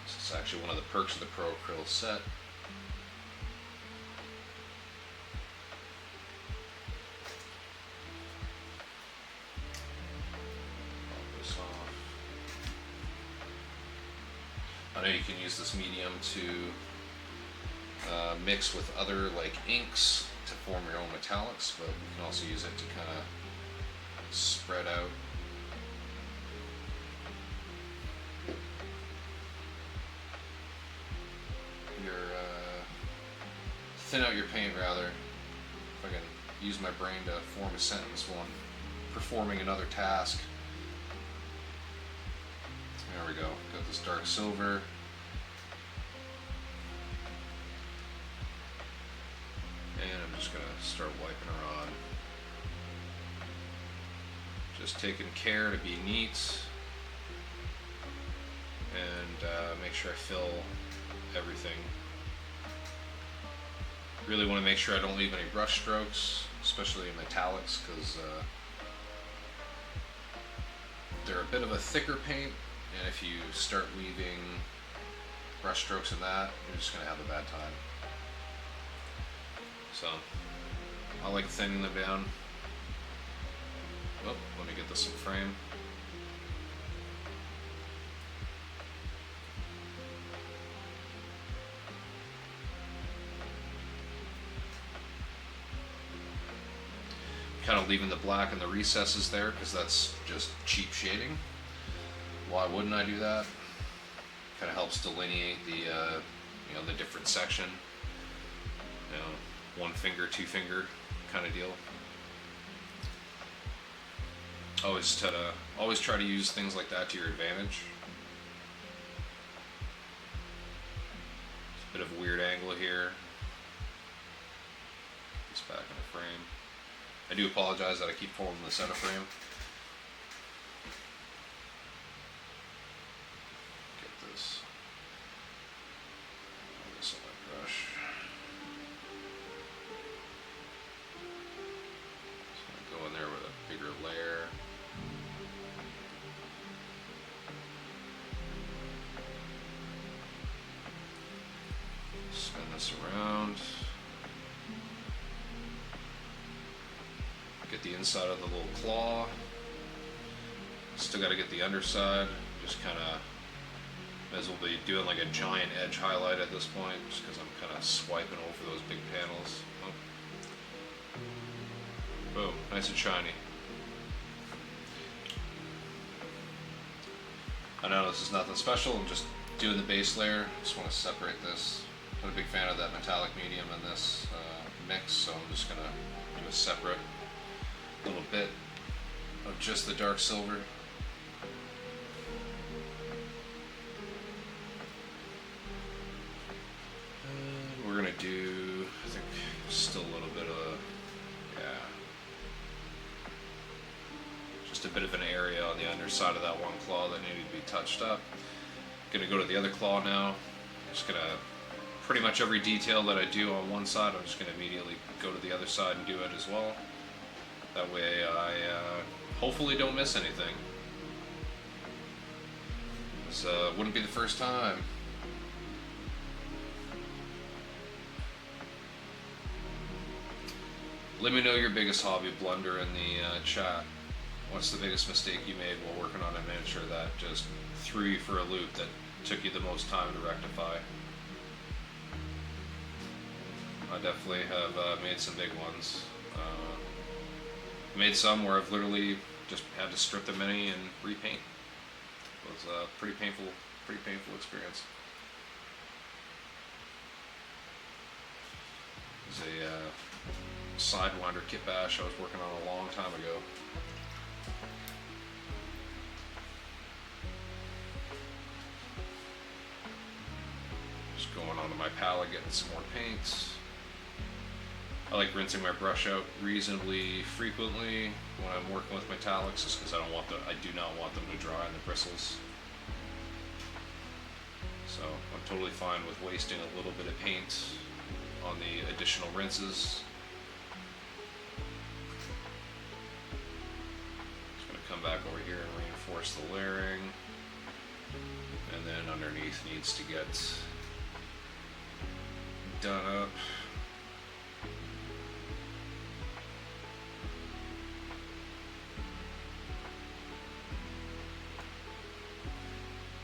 This is actually one of the perks of the Pro Acryl set. Pop this off. I know you can use this medium to mix with other like inks to form your own metallics, but you can also use it to kind of spread out. Thin out your paint rather. If I can use my brain to form a sentence while I'm performing another task. There we go. Got this dark silver. And I'm just gonna start wiping her on. Just taking care to be neat and make sure I fill everything. Really want to make sure I don't leave any brush strokes, especially in metallics, because they're a bit of a thicker paint, and if you start leaving brush strokes in that, you're just going to have a bad time. So I like thinning them down. Oh, let me get this in frame. Kind of leaving the black in the recesses there because that's just cheap shading. Why wouldn't I do that? Kind of helps delineate the the different section. One finger, two finger kind of deal. Always try to use things like that to your advantage. It's a bit of a weird angle here. It's back in the frame. I do apologize that I keep pulling this out of frame. Get this. Put this on my brush. Just gonna go in there with a bigger layer. Spin this around. Get the inside of the little claw. Still got to get the underside. Just kind of may as well be doing like a giant edge highlight at this point, just because I'm kind of swiping over those big panels. Oh. Boom, nice and shiny. I know this is nothing special. I'm just doing the base layer. Just want to separate this. I'm a big fan of that metallic medium in this mix, so I'm just gonna do a separate little bit of just the dark silver. And we're gonna do, I think, still a little bit of, just a bit of an area on the underside of that one claw that needed to be touched up. Gonna go to the other claw now. Just gonna, pretty much every detail that I do on one side, I'm just gonna immediately go to the other side and do it as well. That way I hopefully don't miss anything. This wouldn't be the first time. Let me know your biggest hobby blunder in the chat. What's the biggest mistake you made while working on a miniature that just threw you for a loop, that took you the most time to rectify? I definitely have made some big ones. Made some where I've literally just had to strip the mini and repaint. It was a pretty painful experience. It was a Sidewinder kit bash I was working on a long time ago. Just going onto my palette, getting some more paint. I like rinsing my brush out reasonably frequently when I'm working with metallics, just because I do not want them to dry in the bristles. So I'm totally fine with wasting a little bit of paint on the additional rinses. Just going to come back over here and reinforce the layering, and then underneath needs to get done up.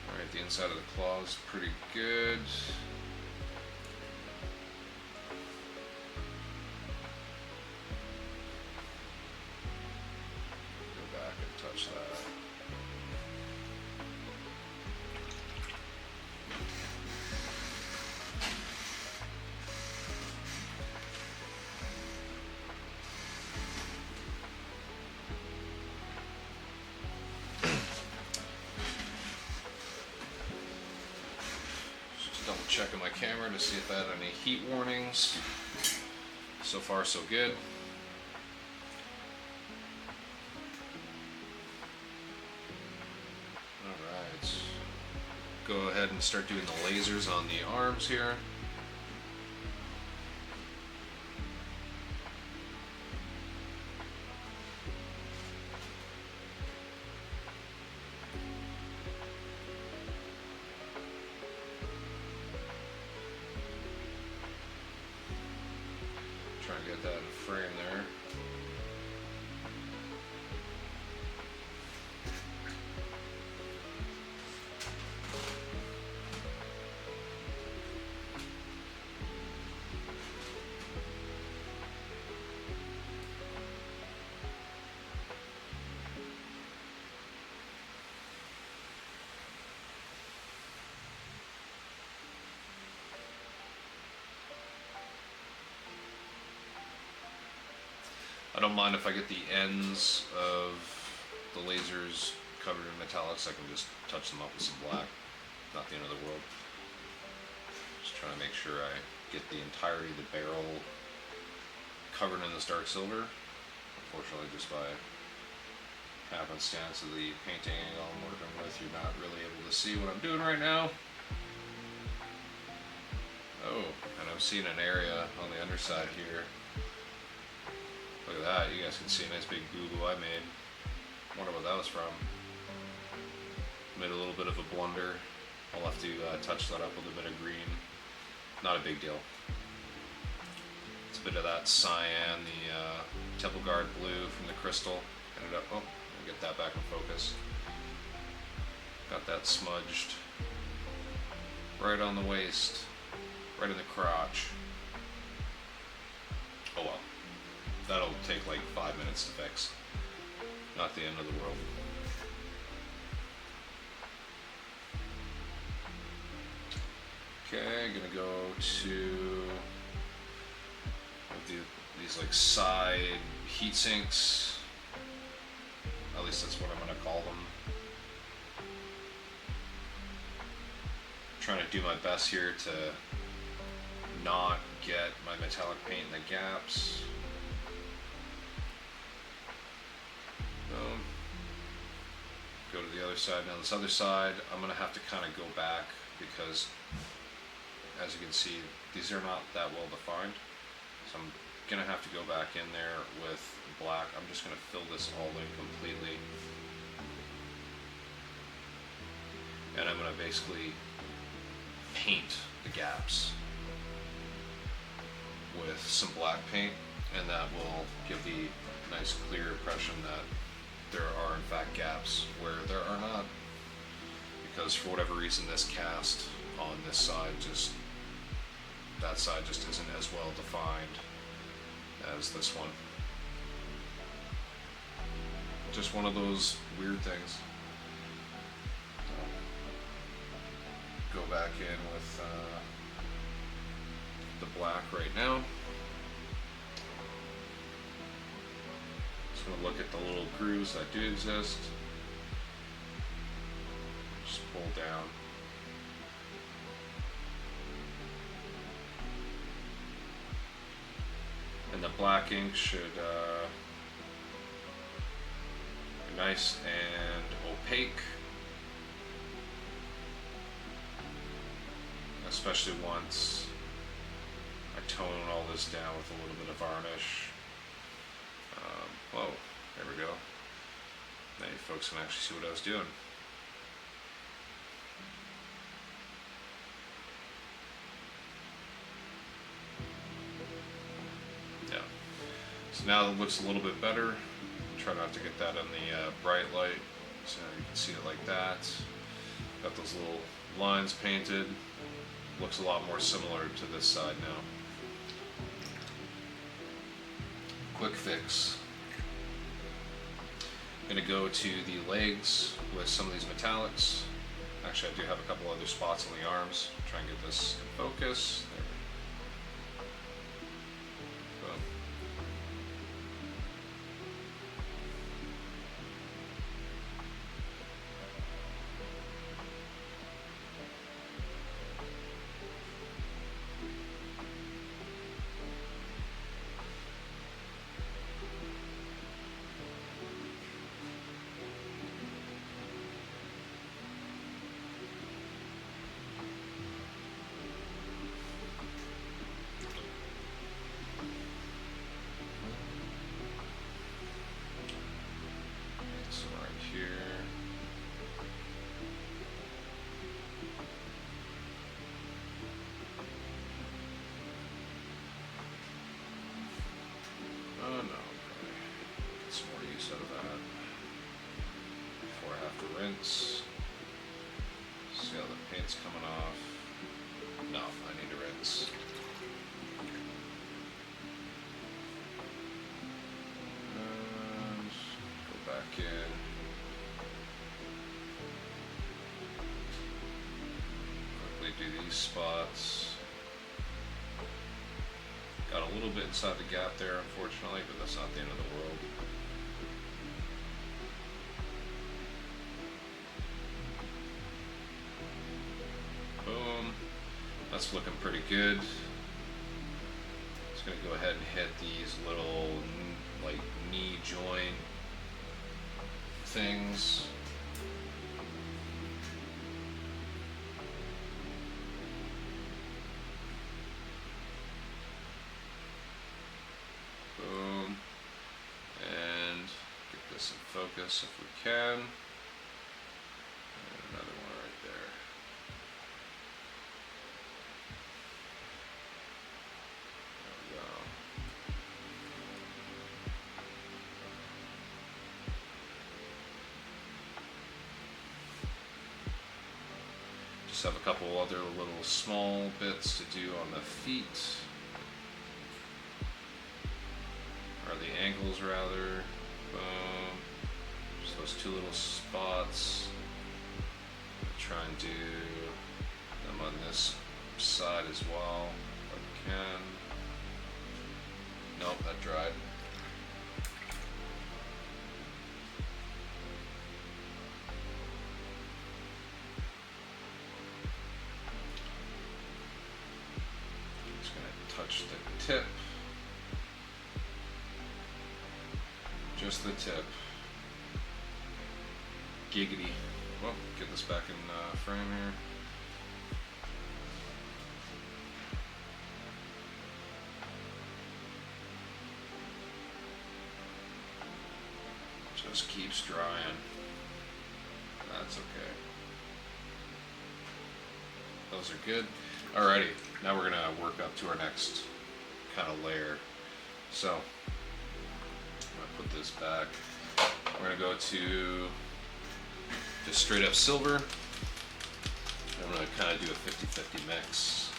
Alright, the inside of the claw is pretty good. Go back and touch that. Checking my camera to see if I had any heat warnings. So far, so good. Alright. Go ahead and start doing the lasers on the arms here. Try and get that in frame there. I don't mind if I get the ends of the lasers covered in metallics. I can just touch them up with some black. Not the end of the world. Just trying to make sure I get the entirety of the barrel covered in this dark silver. Unfortunately, just by happenstance of the painting angle I'm working with, you're not really able to see what I'm doing right now. Oh, and I'm seeing an area on the underside here. Look at that, you guys can see a nice big boo-boo I made. Wonder what that was from. Made a little bit of a blunder. I'll have to touch that up with a bit of green. Not a big deal. It's a bit of that cyan, the Temple Guard blue from the crystal. Ended up, oh, I'll get that back in focus. Got that smudged right on the waist, right in the crotch. Oh well. That'll take like 5 minutes to fix. Not the end of the world. Okay, gonna go to these like side heat sinks. At least that's what I'm gonna call them. Trying to do my best here to not get my metallic paint in the gaps. Go to the other side. Now this other side, I'm going to have to kind of go back because, as you can see, these are not that well defined. So I'm going to have to go back in there with black. I'm just going to fill this all in completely. And I'm going to basically paint the gaps with some black paint, and that will give the nice clear impression that there are in fact gaps where there are not, because for whatever reason this cast on this side that side just isn't as well defined as this one. Just one of those weird things. Go back in with the black right now. Just gonna look at the little grooves that do exist. Just pull down. black ink should be nice and opaque, especially once I tone all this down with a little bit of varnish. Whoa, there we go. Now you folks can actually see what I was doing. Yeah. So now it looks a little bit better. Try not to get that in the bright light, so you can see it like that. Got those little lines painted. Looks a lot more similar to this side now. Quick fix. I'm going to go to the legs with some of these metallics. Actually, I do have a couple other spots on the arms. Try and get this in focus. There. Boom. Rinse. See how the paint's coming off. No, I need to rinse. And go back in. Quickly do these spots. Got a little bit inside the gap there, unfortunately, but that's not the end of the world. That's looking pretty good. Just gonna go ahead and hit these little like knee joint things. Boom. And get this in focus if we can. And another one right there. Have a couple other little small bits to do on the feet, or the ankles rather. Boom. Just those two little spots. I'll try and do them on this side as well if I can. Nope, that dried. Touch the tip, just the tip. Giggity. Well, get this back in frame here. Just keeps drying. That's okay. Those are good. Alrighty, now we're gonna work up to our next kind of layer. So, I'm gonna put this back. We're gonna go to just straight up silver. I'm gonna kind of do a 50-50 mix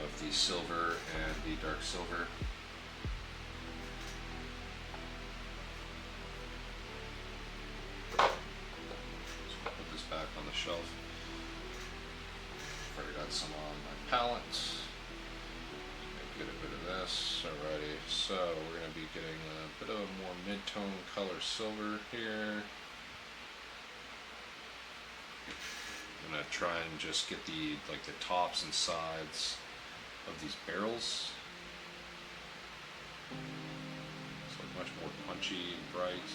of the silver and the dark silver. So I'll put this back on the shelf. Already got some on my palette. Get a bit of this. Alrighty, so we're going to be getting a bit of a more mid-tone color silver here. I'm going to try and just get the tops and sides of these barrels It's like much more punchy and bright.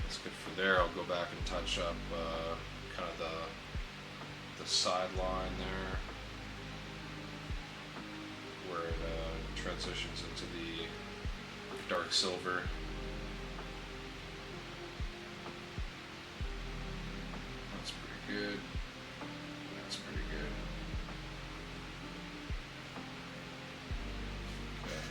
That's good for there. I'll go back and touch up kind of the sideline there, where it transitions into the dark silver. That's pretty good. That's pretty good. Okay.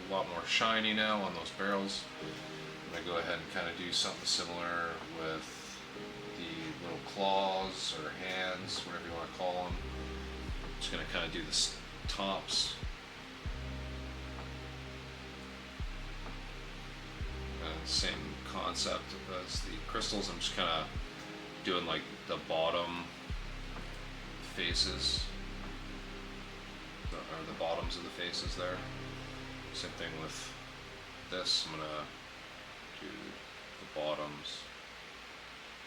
A lot more shiny now on those barrels. I'm going to go ahead and kind of do something similar with the little claws or hands, whatever you want to call them. Just going to kind of do the tops. Same concept as the crystals. I'm just kind of doing like the bottom faces, or the bottoms of the faces there. Same thing with this. I'm gonna do the bottoms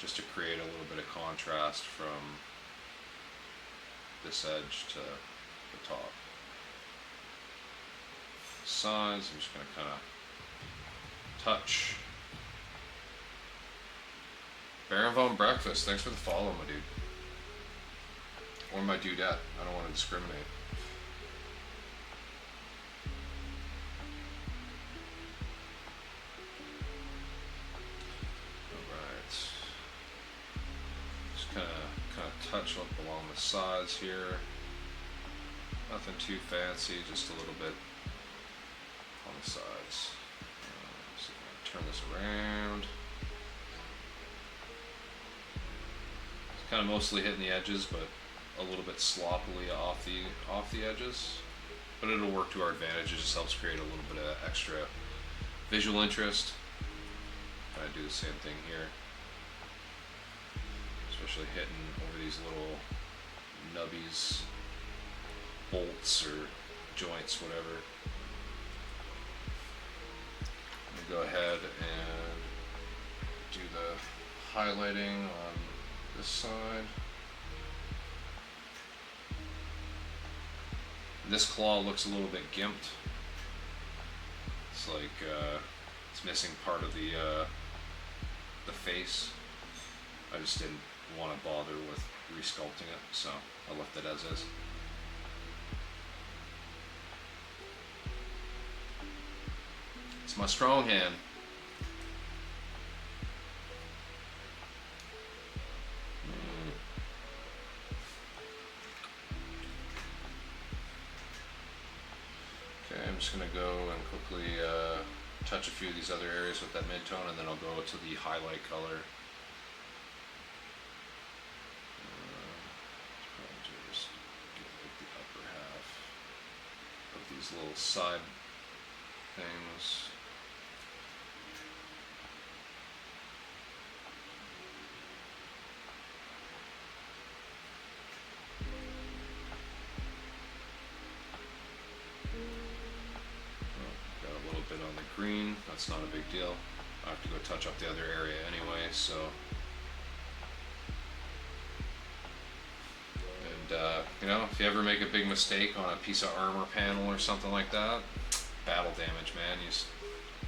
just to create a little bit of contrast from this edge to the top. Sides, I'm just gonna kind of touch. Baron Von Breakfast, thanks for the follow, my dude. Or my dudette, I don't want to discriminate. Alright. Just kind of touch up along the sides here. Nothing too fancy, just a little bit on the sides. So I'm gonna turn this around. It's kind of mostly hitting the edges, but a little bit sloppily off the edges. But it'll work to our advantage. It just helps create a little bit of extra visual interest. Kind of do the same thing here, especially hitting over these little nubbies, bolts or joints, whatever. Go ahead and do the highlighting on this side. This claw looks a little bit gimped. It's like it's missing part of the face. I just didn't want to bother with resculpting it, so I left it as is. It's my strong hand. Okay, I'm just going to go and quickly touch a few of these other areas with that mid-tone, and then I'll go to the highlight color. Just get like the upper half of these little side things. Got a little bit on the green, that's not a big deal. I have to go touch up the other area anyway, so. And you know, if you ever make a big mistake on a piece of armor panel or something like that, battle damage, man. You just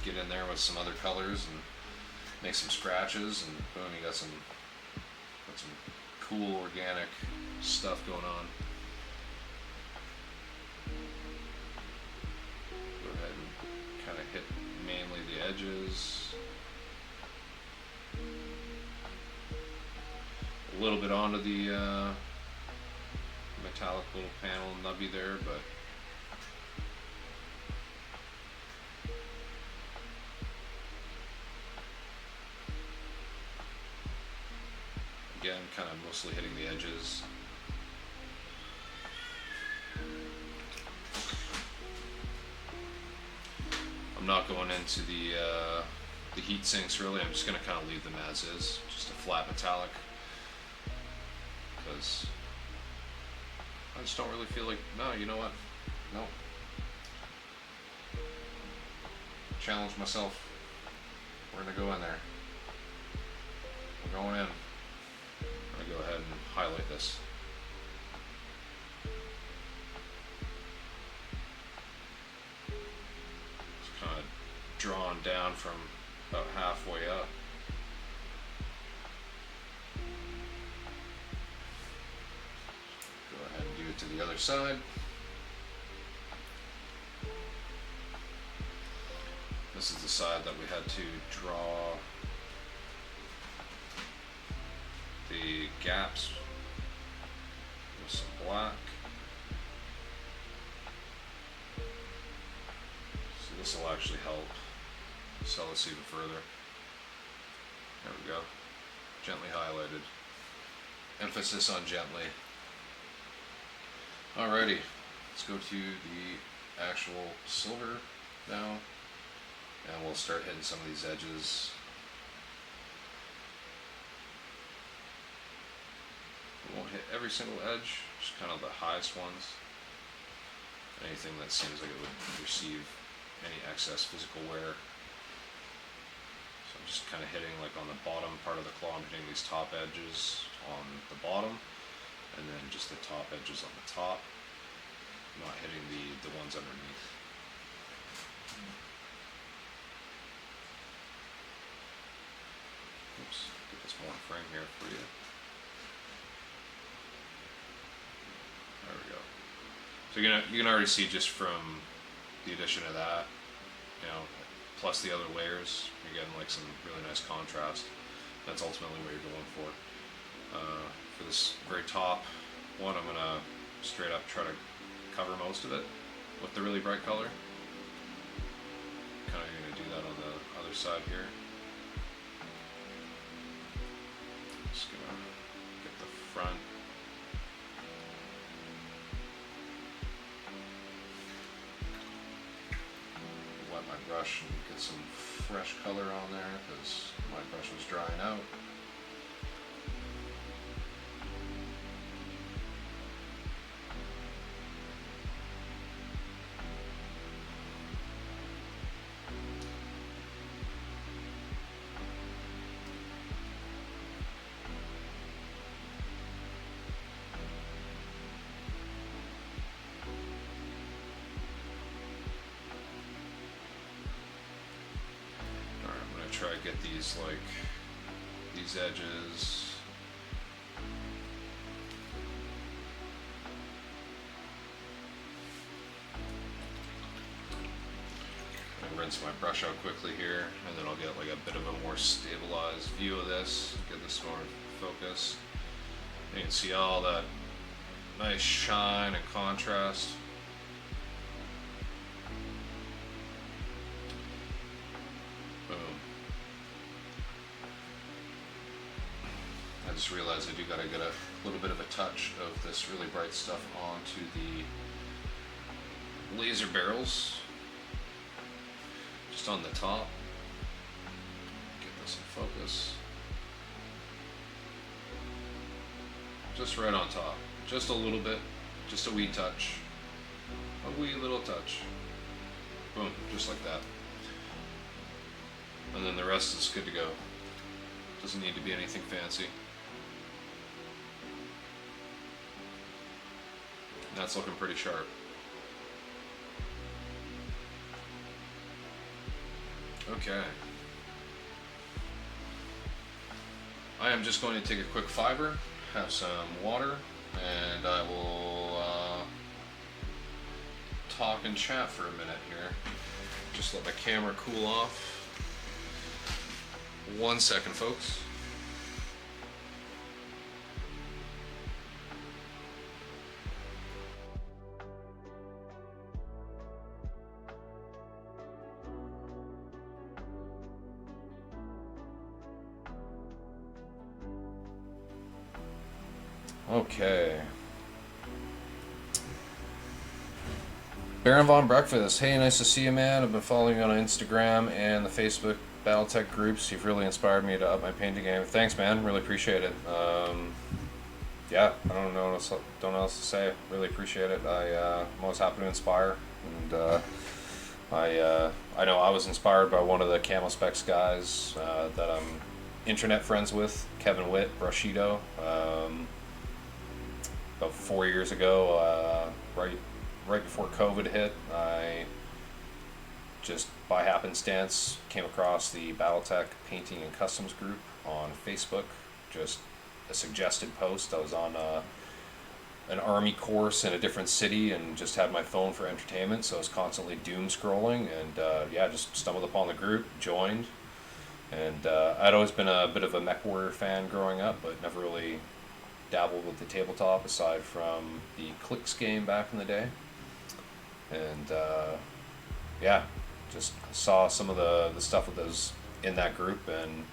get in there with some other colors and make some scratches, and boom, you got some cool organic stuff going on. Go ahead and kind of hit mainly the edges. A little bit onto the metallic little panel nubby there, but again, kind of mostly hitting the edges. I'm not going into the heat sinks really. I'm just going to kind of leave them as is, just a flat metallic, because I just don't really feel like, no, you know what, no. Challenge myself. We're going to go in there. We're going in. I'm going to go ahead and highlight this. It's kind of drawn down from about halfway up. Go ahead and do it to the other side. This is the side that we had to draw the gaps with some black. So this will actually help sell this even further. There we go. Gently highlighted. Emphasis on gently. Alrighty, let's go to the actual silver now. And we'll start hitting some of these edges. We won't hit every single edge, just kind of the highest ones. Anything that seems like it would receive any excess physical wear. So I'm just kind of hitting like on the bottom part of the claw. I'm hitting these top edges on the bottom, and then just the top edges on the top. I'm not hitting the ones underneath. Oops, get this more in frame here for you. There we go. So you can already see just from the addition of that, you know, plus the other layers, you're getting like some really nice contrast. That's ultimately what you're going for. For this very top one, I'm gonna straight up try to cover most of it with the really bright color. Kind of gonna do that on the other side here. Just gonna get the front. Wet my brush and get some fresh color on there because my brush was drying out. Try to get these, like, these edges. I rinse my brush out quickly here, and then I'll get like a bit of a more stabilized view of this, get this more focus. You can see all that nice shine and contrast. I just realized I do gotta get a little bit of a touch of this really bright stuff onto the laser barrels, just on the top. Get this in focus. Just right on top, just a little bit, just a wee touch, a wee little touch. Boom, just like that. And then the rest is good to go. Doesn't need to be anything fancy. That's looking pretty sharp. Okay. I am just going to take a quick fiber, have some water, and I will talk and chat for a minute here. Just let my camera cool off. 1 second, folks. Okay. Baron Von Breakfast. Hey, nice to see you, man. I've been following you on Instagram and the Facebook Battletech groups. You've really inspired me to up my painting game. Thanks, man. Really appreciate it. Yeah, I don't know what else to say. Really appreciate it. I'm always happy to inspire, and I know I was inspired by one of the Camo Specs guys that I'm internet friends with, Kevin Witt, Brushido. About 4 years ago, right before COVID hit, I just by happenstance came across the Battletech Painting and Customs group on Facebook. Just a suggested post. I was on an army course in a different city and just had my phone for entertainment, so I was constantly doom scrolling, and yeah, just stumbled upon the group, joined, and I'd always been a bit of a MechWarrior fan growing up, but never really dabbled with the tabletop aside from the Clicks game back in the day. And yeah, just saw some of the stuff with those in that group, and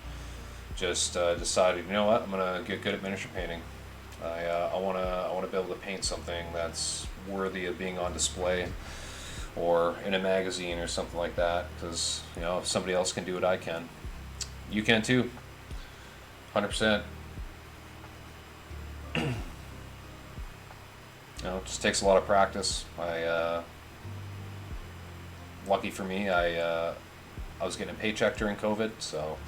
just decided, you know what, I'm gonna get good at miniature painting. I wanna be able to paint something that's worthy of being on display or in a magazine or something like that, because you know, if somebody else can do it, I can. You can too. 100%. You know, it just takes a lot of practice. Lucky for me, I was getting a paycheck during COVID, so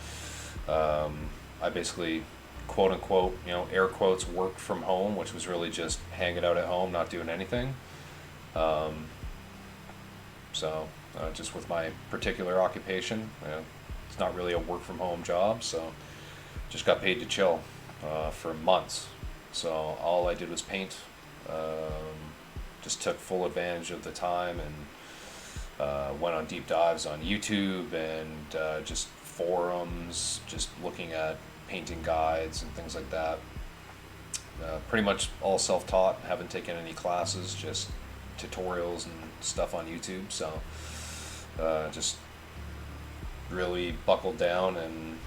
I basically, quote unquote, you know, air quotes, worked from home, which was really just hanging out at home, not doing anything. So just with my particular occupation, it's not really a work from home job, so just got paid to chill for months. So all I did was paint. Just took full advantage of the time, and went on deep dives on YouTube and just forums, just looking at painting guides and things like that. Pretty much all self-taught, haven't taken any classes, just tutorials and stuff on YouTube. So just really buckled down and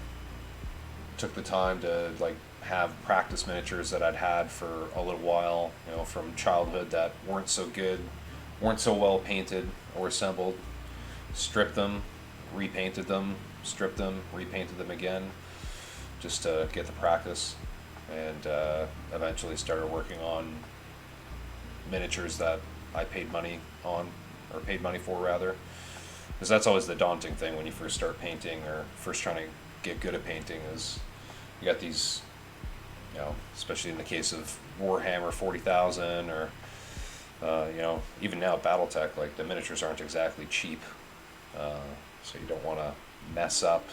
took the time to like have practice miniatures that I'd had for a little while, you know, from childhood that weren't so good, weren't so well painted or assembled. Stripped them, repainted them, stripped them, repainted them again, just to get the practice, and eventually started working on miniatures that I paid money on, or paid money for rather, because that's always the daunting thing when you first start painting or first trying to get good at painting, is you got these, you know, especially in the case of Warhammer 40,000 or you know, even now Battletech, like the miniatures aren't exactly cheap, so you don't want to mess up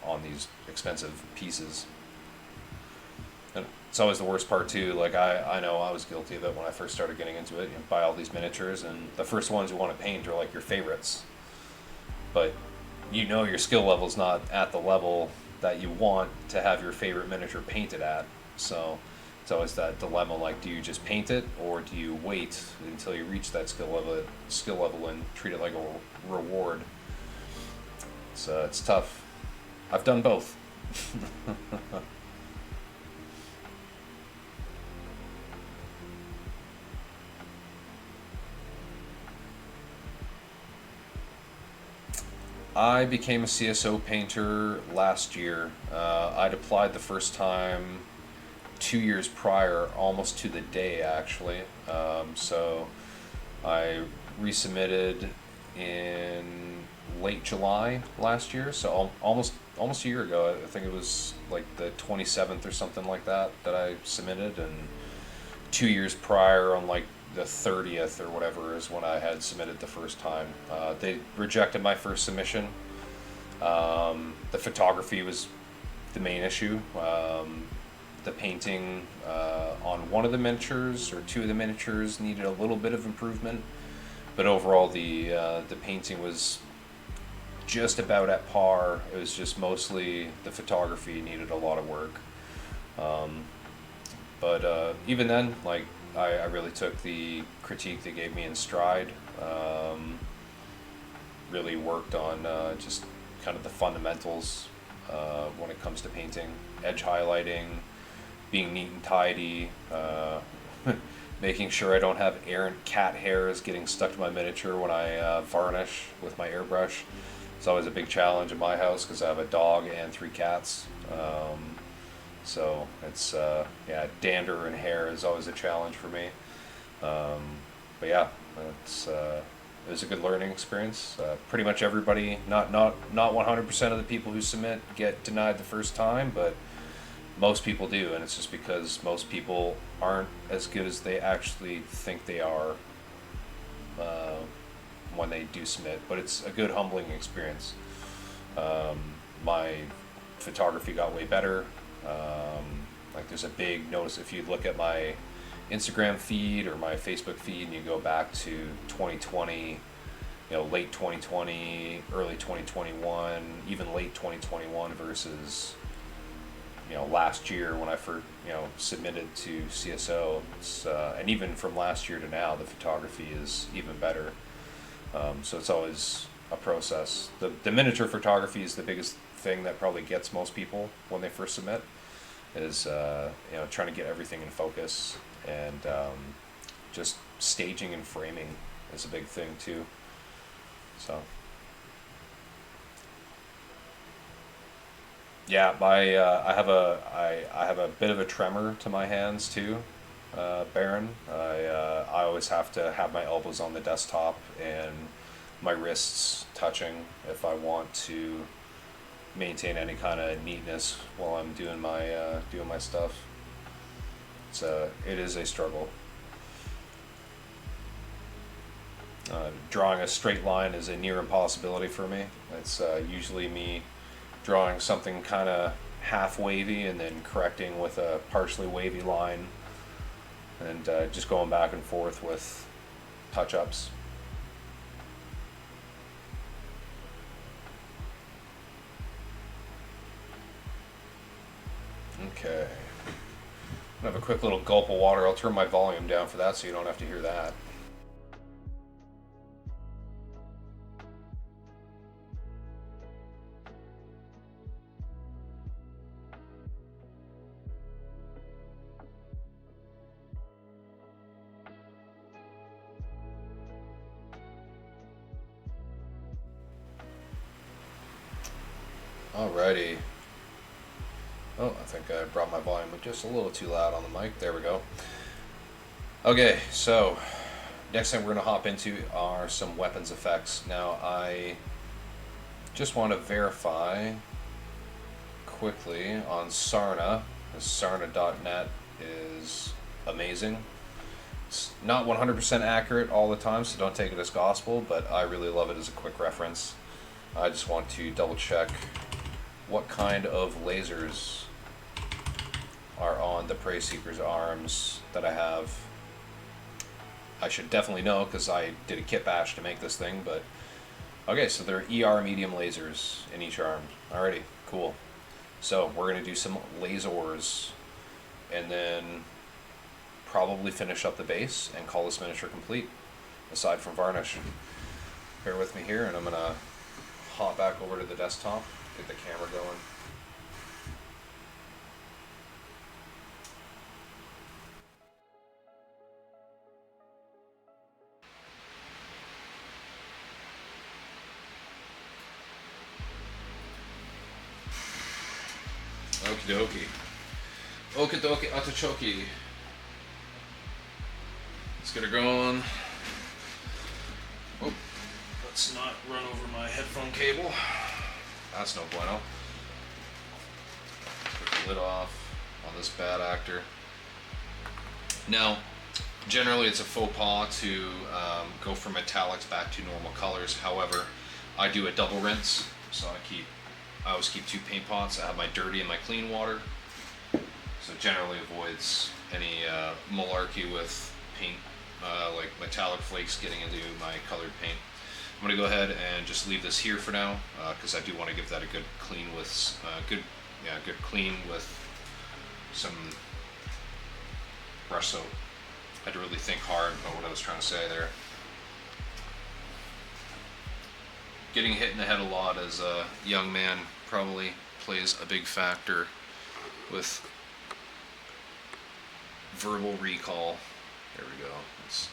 on these expensive pieces. And it's always the worst part too. Like I know I was guilty of it when I first started getting into it. You buy all these miniatures, and the first ones you want to paint are like your favorites, but you know your skill level's not at the level that you want to have your favorite miniature painted at. So it's always that dilemma, like, do you just paint it, or do you wait until you reach that skill level and treat it like a reward? So it's tough. I've done both. I became a CSO painter last year. I'd applied the first time 2 years prior, almost to the day actually. So I resubmitted in late July last year, so almost a year ago. I think it was like the 27th or something like that I submitted, and 2 years prior on like the 30th or whatever is when I had submitted the first time. They rejected my first submission. The photography was the main issue. The painting on one of the miniatures or two of the miniatures needed a little bit of improvement, but overall the painting was just about at par. It was just mostly the photography needed a lot of work. But even then, like, I really took the critique they gave me in stride. Really worked on just kind of the fundamentals when it comes to painting, edge highlighting, being neat and tidy, making sure I don't have errant cat hairs getting stuck to my miniature when I varnish with my airbrush. It's always a big challenge in my house because I have a dog and 3 cats. So it's, yeah, dander and hair is always a challenge for me. But yeah, it was a good learning experience. Pretty much everybody, not 100% of the people who submit get denied the first time, but most people do, and it's just because most people aren't as good as they actually think they are when they do submit. But it's a good humbling experience. My photography got way better. Like there's a big notice if you look at my Instagram feed or my Facebook feed and you go back to 2020, late 2020, early 2021, even late 2021 versus last year when I first submitted to CSO. It's, and even from last year to now, the photography is even better. So it's always a process. The miniature photography is the biggest thing that probably gets most people when they first submit. Is trying to get everything in focus, and just staging and framing is a big thing too. So yeah, I have a bit of a tremor to my hands too, Baron. I always have to have my elbows on the desktop and my wrists touching if I want to maintain any kind of neatness while I'm doing my stuff. It is a struggle. Drawing a straight line is a near impossibility for me. It's usually me drawing something kind of half wavy and then correcting with a partially wavy line, and just going back and forth with touch-ups. Okay. I'm gonna have a quick little gulp of water. I'll turn my volume down for that so you don't have to hear that. Alrighty. Oh, I think I brought my volume just a little too loud on the mic. There we go. Okay, so next thing we're going to hop into are some weapons effects. Now, I just want to verify quickly on Sarna. Sarna.net is amazing. It's not 100% accurate all the time, so don't take it as gospel, but I really love it as a quick reference. I just want to double check what kind of lasers are on the Prey Seeker's arms that I have. I should definitely know because I did a kit bash to make this thing, but okay, so they're ER medium lasers in each arm. Alrighty, cool. So we're going to do some lasers and then probably finish up the base and call this miniature complete, aside from varnish. Bear with me here, and I'm going to hop back over to the desktop, get the camera going. Okie dokie. Okie dokie artichoke. Let's get her going. Oh, let's not run over my headphone cable. That's no bueno. Put the lid off on this bad actor. Now, generally it's a faux pas to go from metallics back to normal colors. However, I do a double rinse, so I always keep 2 paint pots. I have my dirty and my clean water, so generally avoids any malarkey with paint, like metallic flakes getting into my colored paint. I'm going to go ahead and just leave this here for now, because I do want to give that a good clean with good clean with some brush soap. I had to really think hard about what I was trying to say there. Getting hit in the head a lot as a young man probably plays a big factor with verbal recall There we go. Let's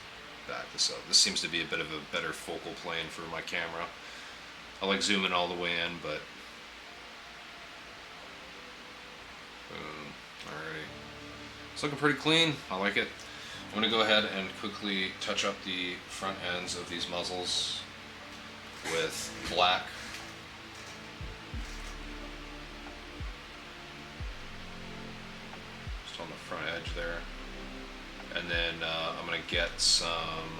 back this up. This seems to be a bit of a better focal plane for my camera. I like zooming all the way in, but boom. Alrighty. It's looking pretty clean. I like it. I'm going to go ahead and quickly touch up the front ends of these muzzles with black. Just on the front edge there. And then I'm going to get some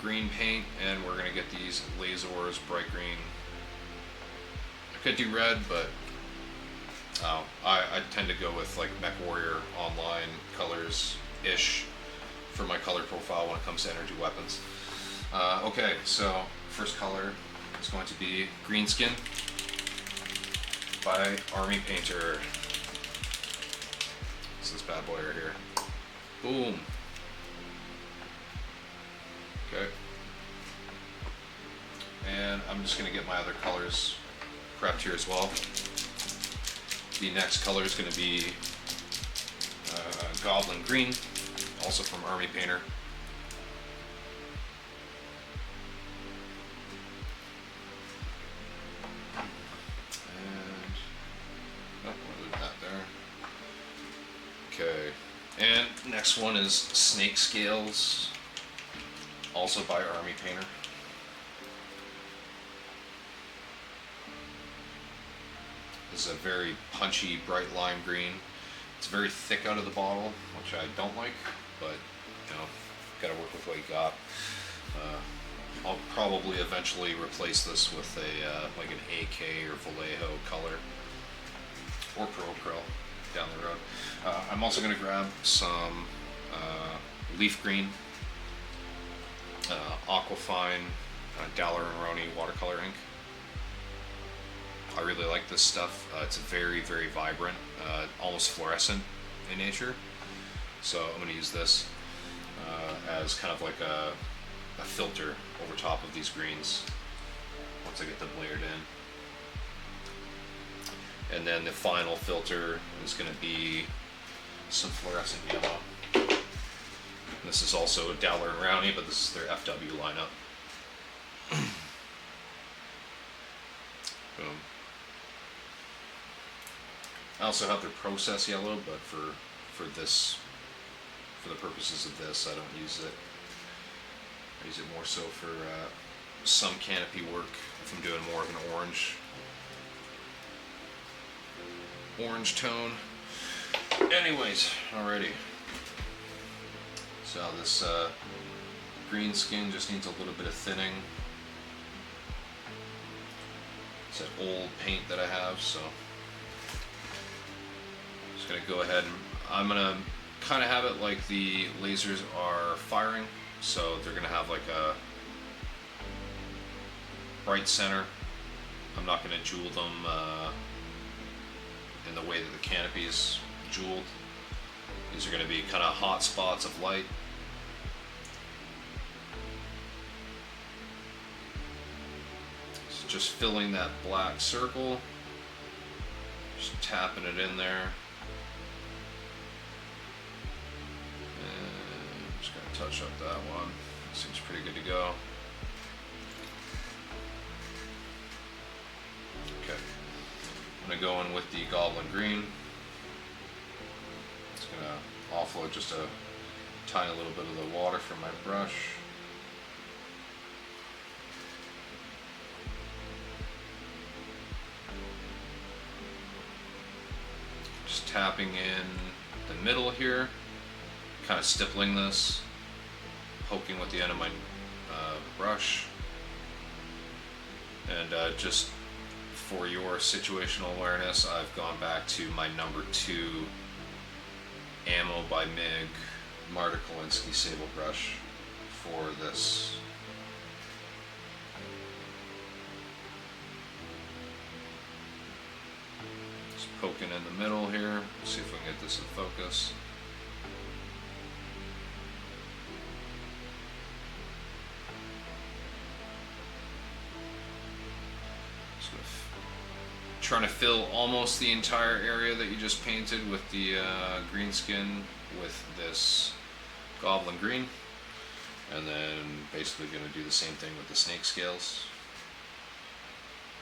green paint, and we're going to get these Lasers bright green. I could do red, but I tend to go with like MechWarrior Online colors-ish for my color profile when it comes to energy weapons. Okay, so first color is going to be Greenskin by Army Painter. It's this bad boy right here. Boom. Okay. And I'm just going to get my other colors prepped here as well. The next color is going to be Goblin Green, also from Army Painter. And oh, we'll leave that there. Okay. And next one is Snake Scales, also by Army Painter. This is a very punchy, bright lime green. It's very thick out of the bottle, which I don't like, but you know, gotta work with what you got. I'll probably eventually replace this with a like an AK or Vallejo color, or Pro down the road. I'm also gonna grab some leaf green, Aquafine, Daler and Roni watercolor ink. I really like this stuff. It's very, very vibrant, almost fluorescent in nature. So I'm going to use this as kind of like a filter over top of these greens once I get them layered in. And then the final filter is going to be some fluorescent yellow. This is also Daler and Rowney, but this is their FW lineup. Boom. I also have their process yellow, but for the purposes of this, I don't use it. I use it more so for some canopy work if I'm doing more of an orange tone. Anyways, alrighty. So this green skin just needs a little bit of thinning. It's an old paint that I have, so just gonna go ahead and I'm gonna kind of have it like the lasers are firing, so they're gonna have like a bright center. I'm not gonna jewel them in the way that the canopy is jeweled. These are gonna be kind of hot spots of light. So just filling that black circle, just tapping it in there. Just gonna touch up that one. Seems pretty good to go. Okay. I'm gonna go in with the Goblin Green. It's gonna offload just a tiny little bit of the water from my brush. Just tapping in the middle here. Kind of stippling this, poking with the end of my brush, and just for your situational awareness, I've gone back to my number 2 Ammo by MIG Marta Kolinsky sable brush for this. Just poking in the middle here, see if we can get this in focus. Trying to fill almost the entire area that you just painted with the green skin with this goblin green, and then basically going to do the same thing with the snake scales.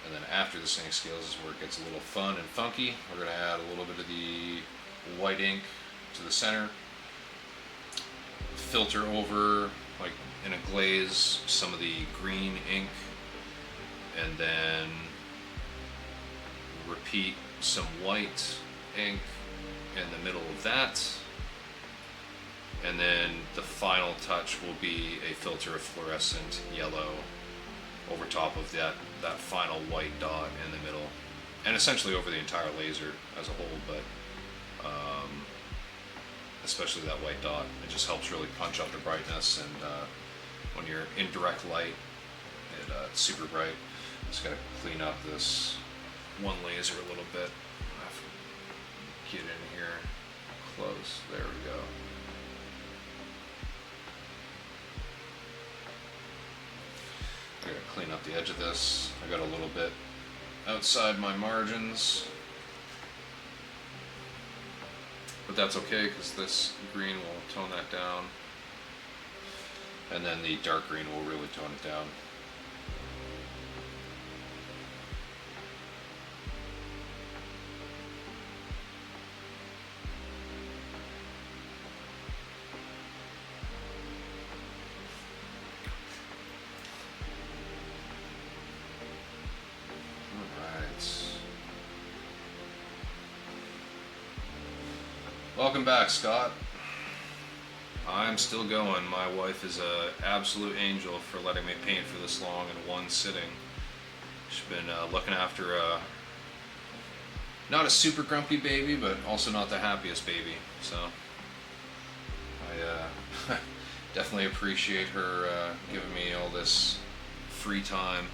And then after the snake scales is where it gets a little fun and funky. We're going to add a little bit of the white ink to the center, filter over, like in a glaze, some of the green ink, and then repeat some white ink in the middle of that. And then the final touch will be a filter of fluorescent yellow over top of that final white dot in the middle, and essentially over the entire laser as a whole, but especially that white dot. It just helps really punch up the brightness, and when you're in direct light, it's super bright. Just gotta clean up this one laser a little bit. I have to get in here close. There we go. I gotta clean up the edge of this. I got a little bit outside my margins, but that's okay because this green will tone that down, and then the dark green will really tone it down. Welcome back, Scott. I'm still going. My wife is an absolute angel for letting me paint for this long in one sitting. She's been looking after not a super grumpy baby, but also not the happiest baby. So I definitely appreciate her giving me all this free time.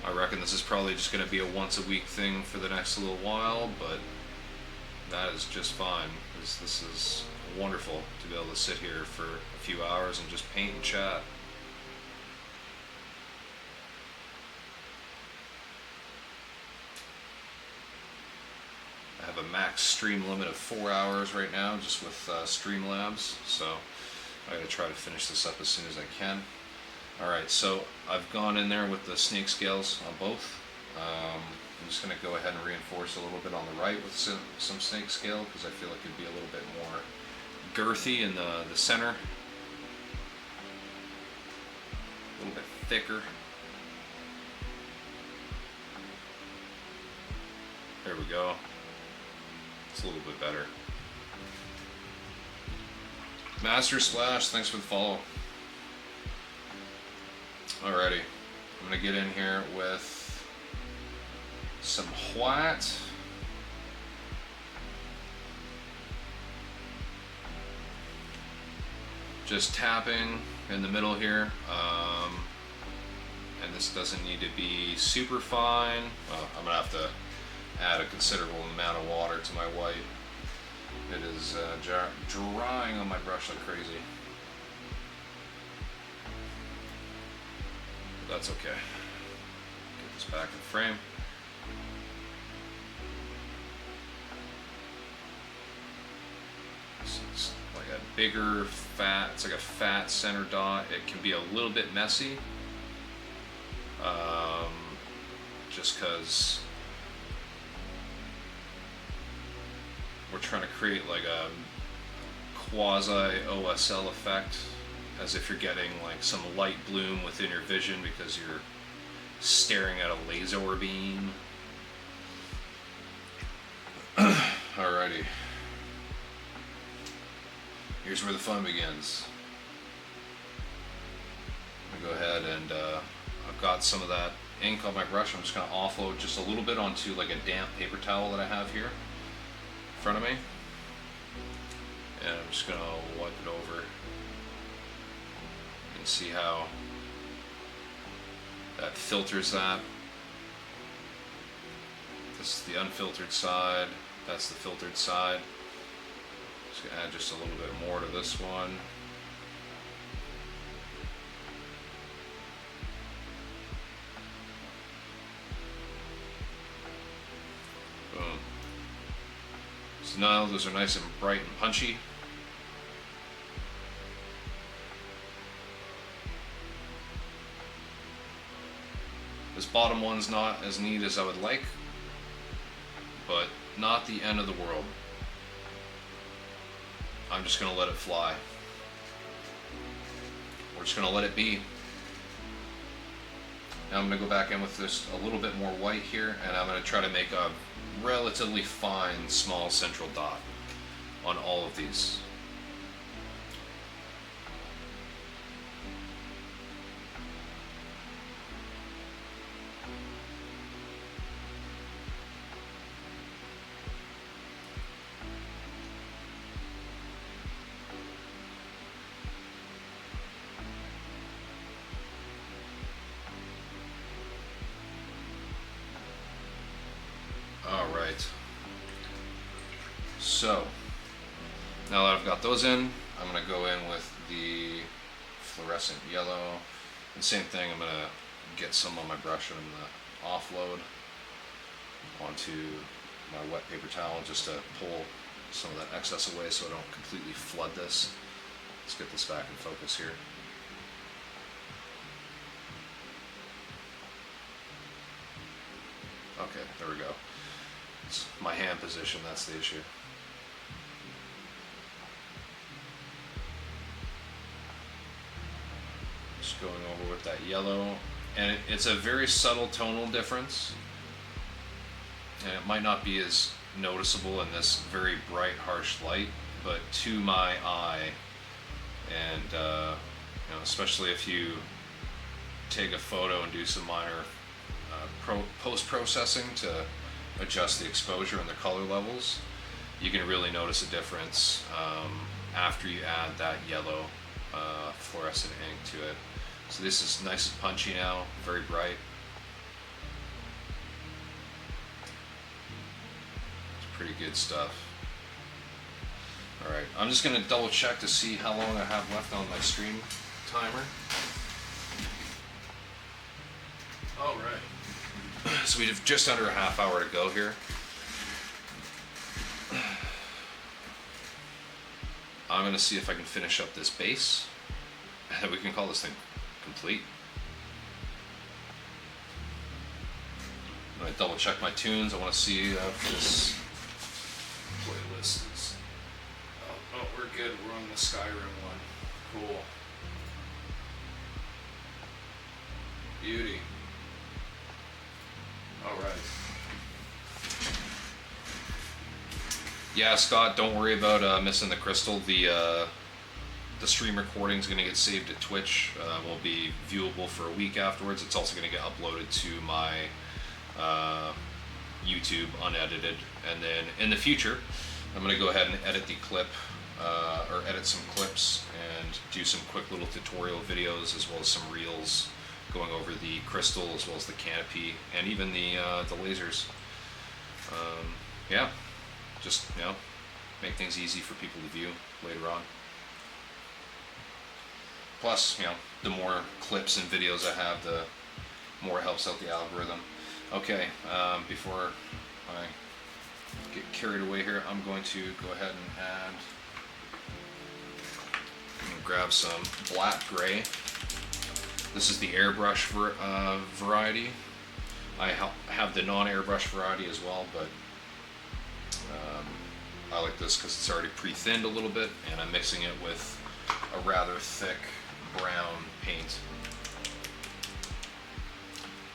I reckon this is probably just going to be a once a week thing for the next little while, but that is just fine, because this is wonderful to be able to sit here for a few hours and just paint and chat. I have a max stream limit of 4 hours right now, just with Streamlabs, so I gotta try to finish this up as soon as I can. Alright, so I've gone in there with the snake scales on both. I'm just going to go ahead and reinforce a little bit on the right with some snake scale, because I feel it could be a little bit more girthy in the center. A little bit thicker. There we go. It's a little bit better. Master Splash, thanks for the follow. Alrighty, I'm going to get in here with some white. Just tapping in the middle here. And this doesn't need to be super fine. Well, I'm gonna have to add a considerable amount of water to my white. It is drying on my brush like crazy. But that's okay. Get this back in frame. It's like a bigger, fat, it's like a fat center dot. It can be a little bit messy, just because we're trying to create like a quasi OSL effect, as if you're getting like some light bloom within your vision because you're staring at a laser beam. Alrighty. Here's where the fun begins. I'm gonna go ahead and I've got some of that ink on my brush. I'm just gonna offload just a little bit onto like a damp paper towel that I have here in front of me. And I'm just gonna wipe it over and see how that filters that. This is the unfiltered side, that's the filtered side. Just gonna add just a little bit more to this one. Boom. So now those are nice and bright and punchy. This bottom one's not as neat as I would like, but not the end of the world. I'm just going to let it fly. We're just going to let it be. Now I'm going to go back in with this a little bit more white here, and I'm going to try to make a relatively fine small central dot on all of these. Alright, so now that I've got those in, I'm going to go in with the fluorescent yellow, and same thing, I'm going to get some on my brush and I'm going to offload onto my wet paper towel just to pull some of that excess away so I don't completely flood this. Let's get this back in focus here. Okay, there we go. It's my hand position, that's the issue. Just going over with that yellow, and it's a very subtle tonal difference, and it might not be as noticeable in this very bright, harsh light, but to my eye, and you know, especially if you take a photo and do some minor post-processing to adjust the exposure and the color levels, you can really notice a difference after you add that yellow fluorescent ink to it. So this is nice and punchy now, very bright. It's pretty good stuff. Alright, I'm just going to double check to see how long I have left on my stream timer. Alright. So we have just under a half hour to go here. I'm going to see if I can finish up this base, and we can call this thing complete. I'm going to double check my tunes. I want to see if this playlist is... Oh, we're good. We're on the Skyrim one. Cool. Beauty. Alright. Yeah, Scott, don't worry about missing the crystal. The stream recording is going to get saved at Twitch. Will be viewable for a week afterwards. It's also going to get uploaded to my YouTube unedited. And then in the future, I'm going to go ahead and edit the clip, or edit some clips and do some quick little tutorial videos as well as some reels going over the crystal as well as the canopy and even the lasers. Yeah, just, you know, make things easy for people to view later on. Plus, you know, the more clips and videos I have, the more it helps out the algorithm. Okay, before I get carried away here, I'm going to go ahead and add, grab some black gray. This is the airbrush variety. I have the non-airbrush variety as well, but I like this because it's already pre-thinned a little bit, and I'm mixing it with a rather thick brown paint,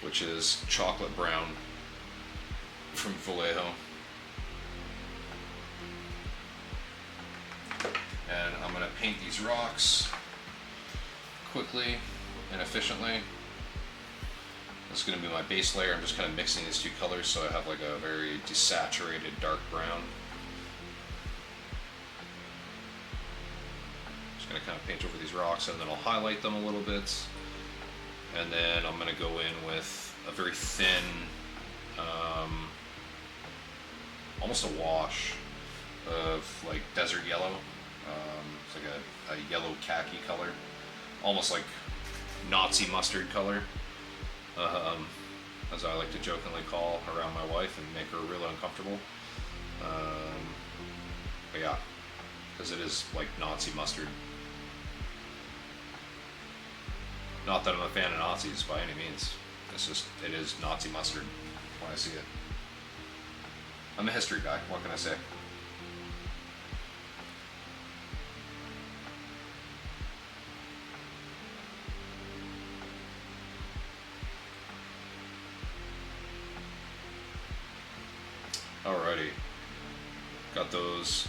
which is chocolate brown from Vallejo. And I'm going to paint these rocks quickly and efficiently. This is going to be my base layer. I'm just kind of mixing these two colors so I have like a very desaturated dark brown. Just going to kind of paint over these rocks, and then I'll highlight them a little bit, and then I'm going to go in with a very thin, almost a wash of like desert yellow. It's like a yellow khaki color, almost like Nazi mustard color, as I like to jokingly call around my wife and make her real uncomfortable. But yeah, because it is like Nazi mustard. Not that I'm a fan of Nazis by any means. It is Nazi mustard when I see it. I'm a history guy, what can I say? Alrighty, got those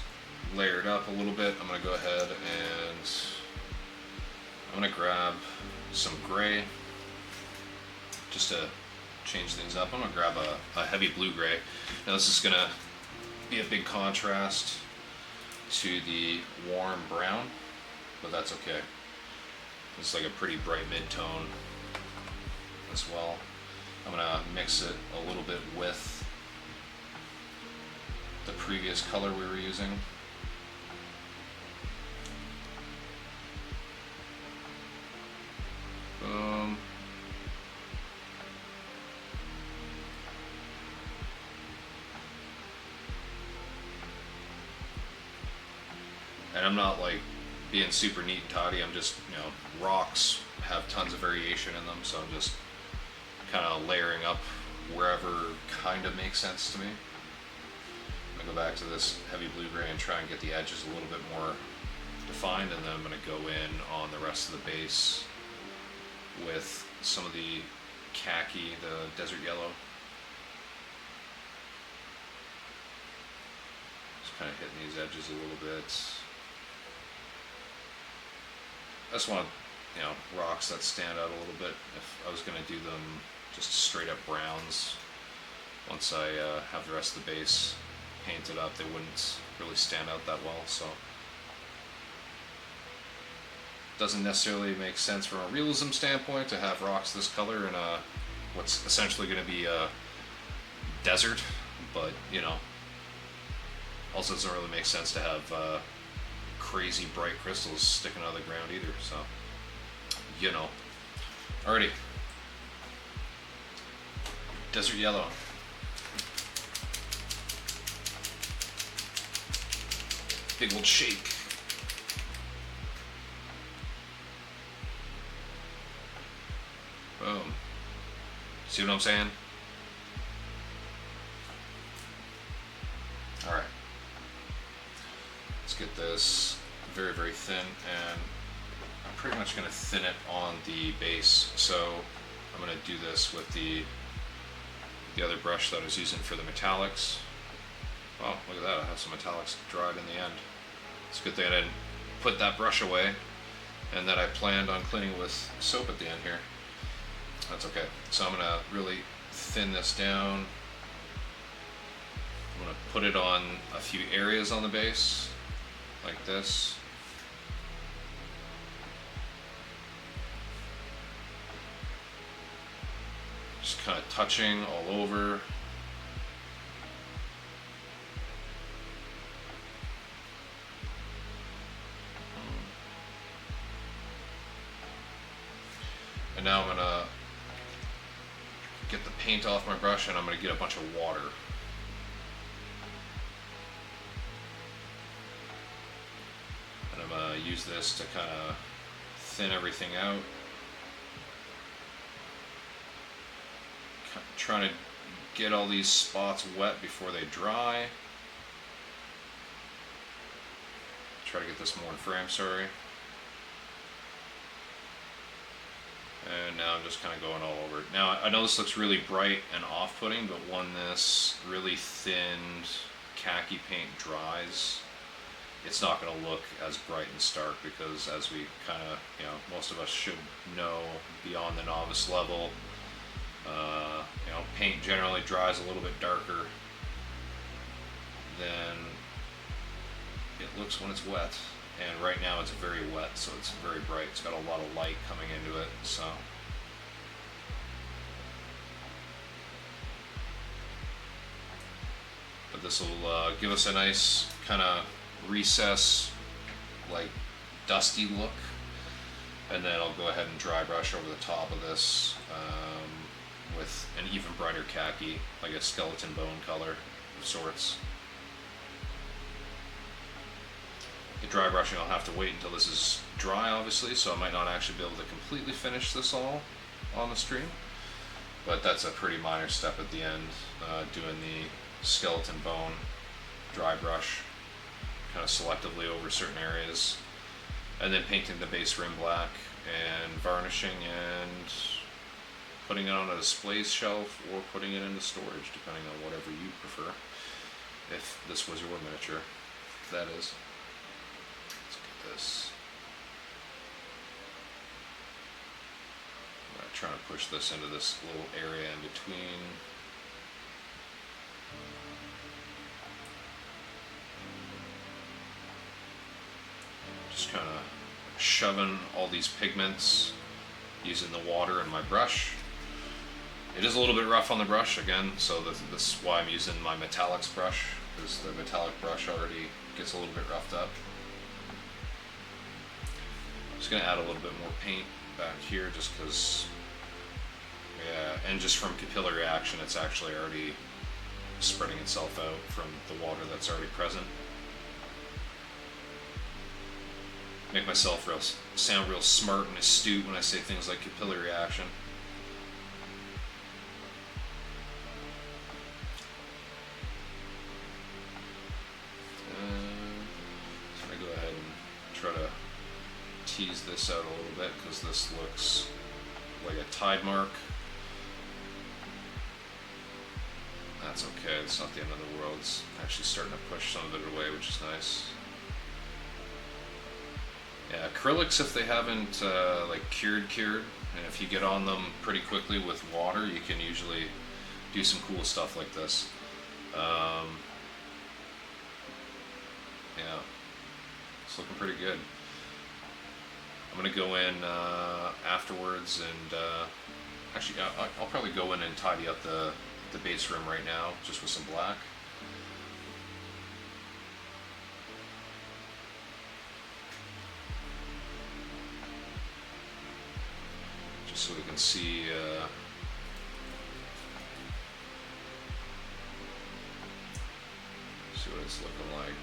layered up a little bit. I'm going to go ahead and I'm going to grab some gray just to change things up. I'm going to grab a heavy blue gray. Now this is going to be a big contrast to the warm brown, but that's okay. It's like a pretty bright mid-tone as well. I'm going to mix it a little bit with the previous color we were using. Boom. And I'm not like being super neat and tidy. I'm just, rocks have tons of variation in them, so I'm just kind of layering up wherever kind of makes sense to me. I'm going to go back to this heavy blue gray and try and get the edges a little bit more defined, and then I'm going to go in on the rest of the base with some of the khaki, the desert yellow. Just kind of hitting these edges a little bit. I just want, rocks that stand out a little bit. If I was going to do them just straight up browns, once I have the rest of the base painted up, they wouldn't really stand out that well. So doesn't necessarily make sense from a realism standpoint to have rocks this color in what's essentially going to be a desert, but also doesn't really make sense to have crazy bright crystals sticking out of the ground either. So alrighty, desert yellow. Big old shake. Boom. See what I'm saying? Alright. Let's get this very, very thin, and I'm pretty much going to thin it on the base. So I'm going to do this with the other brush that I was using for the metallics. Oh, look at that, I have some metallics dried in the end. It's a good thing I didn't put that brush away and that I planned on cleaning with soap at the end here. That's okay. So I'm going to really thin this down. I'm going to put it on a few areas on the base, like this. Just kind of touching all over. And now I'm going to get the paint off my brush, and I'm going to get a bunch of water. And I'm going to use this to kind of thin everything out. Trying to get all these spots wet before they dry. Try to get this more in frame, sorry. And now I'm just kind of going all over it. Now I know this looks really bright and off-putting, but when this really thinned khaki paint dries, it's not going to look as bright and stark, because as we kind of, most of us should know beyond the novice level, paint generally dries a little bit darker than it looks when it's wet. And right now it's very wet, so it's very bright. It's got a lot of light coming into it, so. But this will give us a nice kind of recess, like dusty look. And then I'll go ahead and dry brush over the top of this with an even brighter khaki, like a skeleton bone color of sorts. The dry brushing, I'll have to wait until this is dry, obviously, so I might not actually be able to completely finish this all on the stream. but that's a pretty minor step at the end, doing the skeleton bone dry brush kind of selectively over certain areas, and then painting the base rim black and varnishing and putting it on a display shelf or putting it into storage, depending on whatever you prefer. If this was your miniature, that is. Let's get this. I'm trying to push this into this little area in between. Just kind of shoving all these pigments using the water in my brush. It is a little bit rough on the brush again, so this is why I'm using my metallics brush, because the metallic brush already gets a little bit roughed up. I'm just going to add a little bit more paint back here just because, yeah, and just from capillary action it's actually already spreading itself out from the water that's already present. Make myself sound real smart and astute when I say things like capillary action. So I'm going to go ahead and try to tease this out a little bit because this looks like a tide mark. That's okay, it's not the end of the world. It's actually starting to push some of it away, which is nice. Yeah, acrylics, if they haven't like cured, and if you get on them pretty quickly with water, you can usually do some cool stuff like this. Yeah, it's looking pretty good. I'm gonna go in afterwards, and actually, I'll probably go in and tidy up the base rim right now, just with some black. So we can see what it's looking like.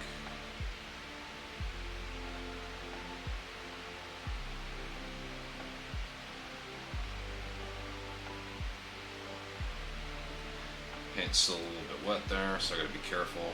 Paint's still a little bit wet there, so I gotta be careful.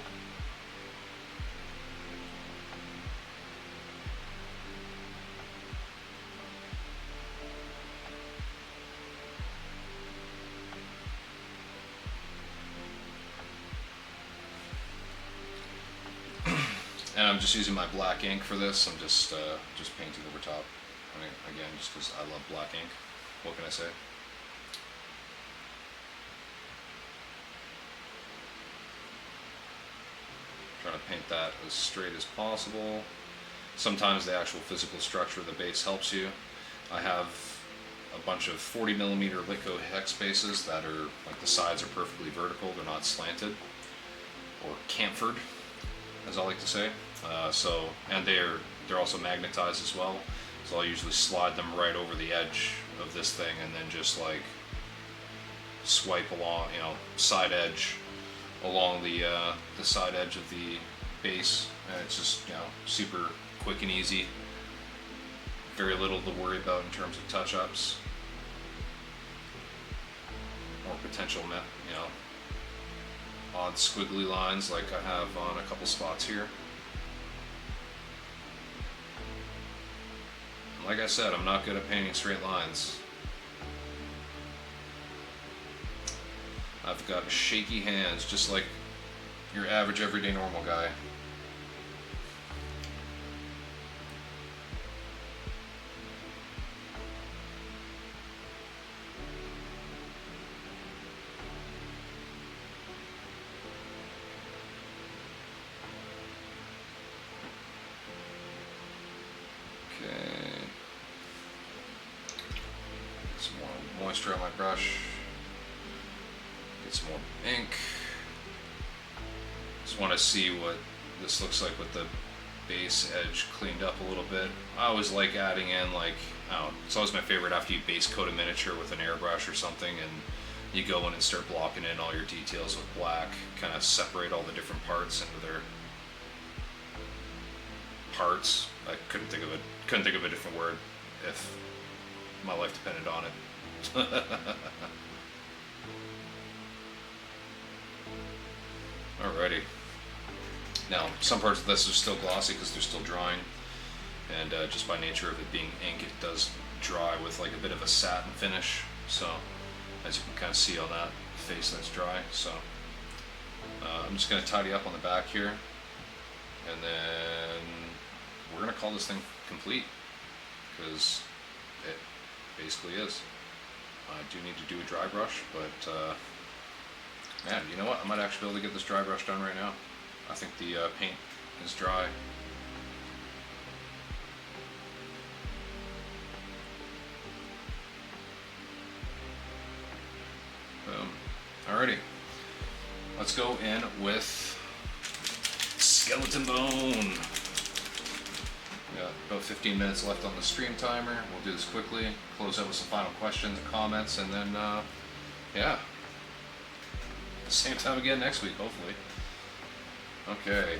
And I'm just using my black ink for this. I'm just painting over top. I mean, again, just because I love black ink. What can I say? Trying to paint that as straight as possible. Sometimes the actual physical structure of the base helps you. I have a bunch of 40mm Litco hex bases that are, like, the sides are perfectly vertical, they're not slanted, or chamfered, as I like to say. And they're also magnetized as well. So I'll usually slide them right over the edge of this thing and then just like swipe along, side edge along the side edge of the base, and it's just super quick and easy. Very little to worry about in terms of touch-ups or potential, odd squiggly lines like I have on a couple spots here. Like I said, I'm not good at painting straight lines. I've got shaky hands, just like your average everyday normal guy. Moisture on my brush, get some more ink. Just want to see what this looks like with the base edge cleaned up a little bit. I always like adding in, like, it's always my favorite after you base coat a miniature with an airbrush or something and you go in and start blocking in all your details with black, kind of separate all the different parts into their parts. I couldn't think of a different word if my life depended on it. Alrighty. Now, some parts of this are still glossy because they're still drying, and just by nature of it being ink, it does dry with like a bit of a satin finish. So, as you can kind of see on that face that's dry. So, I'm just going to tidy up on the back here, and then we're going to call this thing complete, because it basically is. I do need to do a dry brush, but man, you know what? I might actually be able to get this dry brush done right now. I think the paint is dry. Boom. Alrighty. Let's go in with skeleton bone. We got about 15 minutes left on the stream timer. We'll do this quickly, close out with some final questions and comments, and then, yeah. Same time again next week, hopefully. Okay.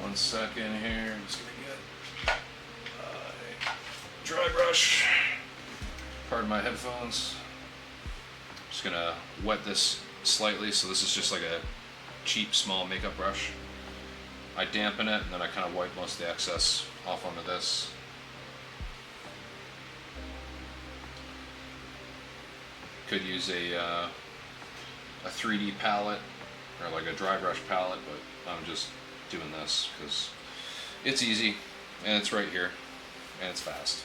1 second here. I'm just gonna get my dry brush. Pardon my headphones. Just gonna wet this slightly, so this is just like a cheap small makeup brush. I dampen it, and then I kind of wipe most of the excess off onto this. Could use a 3D palette or like a dry brush palette, but I'm just doing this because it's easy and it's right here and it's fast.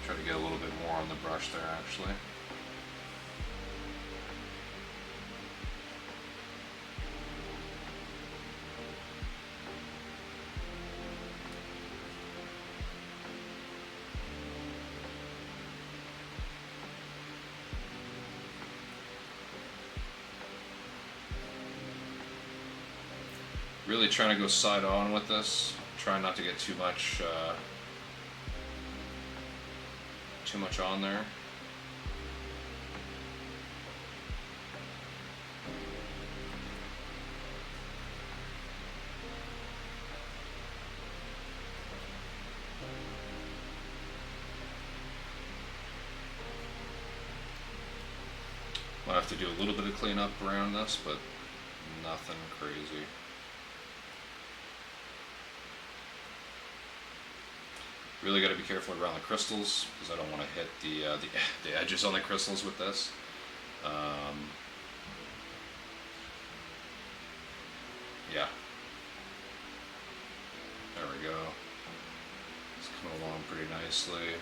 Try to get a little bit more on the brush there actually. Really trying to go side on with this. Trying not to get too much on there. Might have to do a little bit of cleanup around this, but nothing crazy. Really got to be careful around the crystals because I don't want to hit the edges on the crystals with this. Yeah. There we go. It's coming along pretty nicely.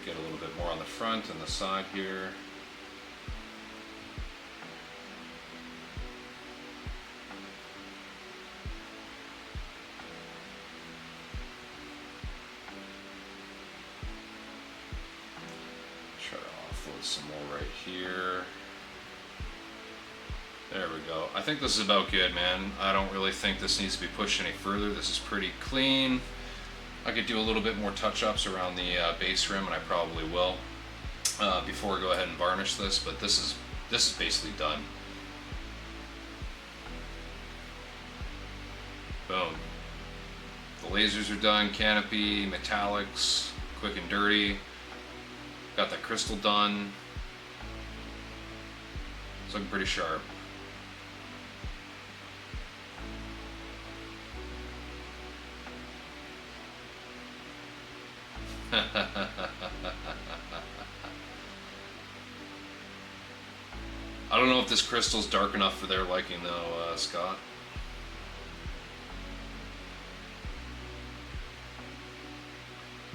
Get a little bit more on the front and the side here. Try to offload some more right here. There we go. I think this is about good, man. I don't really think this needs to be pushed any further. This is pretty clean. I could do a little bit more touch-ups around the base rim, and I probably will before I go ahead and varnish this. But this is basically done. Boom. The lasers are done. Canopy, metallics, quick and dirty. Got that crystal done. It's looking pretty sharp. I don't know if this crystal's dark enough for their liking though, Scott.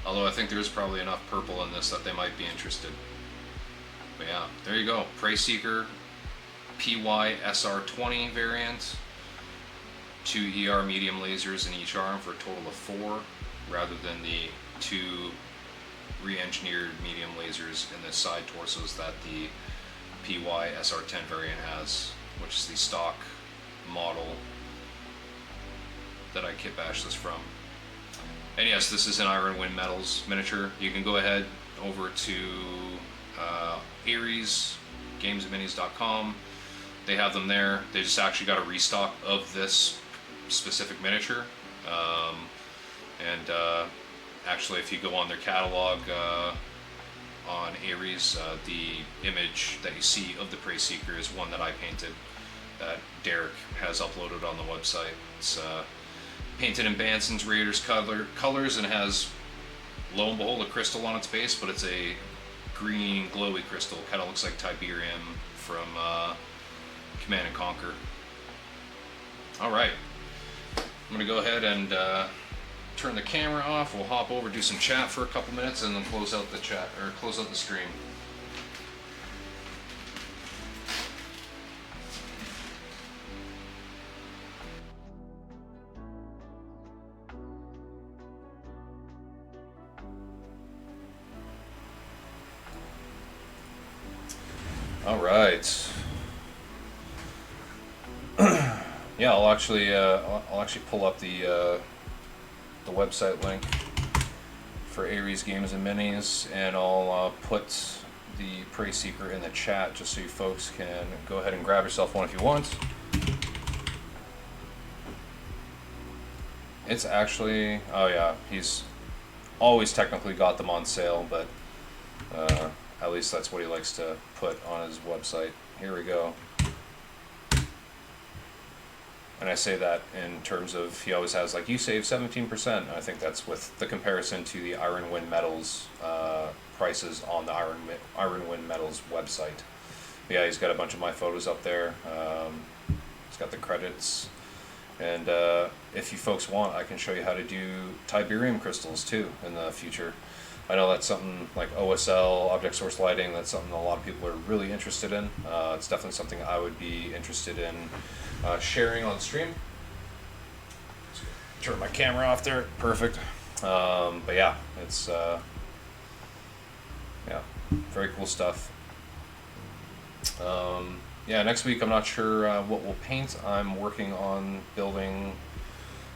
Although I think there's probably enough purple in this that they might be interested. But yeah, there you go. Prey Seeker PY-SR20 variant. 2 ER medium lasers in each arm for a total of 4, rather than the 2 re-engineered medium lasers in the side torsos that the PY-SR10 variant has, which is the stock model that I kit bashed this from. And yes, this is an Iron Wind Metals miniature. You can go ahead over to Ares, gamesandminis.com. They have them there. They just actually got a restock of this specific miniature. And actually, if you go on their catalog on Aries, the image that you see of the Prey Seeker is one that I painted that Derek has uploaded on the website. It's painted in Banson's Raiders colors and has, lo and behold, a crystal on its base, but it's a green glowy crystal. Kind of looks like Tiberium from Command and Conquer. Alright, I'm going to go ahead and turn the camera off. We'll hop over, do some chat for a couple minutes, and then close out the chat, or close out the stream. All right. Yeah, I'll actually pull up the website link for Aries Games and Minis, and I'll put the Prey Seeker in the chat just so you folks can go ahead and grab yourself one if you want. It's actually, oh yeah, he's always technically got them on sale, but at least that's what he likes to put on his website. Here we go. And I say that in terms of, he always has like, you save 17%. I think that's with the comparison to the Iron Wind Metals prices on the Iron Wind Metals website. But yeah, he's got a bunch of my photos up there. He's got the credits. And if you folks want, I can show you how to do Tiberium crystals too in the future. I know that's something like OSL, object source lighting, that's something a lot of people are really interested in. It's definitely something I would be interested in sharing on stream. Turn my camera off there, perfect. But yeah, it's yeah, very cool stuff. Yeah, next week I'm not sure what we'll paint. I'm working on building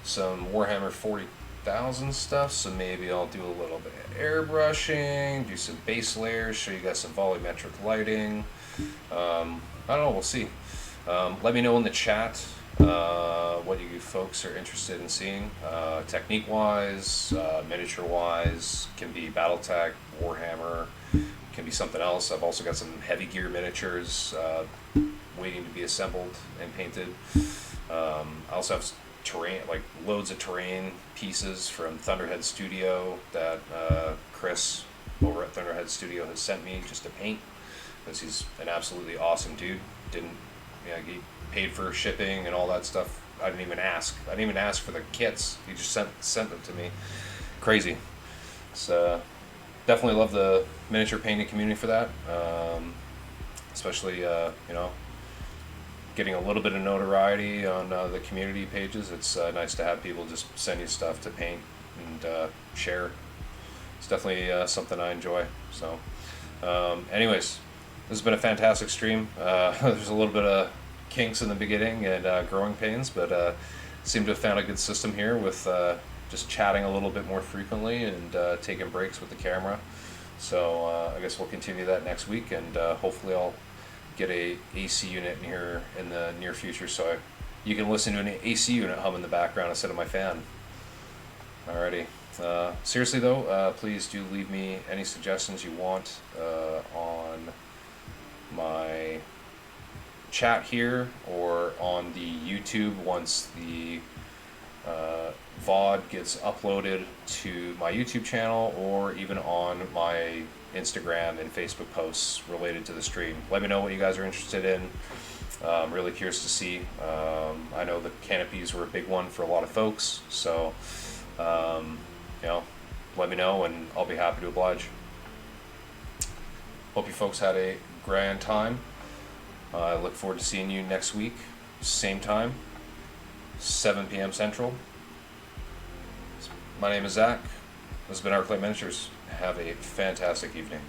some Warhammer 40,000 stuff, so maybe I'll do a little bit of airbrushing, do some base layers, show you guys some volumetric lighting. I don't know, we'll see. Let me know in the chat what you folks are interested in seeing, technique-wise, miniature-wise. Can be BattleTech, Warhammer, can be something else. I've also got some heavy gear miniatures waiting to be assembled and painted. I also have terrain, like loads of terrain pieces from Thunderhead Studio that Chris over at Thunderhead Studio has sent me just to paint, because he's an absolutely awesome dude. He paid for shipping and all that stuff. I didn't even ask for the kits. He just sent them to me. Crazy. So definitely love the miniature painting community for that. Especially getting a little bit of notoriety on the community pages. It's nice to have people just send you stuff to paint and share. It's definitely something I enjoy. So anyways, this has been a fantastic stream. There's a little bit of kinks in the beginning and growing pains, but seem to have found a good system here with just chatting a little bit more frequently and taking breaks with the camera. So I guess we'll continue that next week, and hopefully I'll get a AC unit in here in the near future, so you can listen to an AC unit hum in the background instead of my fan. Alrighty. Seriously though, please do leave me any suggestions you want on my chat here or on the YouTube once the VOD gets uploaded to my YouTube channel, or even on my Instagram and Facebook posts related to the stream. Let me know what you guys are interested in. I'm really curious to see. I know the canopies were a big one for a lot of folks, so let me know and I'll be happy to oblige. Hope you folks had a grand time. I look forward to seeing you next week, same time, 7 p.m. Central. My name is Zach. This has been Arclight Miniatures. Have a fantastic evening.